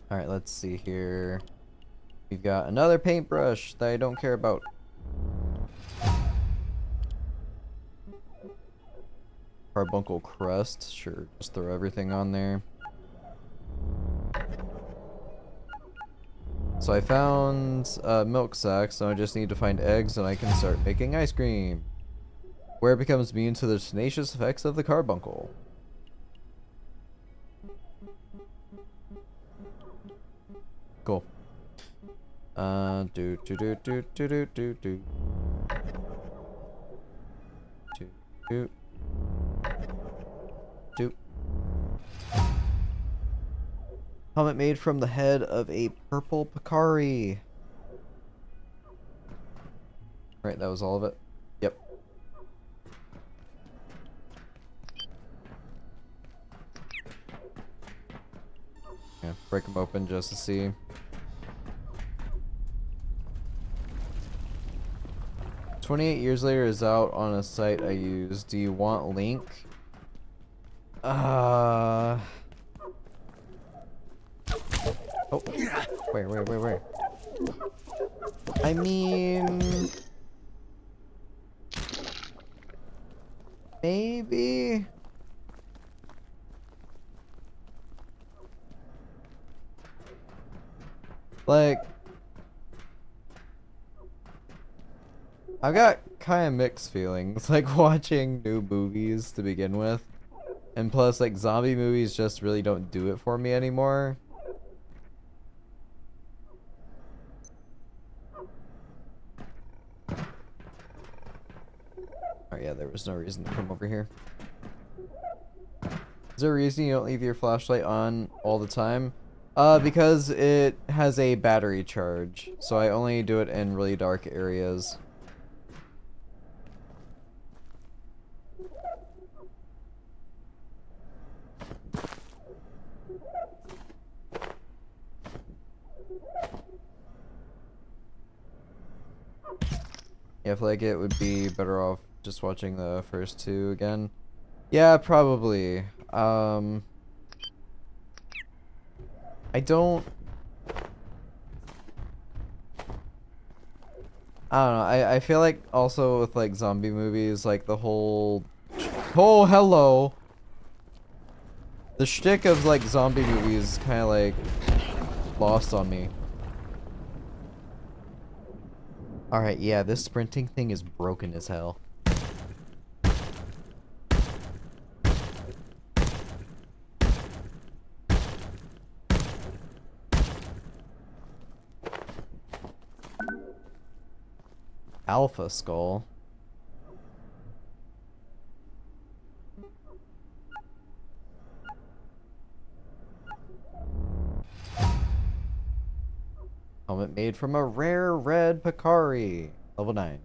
Alright, let's see here. We've got another paintbrush that I don't care about. Carbuncle crust. Sure, just throw everything on there. So I found milk sacks, so I just need to find eggs and I can start making ice cream. Where it becomes immune to the tenacious effects of the carbuncle. Cool. Do. Helmet made from the head of a purple Picari. Right, that was all of it. Yep. Yeah, break them open just to see. "28 Years Later" is out on a site I use. Do you want link? Oh. Where? I mean... maybe? Like... I've got kind of mixed feelings, like, watching new movies to begin with. And plus, like, zombie movies just really don't do it for me anymore. Oh yeah, there was no reason to come over here. Is there a reason you don't leave your flashlight on all the time? Because it has a battery charge, so I only do it in really dark areas. Yeah, I feel like it would be better off just watching the first two again. Yeah, probably. I don't know, I feel like also with like zombie movies, like the whole oh hello. The shtick of like zombie movies kinda like lost on me. Alright, yeah, this sprinting thing is broken as hell. Alpha Skull. Helmet made from a rare red Picari. Level 9.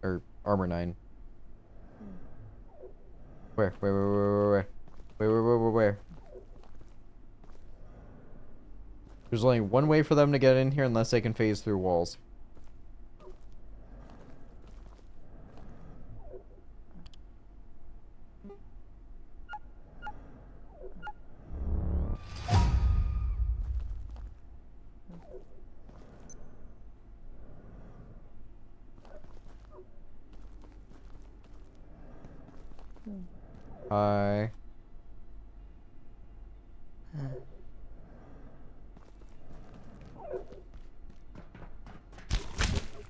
Or armor 9. Where? Where? There's only one way for them to get in here unless they can phase through walls. Hi.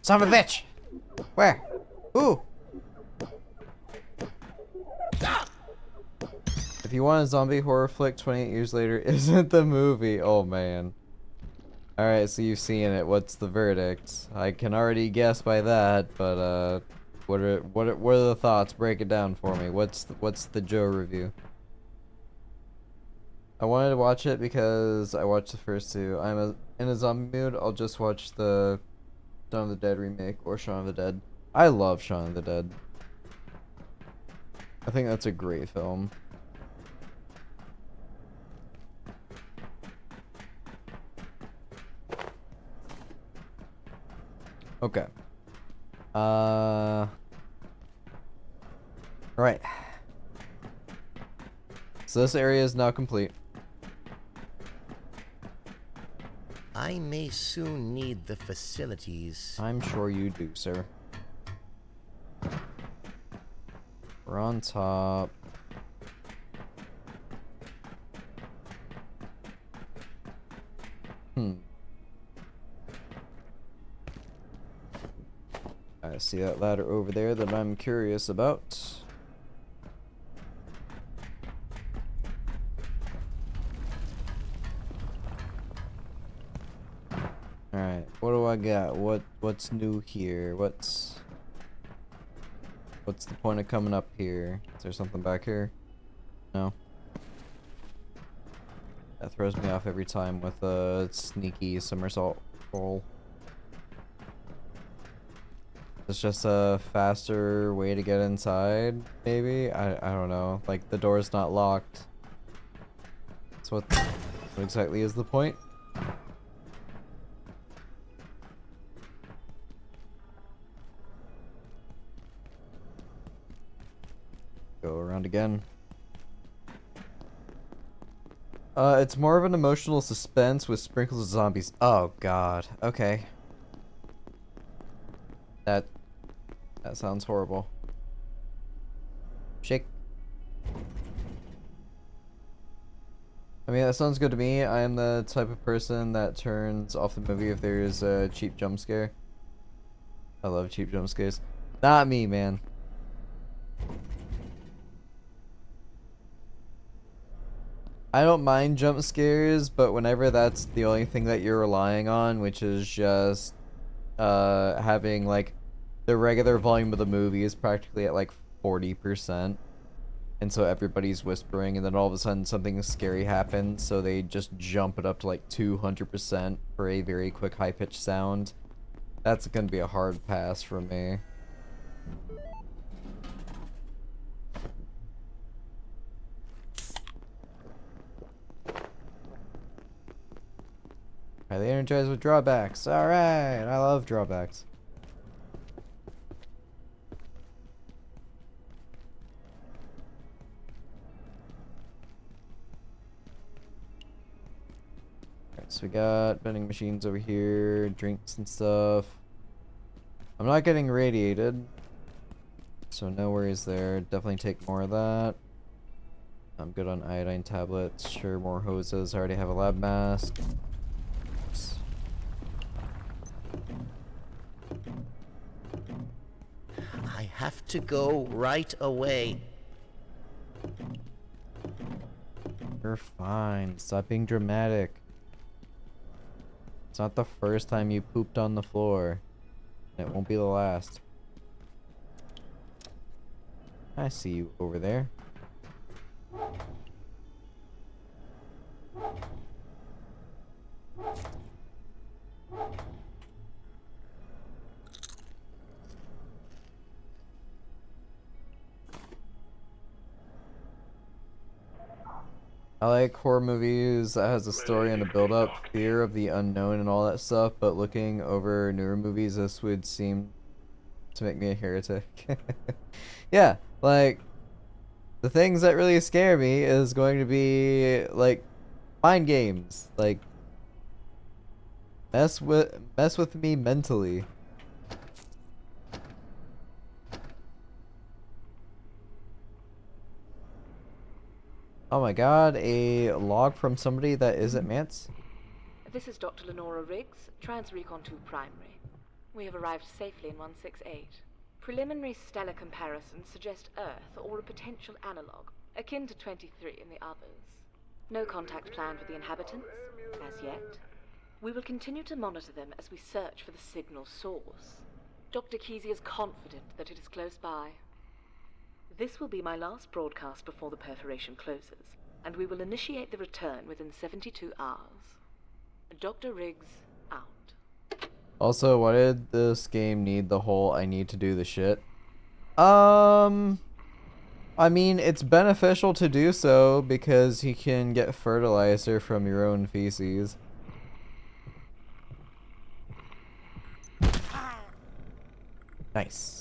Son of a bitch! Where? Ooh! If you want a zombie horror flick 28 years later, isn't the movie? Oh man. Alright, so you've seen it. What's the verdict? I can already guess by that, but what are the thoughts? Break it down for me. What's the Joe review? I wanted to watch it because I watched the first two. In a zombie mood, I'll just watch the Dawn of the Dead remake or Shaun of the Dead. I love Shaun of the Dead. I think that's a great film. Okay. Right. So this area is now complete. I may soon need the facilities. I'm sure you do, sir. We're on top. I see that ladder over there that I'm curious about. Alright, what do I got? What's new here? What's the point of coming up here? Is there something back here? No. That throws me off every time with a sneaky somersault roll. It's just a faster way to get inside, maybe? I don't know. Like, the door's not locked. So what exactly is the point? Go around again. It's more of an emotional suspense with sprinkles of zombies. Oh god. Okay. That sounds horrible. Shake. I mean, that sounds good to me. I am the type of person that turns off the movie if there is a cheap jump scare. I love cheap jump scares. Not me, man. I don't mind jump scares, but whenever that's the only thing that you're relying on, which is just having like the regular volume of the movie is practically at like 40%, and so everybody's whispering, and then all of a sudden something scary happens, so they just jump it up to like 200% for a very quick high-pitched sound. That's gonna be a hard pass for me. Highly energized with drawbacks. Alright, I love drawbacks. Alright, so we got vending machines over here, drinks and stuff. I'm not getting radiated, so no worries there. Definitely take more of that. I'm good on iodine tablets. Sure, more hoses. I already have a lab mask. Oops. I have to go right away. You're fine. Stop being dramatic. It's not the first time you pooped on the floor. And it won't be the last. I see you over there. I like horror movies that has a story and a build-up, fear of the unknown and all that stuff, but looking over newer movies, this would seem to make me a heretic. Yeah, like, the things that really scare me is going to be, like, mind games. Like, mess with me mentally. Oh my god, a log from somebody that isn't Mance? This is Dr. Lenora Riggs, Trans-Recon 2 Primary. We have arrived safely in 168. Preliminary stellar comparisons suggest Earth or a potential analog, akin to 23 in the others. No contact planned with the inhabitants, as yet. We will continue to monitor them as we search for the signal source. Dr. Kesey is confident that it is close by. This will be my last broadcast before the perforation closes, and we will initiate the return within 72 hours. Dr. Riggs, out. Also, why did this game need the whole I need to do the shit? I mean, it's beneficial to do so because you can get fertilizer from your own feces. Nice.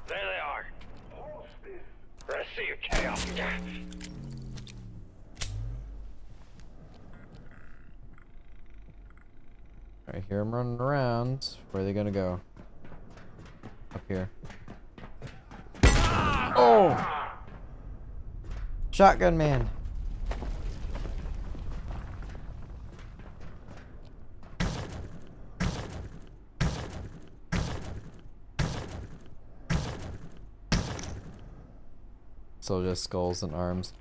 There they are. Rest of your chaos. Alright, here I'm running around. Where are they gonna go? Up here. Oh! Shotgun man. So just skulls and arms.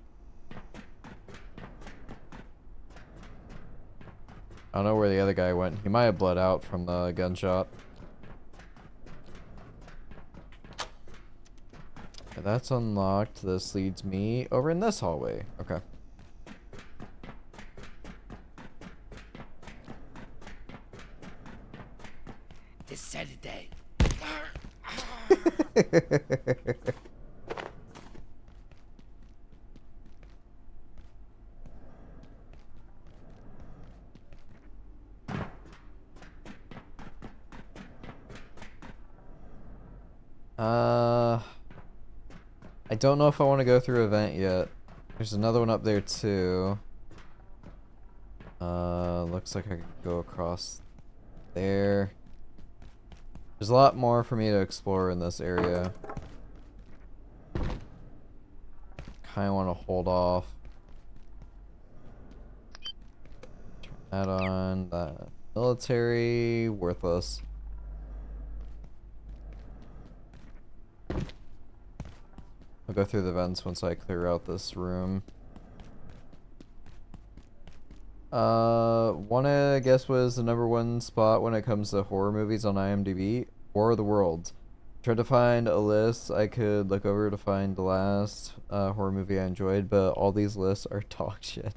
I don't know where the other guy went. He might have bled out from the gunshot. Okay, that's unlocked. This leads me over in this hallway. Okay. This Saturday. I don't know if I want to go through event yet. There's another one up there too. Looks like I could go across there. There's a lot more for me to explore in this area. Kinda want to hold off. Turn that on. That military, worthless. I'll go through the vents once I clear out this room. Wanna guess was the #1 spot when it comes to horror movies on IMDb? War of the Worlds. tried to find a list I could look over to find the last horror movie I enjoyed, but all these lists are dog shit.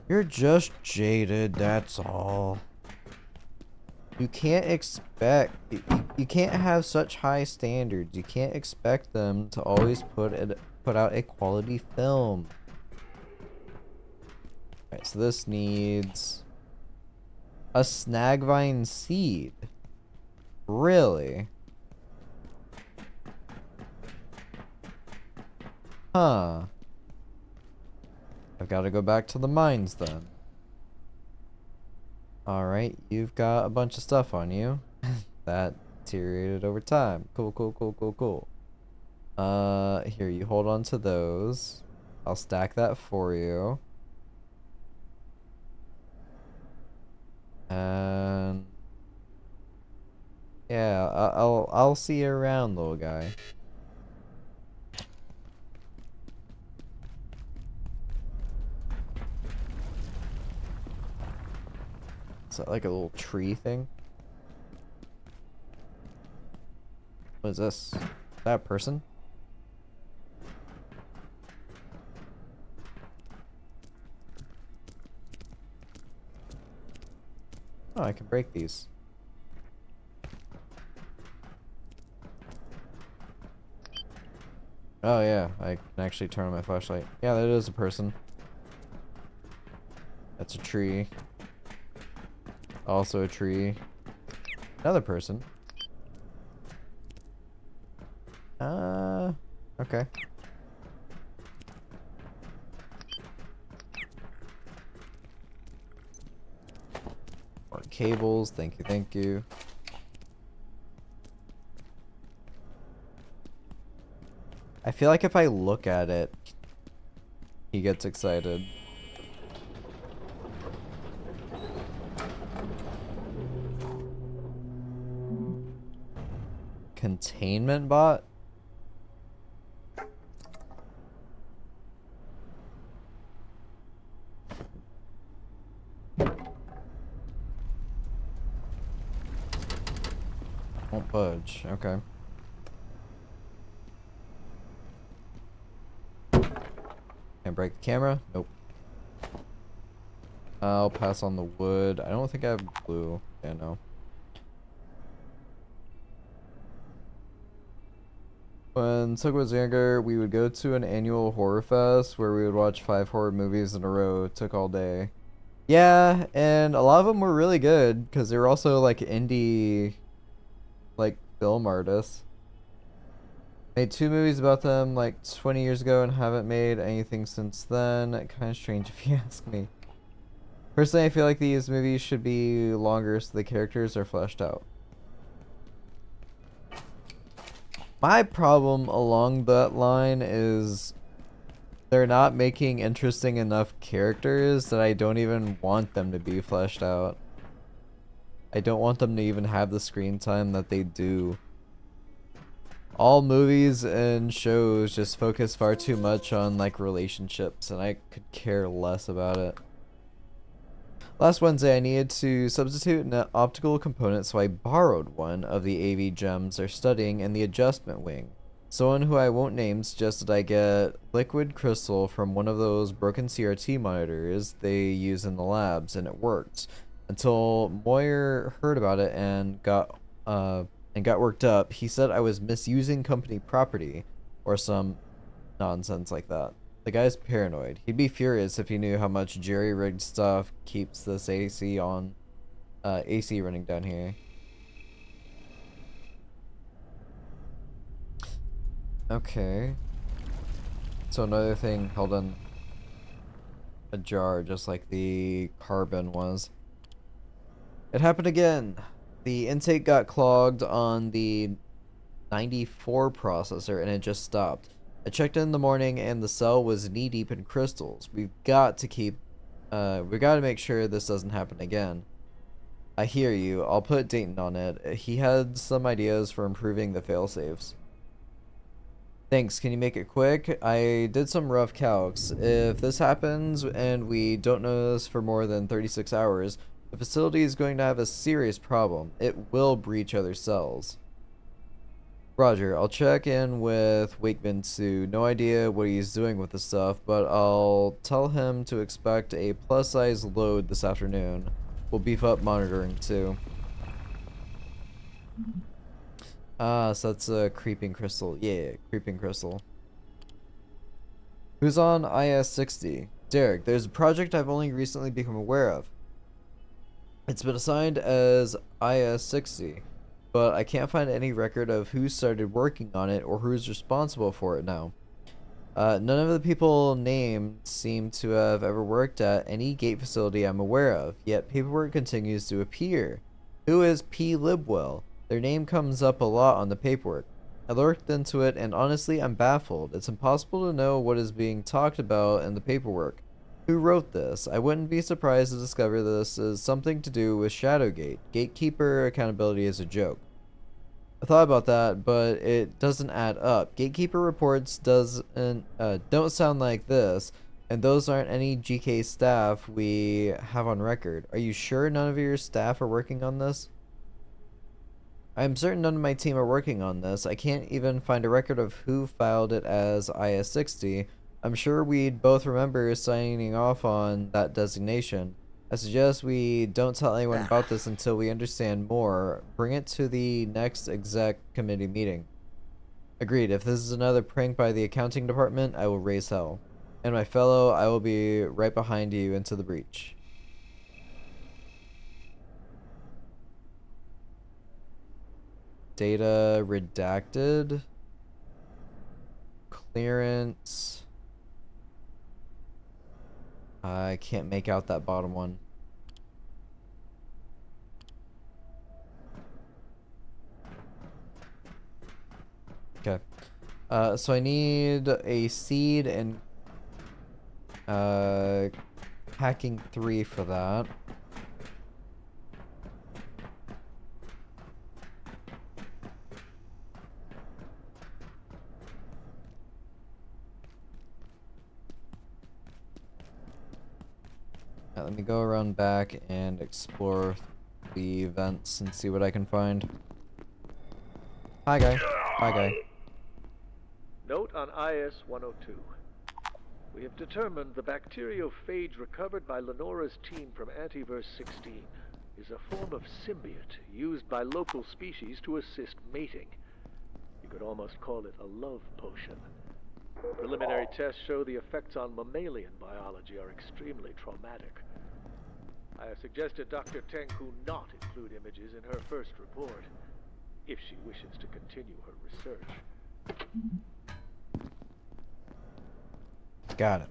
You're just jaded, that's all. You can't expect, you can't have such high standards. You can't expect them to always put out a quality film. Alright, so this needs a snagvine seed. Really? Huh. I've got to go back to the mines then. Alright, you've got a bunch of stuff on you. That deteriorated over time. Cool, cool, cool, cool, cool. Here, you hold on to those. I'll stack that for you. And yeah, I'll see you around, little guy. Is that like a little tree thing? What is this? Is that a person? Oh, I can break these. Oh yeah, I can actually turn on my flashlight. Yeah, that is a person. That's a tree. Also a tree. Another person. Okay. More cables, thank you, thank you. I feel like if I look at it, he gets excited. Containment bot? Won't budge, okay. Can I break the camera? Nope. I'll pass on the wood. I don't think I have glue. Yeah, no. When Suk was younger, we would go to an annual horror fest where we would watch 5 horror movies in a row. It took all day. Yeah, and a lot of them were really good because they were also like indie, like film artists. Made 2 movies about them like 20 years ago and haven't made anything since then. Kind of strange if you ask me. Personally, I feel like these movies should be longer so the characters are fleshed out. My problem along that line is they're not making interesting enough characters that I don't even want them to be fleshed out. I don't want them to even have the screen time that they do. All movies and shows just focus far too much on like relationships, and I could care less about it. Last Wednesday I needed to substitute an optical component, so I borrowed one of the AV gems they're studying in the adjustment wing. Someone who I won't name suggested I get liquid crystal from one of those broken CRT monitors they use in the labs, and it worked. Until Moyer heard about it and got worked up. He said I was misusing company property or some nonsense like that. The guy's paranoid. He'd be furious if he knew how much jerry-rigged stuff keeps this AC on, AC running down here. Okay. So another thing held in a jar, just like the carbon was. It happened again. The intake got clogged on the 94 processor and it just stopped. I checked in the morning and the cell was knee-deep in crystals. We've got to make sure this doesn't happen again. I hear you. I'll put Dayton on it. He had some ideas for improving the failsafes. Thanks, can you make it quick? I did some rough calcs. If this happens and we don't notice for more than 36 hours, The facility is going to have a serious problem. It will breach other cells. Roger, I'll check in with Wakeman Sue. No idea what he's doing with the stuff, but I'll tell him to expect a plus-size load this afternoon. We'll beef up monitoring too. Ah, so that's a creeping crystal. Yeah, creeping crystal. Who's on IS-60? Derek, there's a project I've only recently become aware of. It's been assigned as IS-60, but I can't find any record of who started working on it or who's responsible for it now. None of the people named seem to have ever worked at any gate facility I'm aware of, yet paperwork continues to appear. Who is P. Libwell? Their name comes up a lot on the paperwork. I looked into it, and honestly, I'm baffled. It's impossible to know what is being talked about in the paperwork. Who wrote this? I wouldn't be surprised to discover this is something to do with Shadowgate. Gatekeeper accountability is a joke. I thought about that, but it doesn't add up. Gatekeeper reports don't sound like this, and those aren't any GK staff we have on record. Are you sure none of your staff are working on this? I am certain none of my team are working on this. I can't even find a record of who filed it as IS-60. I'm sure we'd both remember signing off on that designation. I suggest we don't tell anyone about this until we understand more. Bring it to the next exec committee meeting. Agreed. If this is another prank by the accounting department, I will raise hell. And my fellow, I will be right behind you into the breach. Data redacted. Clearance. I can't make out that bottom one. Okay. So I need a seed and hacking 3 for that. Let me go around back and explore the vents and see what I can find. Hi, guy. Hi, guy. Note on IS-102. We have determined the bacteriophage recovered by Lenora's team from Antiverse 16 is a form of symbiote used by local species to assist mating. You could almost call it a love potion. Preliminary tests show the effects on mammalian biology are extremely traumatic. I have suggested Dr. Tenku not include images in her first report, if she wishes to continue her research. Got it.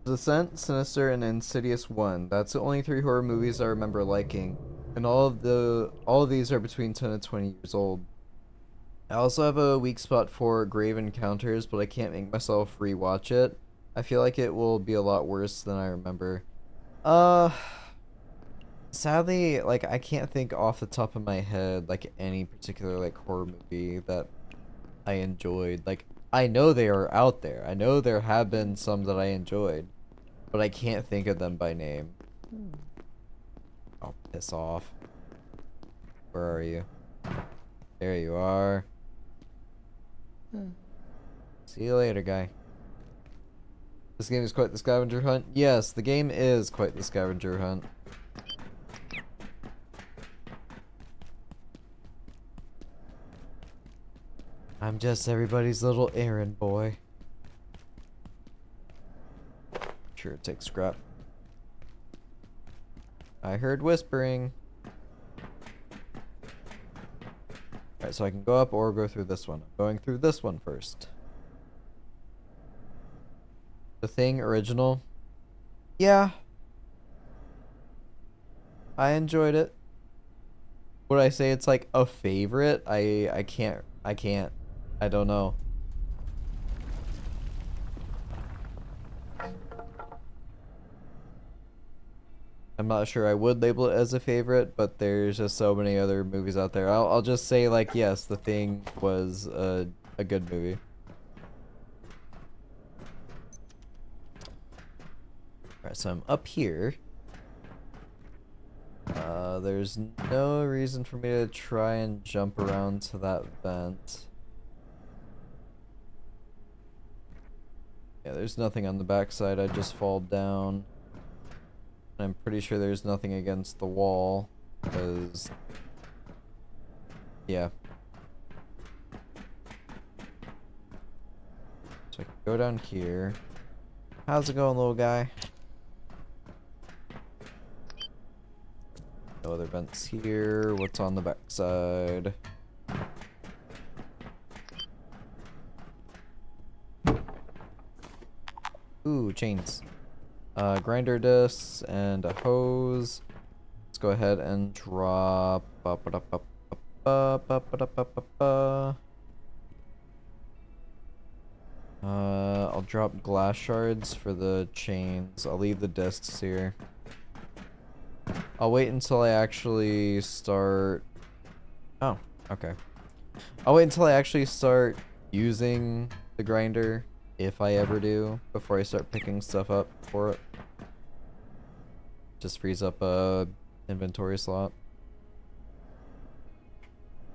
Descent, Sinister, and Insidious 1. That's the only 3 horror movies I remember liking. And all of these are between 10 and 20 years old. I also have a weak spot for Grave Encounters, but I can't make myself rewatch it. I feel like it will be a lot worse than I remember. Sadly, like, I can't think off the top of my head, like, any particular, like, horror movie that I enjoyed. Like, I know they are out there. I know there have been some that I enjoyed, but I can't think of them by name. Oh, piss off. Where are you? There you are. See you later, guy. This game is quite the scavenger hunt. Yes, the game is quite the scavenger hunt. I'm just everybody's little errand boy. Sure, it takes scrap. I heard whispering. Alright, so I can go up or go through this one. I'm going through this one first. The Thing original. Yeah. I enjoyed it. Would I say it's like a favorite? I can't. I don't know. I'm not sure I would label it as a favorite, but there's just so many other movies out there. I'll just say, like, yes, The Thing was a good movie. Alright, so I'm up here. There's no reason for me to try and jump around to that vent. Yeah, there's nothing on the backside. I just fall down. I'm pretty sure there's nothing against the wall, because... yeah. So I can go down here. How's it going, little guy? No other vents here. What's on the backside? Ooh, chains. Grinder discs and a hose. Let's go ahead and drop. I'll drop glass shards for the chains. I'll leave the discs here. I'll wait until I actually start... oh, okay. I'll wait until I actually start using the grinder, if I ever do, before I start picking stuff up for it. Just frees up a inventory slot.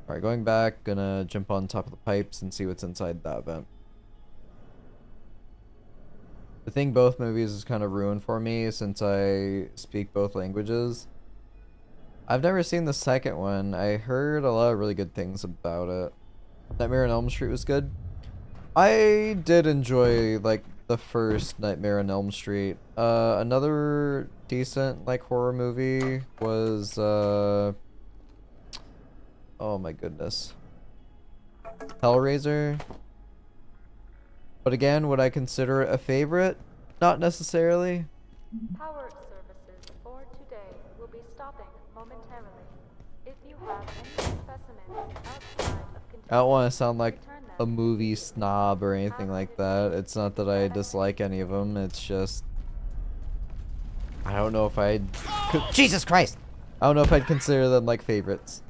Alright, going back, gonna jump on top of the pipes and see what's inside that vent. The thing both movies is kind of ruined for me since I speak both languages. I've never seen the second one. I heard a lot of really good things about it. Nightmare on Elm Street was good. I did enjoy, like, the first Nightmare on Elm Street. Another decent, like, horror movie was, oh my goodness. Hellraiser. But again, would I consider it a favorite? Not necessarily. Power services for today will be stopping momentarily. If you have any specimens outside of I don't want to sound like a movie snob or anything like that. It's not that I dislike any of them. It's just... I don't know if I'd... Jesus Christ! I don't know if I'd consider them like favorites.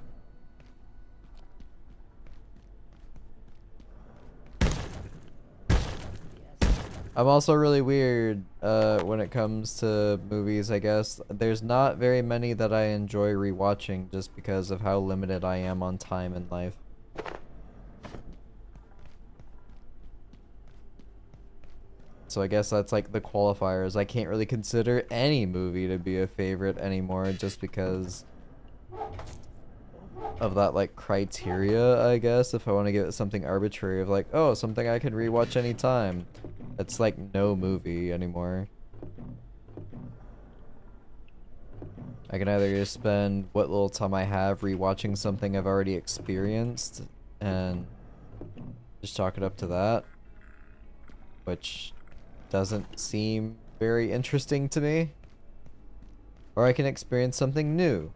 I'm also really weird when it comes to movies, I guess. There's not very many that I enjoy rewatching just because of how limited I am on time in life. So I guess that's like the qualifiers. I can't really consider any movie to be a favorite anymore just because of that like criteria, I guess. If I want to give it something arbitrary of like, oh, something I can rewatch anytime. It's like no movie anymore. I can either just spend what little time I have rewatching something I've already experienced and just chalk it up to that, which doesn't seem very interesting to me. Or I can experience something new.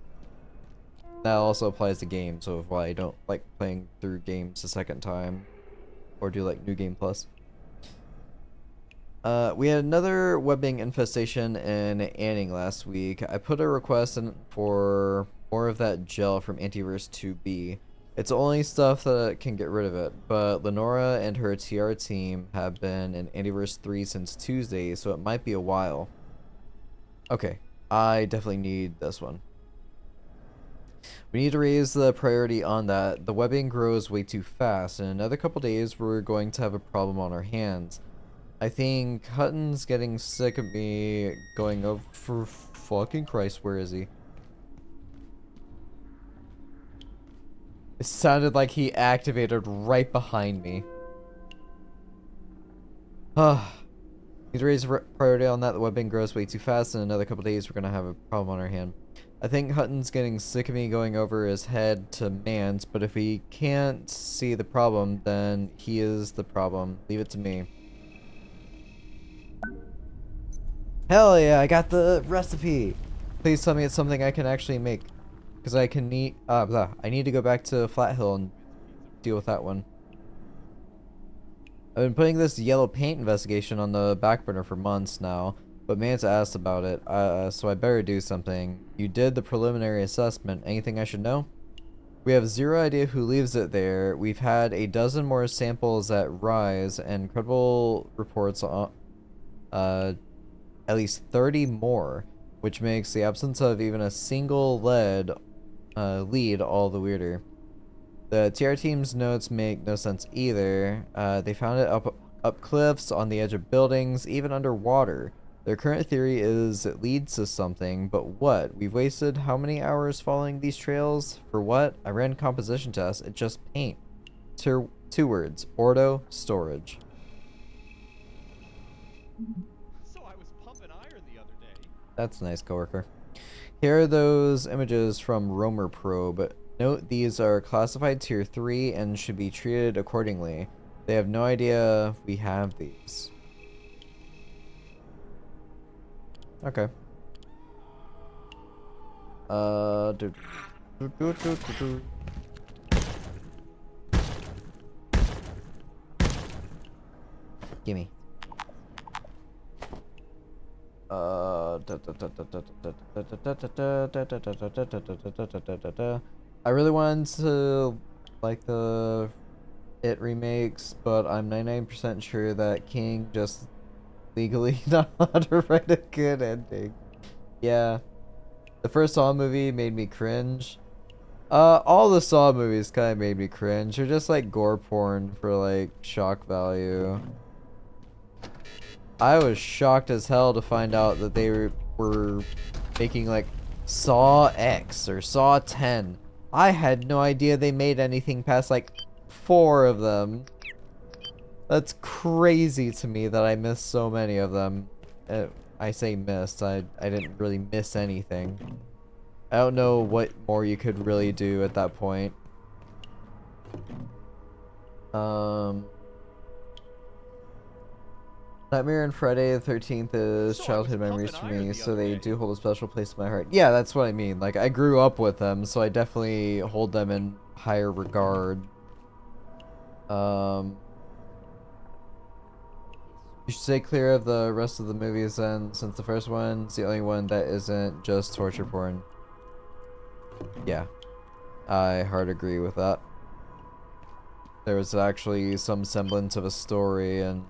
That also applies to games, so why I don't like playing through games a second time or do like New Game Plus. We had another webbing infestation in Anning last week. I put a request in for more of that gel from Antivirus 2B. It's only stuff that can get rid of it, but Lenora and her TR team have been in Antivirus 3 since Tuesday, so it might be a while. Okay, I definitely need this one. We need to raise the priority on that. The webbing grows way too fast. In another couple days, we're going to have a problem on our hands. I think Hutton's getting sick of me going over... For fucking Christ, where is he? It sounded like he activated right behind me. Need to raise priority on that. The webbing grows way too fast. In another couple days, we're going to have a problem on our hand. I think Hutton's getting sick of me going over his head to Mance, but if he can't see the problem, then he is the problem. Leave it to me. Hell yeah, I got the recipe! Please tell me it's something I can actually make. Because I can need... I need to go back to Flat Hill and deal with that one. I've been putting this yellow paint investigation on the back burner for months now, but Mance asked about it, so I better do something. You did the preliminary assessment. Anything I should know? We have zero idea who leaves it there. We've had a dozen more samples at Rise, and credible reports on... at least 30 more, which makes the absence of even a single lead all the weirder. The TR team's notes make no sense either. They found it up cliffs, on the edge of buildings, even underwater. Their current theory is it leads to something, but what? We've wasted how many hours following these trails? For what? I ran composition tests. It's just paint. Two words. Ordo storage. So I was pumping iron the other day. That's nice, coworker. Here are those images from Romer Probe. Note these are classified tier 3 and should be treated accordingly. They have no idea we have these. Okay. Gimme. I really wanted to like the It remakes, but I'm 99% sure that King just legally not allowed to write a good ending. Yeah. The first Saw movie made me cringe. All the Saw movies kind of made me cringe. They're just like gore porn for like shock value. I was shocked as hell to find out that they were making like Saw X or Saw 10. I had no idea they made anything past like 4 of them. That's crazy to me that I missed so many of them. I say missed, I didn't really miss anything. I don't know what more you could really do at that point. Nightmare and Friday the 13th is childhood memories for me, so they do hold a special place in my heart. Yeah, that's what I mean. Like, I grew up with them, so I definitely hold them in higher regard. You should stay clear of the rest of the movies then, since the first one's the only one that isn't just torture porn. Yeah, I hard agree with that. There was actually some semblance of a story and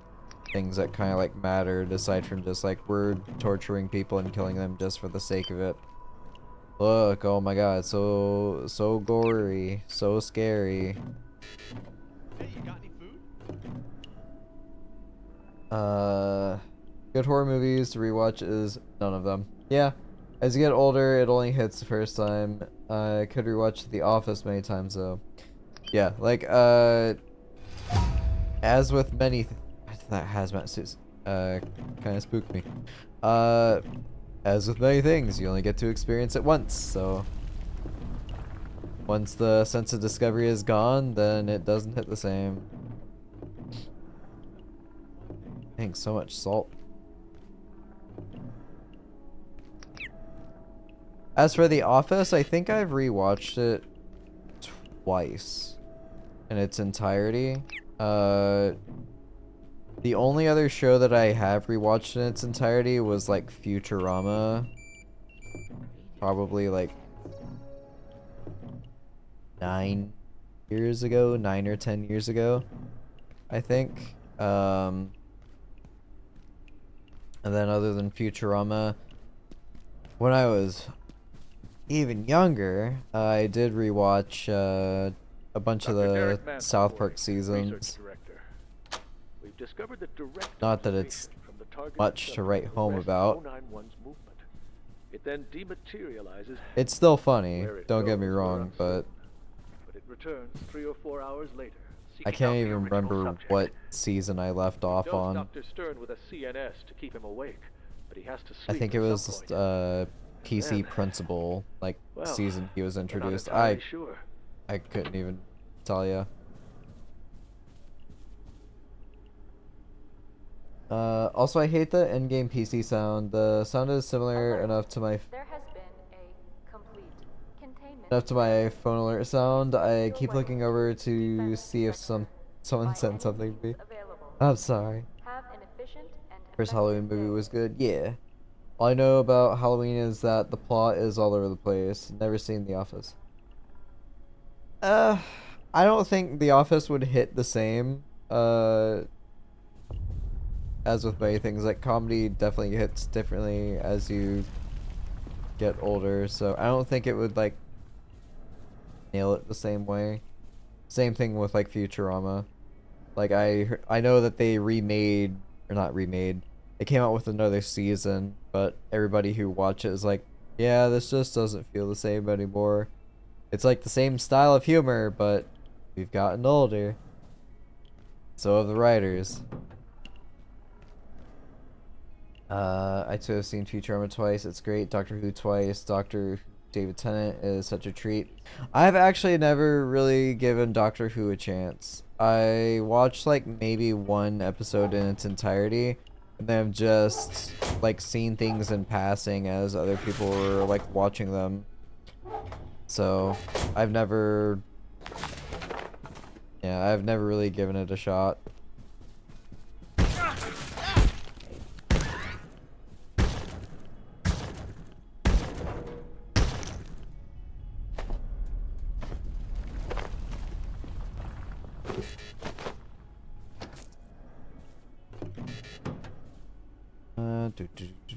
things that kind of like mattered, aside from just like we're torturing people and killing them just for the sake of it. Look, oh my god, so gory, so scary. Hey, you got any food? Good horror movies to rewatch is none of them. Yeah, as you get older, it only hits the first time. I could rewatch The Office many times though. Yeah, like, as with many that hazmat suits, kind of spooked me. As with many things, you only get to experience it once, so once the sense of discovery is gone, then it doesn't hit the same. Dang, so much salt. As for The Office, I think I've rewatched it twice in its entirety. The only other show that I have rewatched in its entirety was like Futurama. Probably like 9 or 10 years ago, I think. And then other than Futurama, when I was even younger, I did rewatch a bunch of the South Park seasons. Not that it's much to write home about. It then dematerializes. It's still funny, don't get me wrong, but it returns 3 or 4 hours later. I can't even remember what season I left off on. Dr. Stern with a CNS to keep him awake, but he has to sleep. I think it was PC Principal, like season he was introduced. I couldn't even tell ya. Also, I hate the in-game PC sound. The sound is similar enough to my phone alert sound. I keep looking over to see if someone sent something to me. I'm sorry. First Halloween movie was good. Yeah. All I know about Halloween is that the plot is all over the place. Never seen The Office. I don't think The Office would hit the same. as with many things, like comedy definitely hits differently as you get older, so I don't think it would like nail it the same way. Same thing with like Futurama. Like I know that they remade, or not remade, they came out with another season, but everybody who watches is like, yeah, this just doesn't feel the same anymore. It's like the same style of humor, but we've gotten older. So have the writers. I too have seen Futurama twice. It's great. Doctor Who twice. Doctor David Tennant is such a treat. I've actually never really given Doctor Who a chance. I watched like maybe one episode in its entirety, and then I've just like seen things in passing as other people were like watching them. So I've never, yeah, I've never really given it a shot.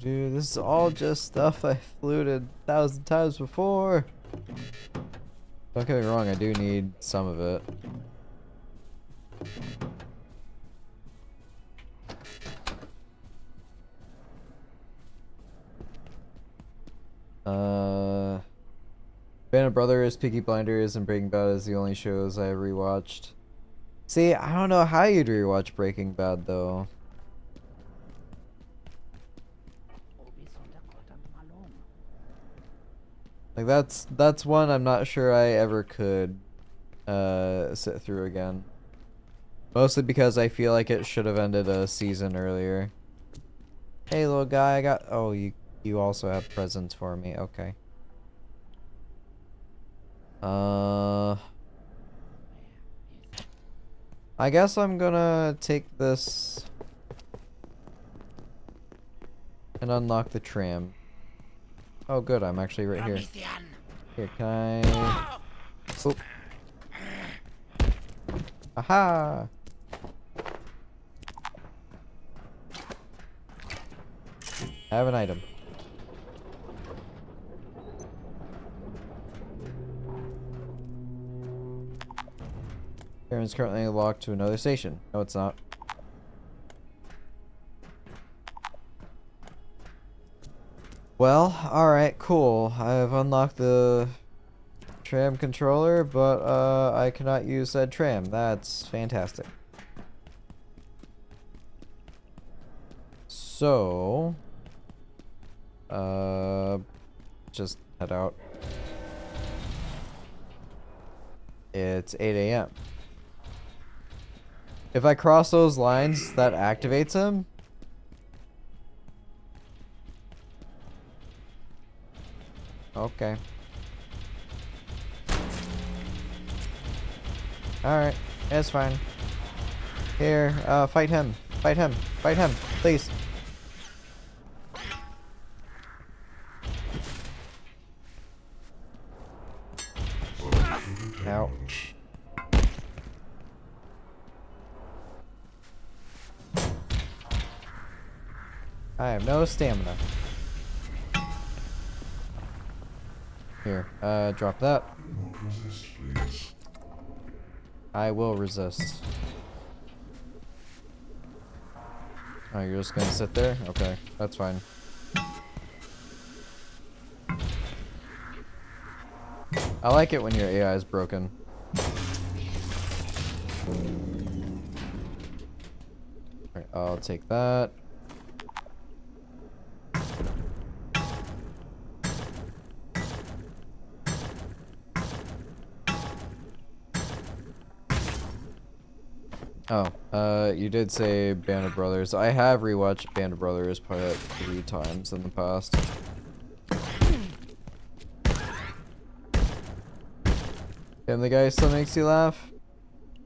This is all just stuff I've looted 1,000 times before. Don't get me wrong, I do need some of it. Band of Brothers, Peaky Blinders, and Breaking Bad is the only shows I rewatched. See, I don't know how you'd rewatch Breaking Bad though. Like that's one I'm not sure I ever could sit through again. Mostly because I feel like it should have ended a season earlier. Hey little guy, I got, oh, you also have presents for me. Okay. I guess I'm gonna take this and unlock the tram. Oh good, I'm actually right here. Here, can I... Oop. Aha! I have an item. Aaron's currently locked to another station. No, it's not. Well, alright, cool. I've unlocked the tram controller, but I cannot use said tram. That's fantastic. So, just head out. It's 8 a.m. If I cross those lines, that activates him. Okay. Alright, it's fine. Here, fight him. Fight him. Fight him, please. Ouch. I have no stamina. Here, drop that. Resist, please. I will resist. Oh, you're just gonna sit there? Okay, that's fine. I like it when your AI is broken. Alright, I'll take that. Oh, you did say Band of Brothers. I have rewatched Band of Brothers probably like 3 times in the past. Family Guy still makes you laugh?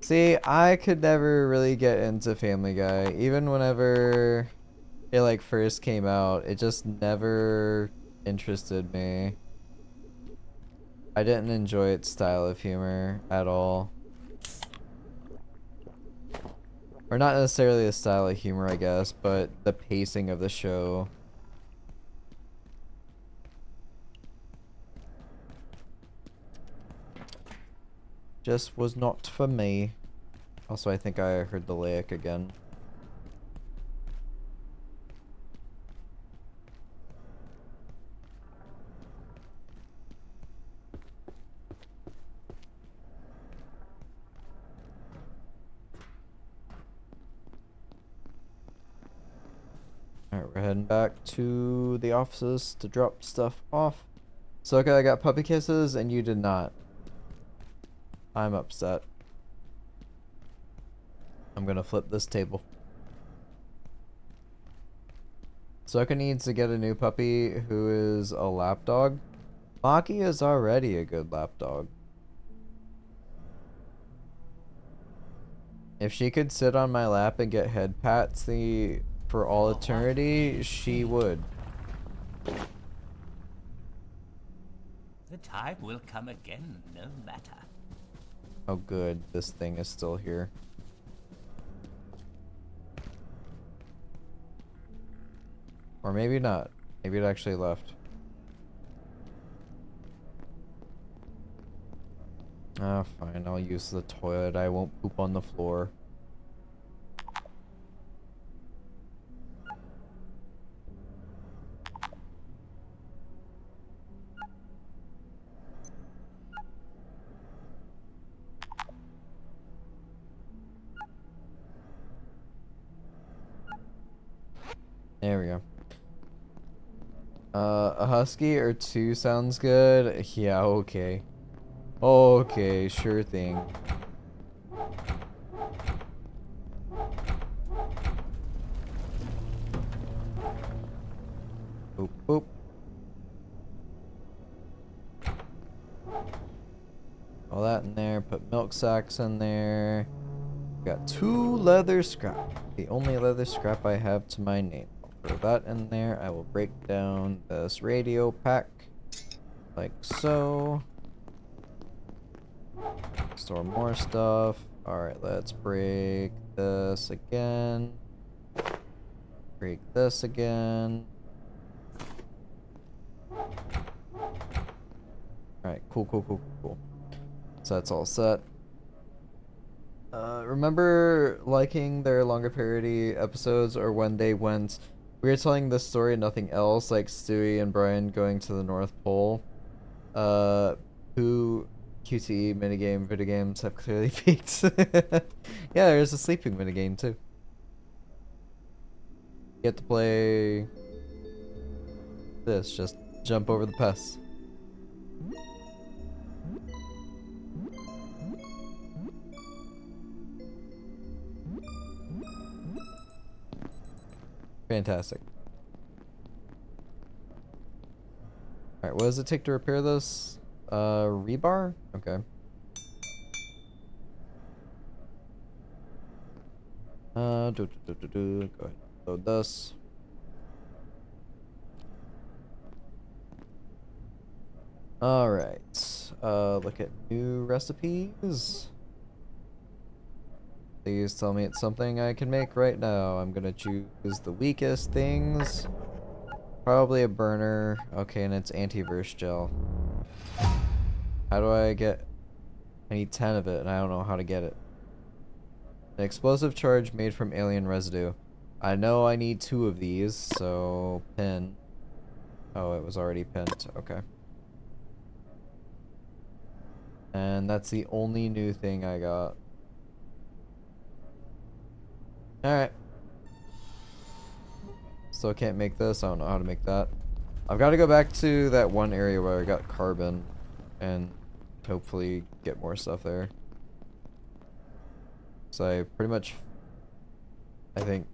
See, I could never really get into Family Guy. Even whenever it like first came out, it just never interested me. I didn't enjoy its style of humor at all. Or not necessarily the style of humor, I guess, but the pacing of the show. Just was not for me. Also, I think I heard the Laic again. Alright, we're heading back to the offices to drop stuff off. Soka, I got puppy kisses and you did not. I'm upset. I'm gonna flip this table. Soka needs to get a new puppy who is a lapdog. Maki is already a good lapdog. If she could sit on my lap and get head pats for all eternity, she would. The time will come again, no matter. Oh good, this thing is still here. Or maybe not. Maybe it actually left. Ah, fine, I'll use the toilet. I won't poop on the floor. There we go. A husky or two sounds good. Yeah, okay. Okay, sure thing. Boop, boop. All that in there. Put milk sacks in there. Got 2 leather scrap. The only leather scrap I have to my name. I'll throw that in there. I will break down this radio pack. Like so. Store more stuff. Alright, let's break this again. Break this again. Alright, cool, cool, cool, cool. So that's all set. Remember liking their longer parody episodes or when they went, we were telling this story and nothing else, like Stewie and Brian going to the North Pole? Who QTE minigame video games have clearly peaked. Yeah, there's a sleeping minigame too. You get to play this, just jump over the pests. Fantastic. Alright, what does it take to repair this? Rebar? Okay. Go ahead. Load this. Alright. Look at new recipes. Please tell me it's something I can make right now. I'm gonna choose the weakest things. Probably a burner. Okay, and it's antivirus gel. How do I get... I need 10 of it, and I don't know how to get it. An explosive charge made from alien residue. I know I need 2 of these, so... Pin. Oh, it was already pinned. Okay. And that's the only new thing I got. Alright. Still can't make this. I don't know how to make that. I've got to go back to that one area where I got carbon and hopefully get more stuff there. So I pretty much, I think,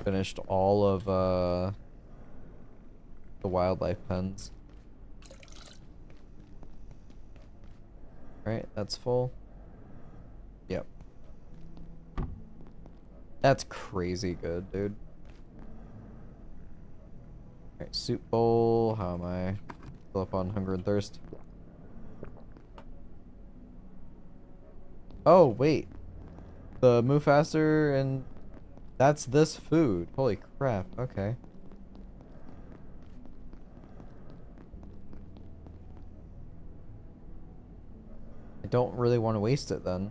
finished all of the wildlife pens. Right, that's full. Yep. That's crazy good, dude. Alright, soup bowl. How am I? Fill up on hunger and thirst. Oh, wait. The move faster and That's this food. Holy crap. Okay. I don't really want to waste it then.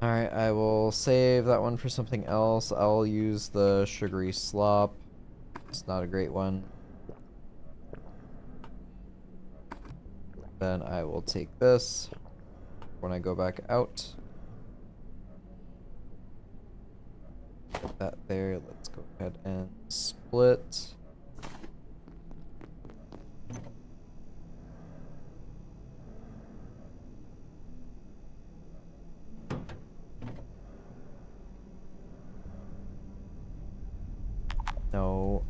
Alright, I will save that one for something else. I'll use the sugary slop. It's not a great one. Then I will take this when I go back out. Put that there. Let's go ahead and split. No.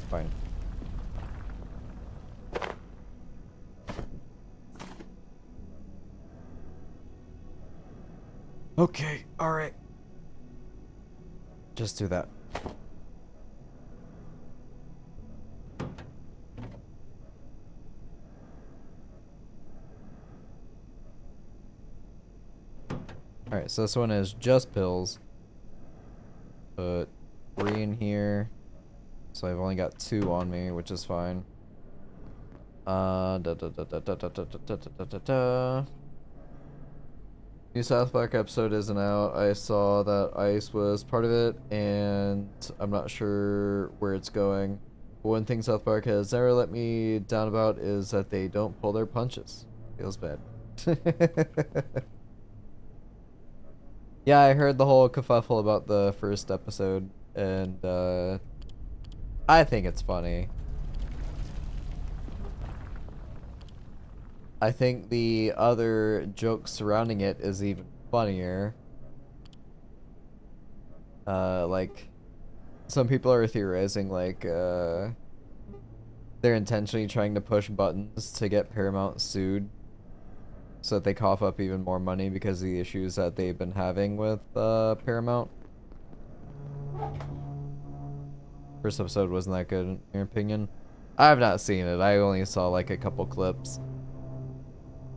Fine. Okay, alright. Just do that. Alright, so this one is just pills. Put 3 in here. So I've only got 2 on me, which is fine. New South Park episode isn't out. I saw that Ice was part of it, and I'm not sure where it's going. One thing South Park has never let me down about is that they don't pull their punches. Feels bad. Yeah, I heard the whole kerfuffle about the first episode, and I think it's funny. I think the other jokes surrounding it is even funnier. Like, some people are theorizing, like, they're intentionally trying to push buttons to get Paramount sued so that they cough up even more money because of the issues that they've been having with, Paramount. First episode wasn't that good, in your opinion? I have not seen it. I only saw, like, a couple clips.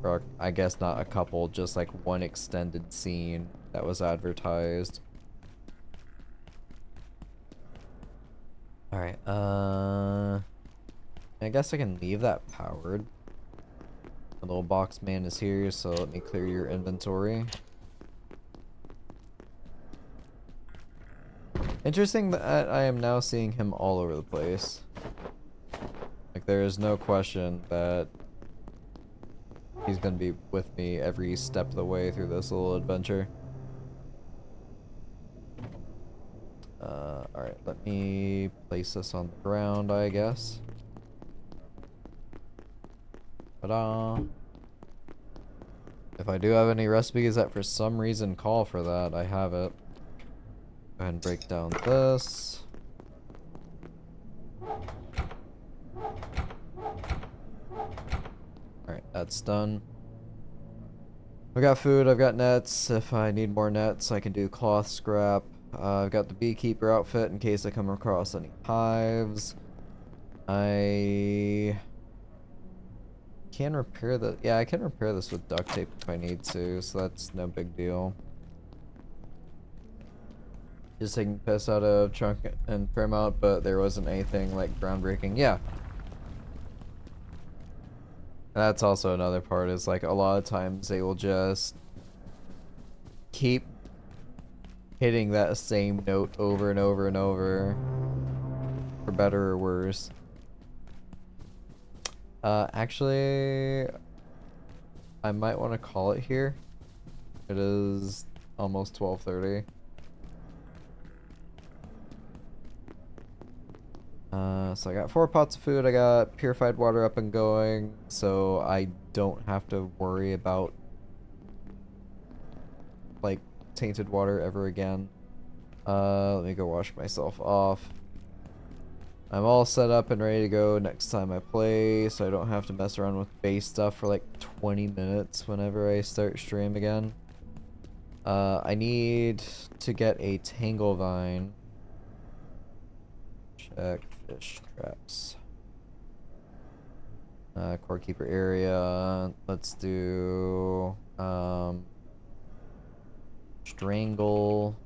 Or, I guess not a couple, just, like, one extended scene that was advertised. Alright, I guess I can leave that powered. The little box man is here, so let me clear your inventory. Interesting that I am now seeing him all over the place. Like, there is no question that he's gonna be with me every step of the way through this little adventure. Alright, let me place this on the ground, I guess. Ta-da! If I do have any recipes that for some reason call for that, I have it. Go ahead and break down this. Alright, that's done. I've got food, I've got nets. If I need more nets, I can do cloth scrap. I've got the beekeeper outfit in case I come across any hives. I can repair the... Yeah, I can repair this with duct tape if I need to, so that's no big deal. Just taking piss out of Trunk and Paramount, but there wasn't anything like groundbreaking. Yeah. That's also another part, is like a lot of times they will just keep hitting that same note over and over and over, for better or worse. Actually, I might want to call it here. It is almost 12:30. So I got 4 pots of food, I got purified water up and going, so I don't have to worry about, like, tainted water ever again. Let me go wash myself off. I'm all set up and ready to go next time I play, so I don't have to mess around with base stuff for like 20 minutes whenever I start stream again. I need to get a tangle vine. Check fish traps. Core keeper area. Let's do Strangle.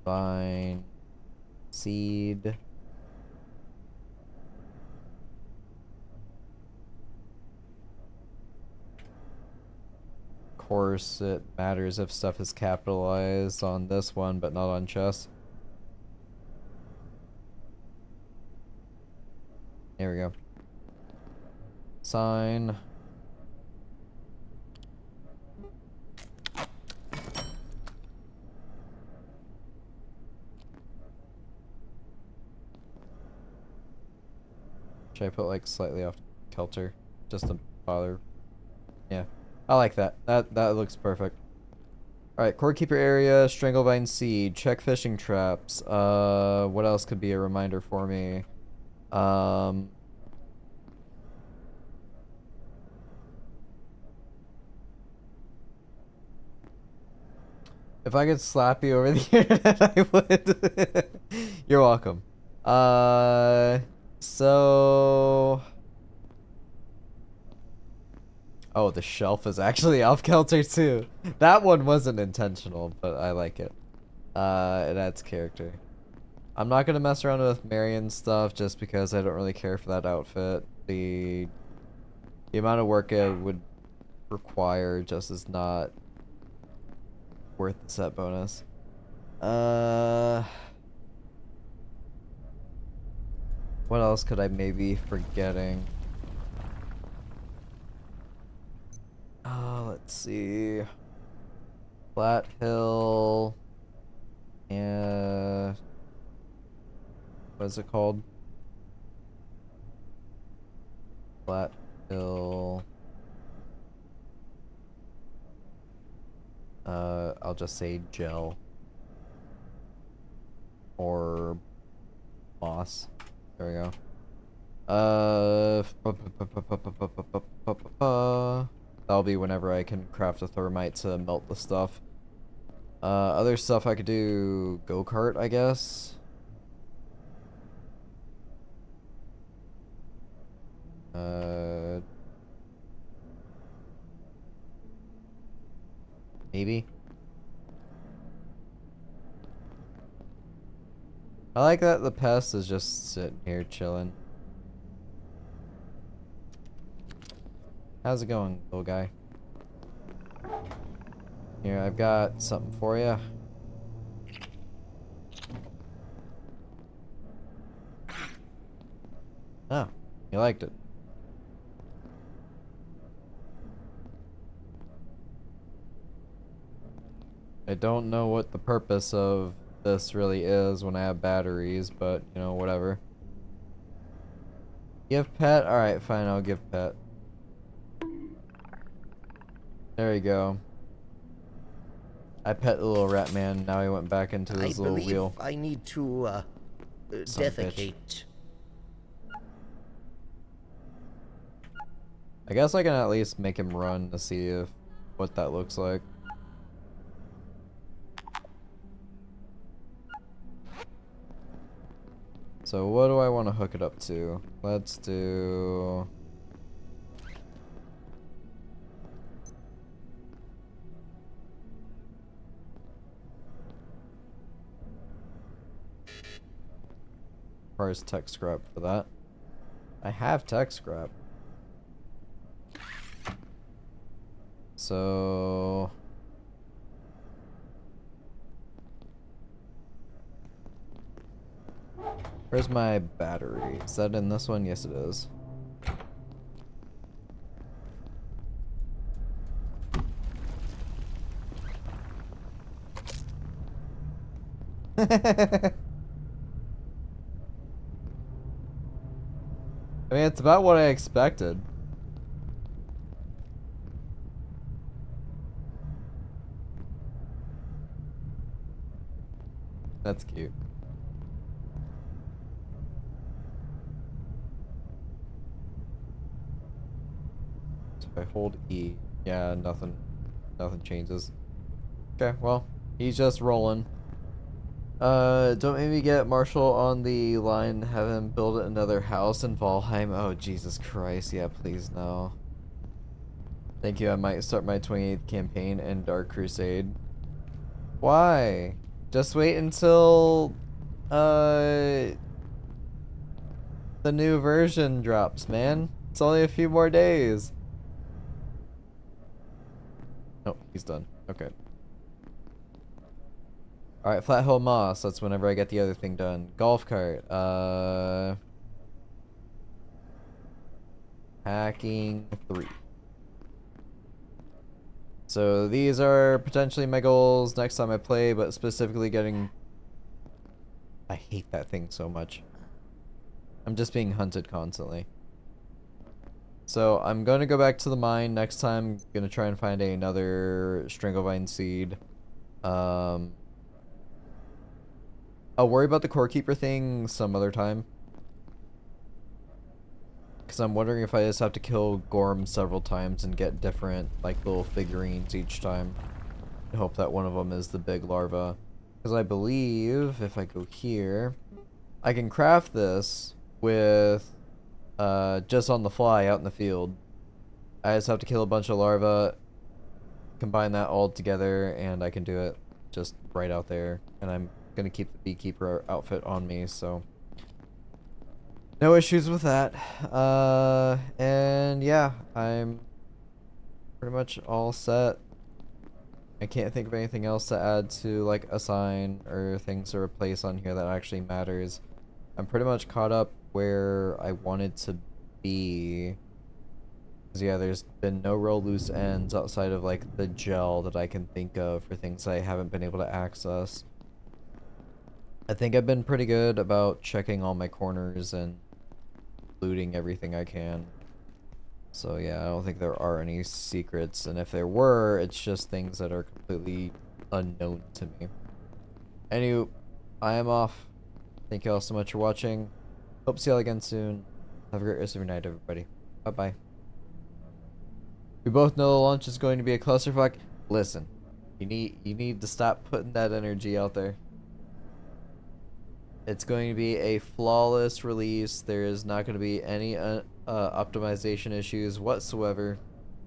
Vine. Seed. Of course, it matters if stuff is capitalized on this one, but not on chess. There we go. Sign. Should I put like slightly off kilter? Just to bother. Yeah. I like that. That looks perfect. Alright, core keeper area, Stranglevine Seed, check fishing traps. What else could be a reminder for me? If I could slap you over the internet, I would. You're welcome. So... Oh, the shelf is actually off kilter too. That one wasn't intentional, but I like it. It adds character. I'm not gonna mess around with Marion stuff just because I don't really care for that outfit. The amount of work it would require just is not worth the set bonus. What else could I maybe forgetting? Let's see. Flat Hill. And what is it called? Flat Hill. I'll just say gel. Or moss. There we go. That'll be whenever I can craft a thermite to melt the stuff. Other stuff I could do go-kart, I guess. Maybe. I like that the pest is just sitting here chilling. How's it going, little guy? Here, I've got something for you. Oh, you liked it. I don't know what the purpose of this really is when I have batteries, but, you know, whatever. Give pet? Alright, fine, I'll give pet. There you go. I pet the little rat man, now he went back into his little wheel. I need to, defecate. I guess I can at least make him run to see if what that looks like. So what do I want to hook it up to? Let's do... Requires tech scrap for that. I have tech scrap. So... Where's my battery? Is that in this one? Yes, it is. I mean, it's about what I expected. That's cute. So if I hold E, yeah, nothing changes. Okay, well, he's just rolling. Don't maybe get Marshall on the line, have him build another house in Valheim. Oh, Jesus Christ, yeah, please no. Thank you, I might start my 28th campaign in Dark Crusade. Why? Just wait until the new version drops, man. It's only a few more days. Oh, he's done. Okay. Alright, Flat Hill Moss. That's whenever I get the other thing done. Golf cart. Hacking 3. So these are potentially my goals next time I play, but specifically getting... I hate that thing so much. I'm just being hunted constantly. So I'm going to go back to the mine next time. I'm going to try and find another Stranglevine seed. I'll worry about the Core Keeper thing some other time. Because I'm wondering if I just have to kill Gorm several times and get different, like, little figurines each time. I hope that one of them is the big larva. Because I believe, if I go here, I can craft this with, just on the fly out in the field. I just have to kill a bunch of larvae, combine that all together, and I can do it just right out there. And I'm going to keep the beekeeper outfit on me, so... no issues with that. And yeah, I'm pretty much all set. I can't think of anything else to add to, like, assign or things to replace on here that actually matters. I'm pretty much caught up where I wanted to be. 'Cause yeah, there's been no real loose ends outside of, like, the gel that I can think of for things I haven't been able to access. I think I've been pretty good about checking all my corners and looting everything I can. So yeah, I don't think there are any secrets, and if there were, it's just things that are completely unknown to me. Anywho, I am off. Thank you all so much for watching. Hope to see you all again soon. Have a great rest of your night, everybody. Bye-bye. We both know the launch is going to be a clusterfuck. Listen, you need to stop putting that energy out there. It's going to be a flawless release. There is not going to be any optimization issues whatsoever.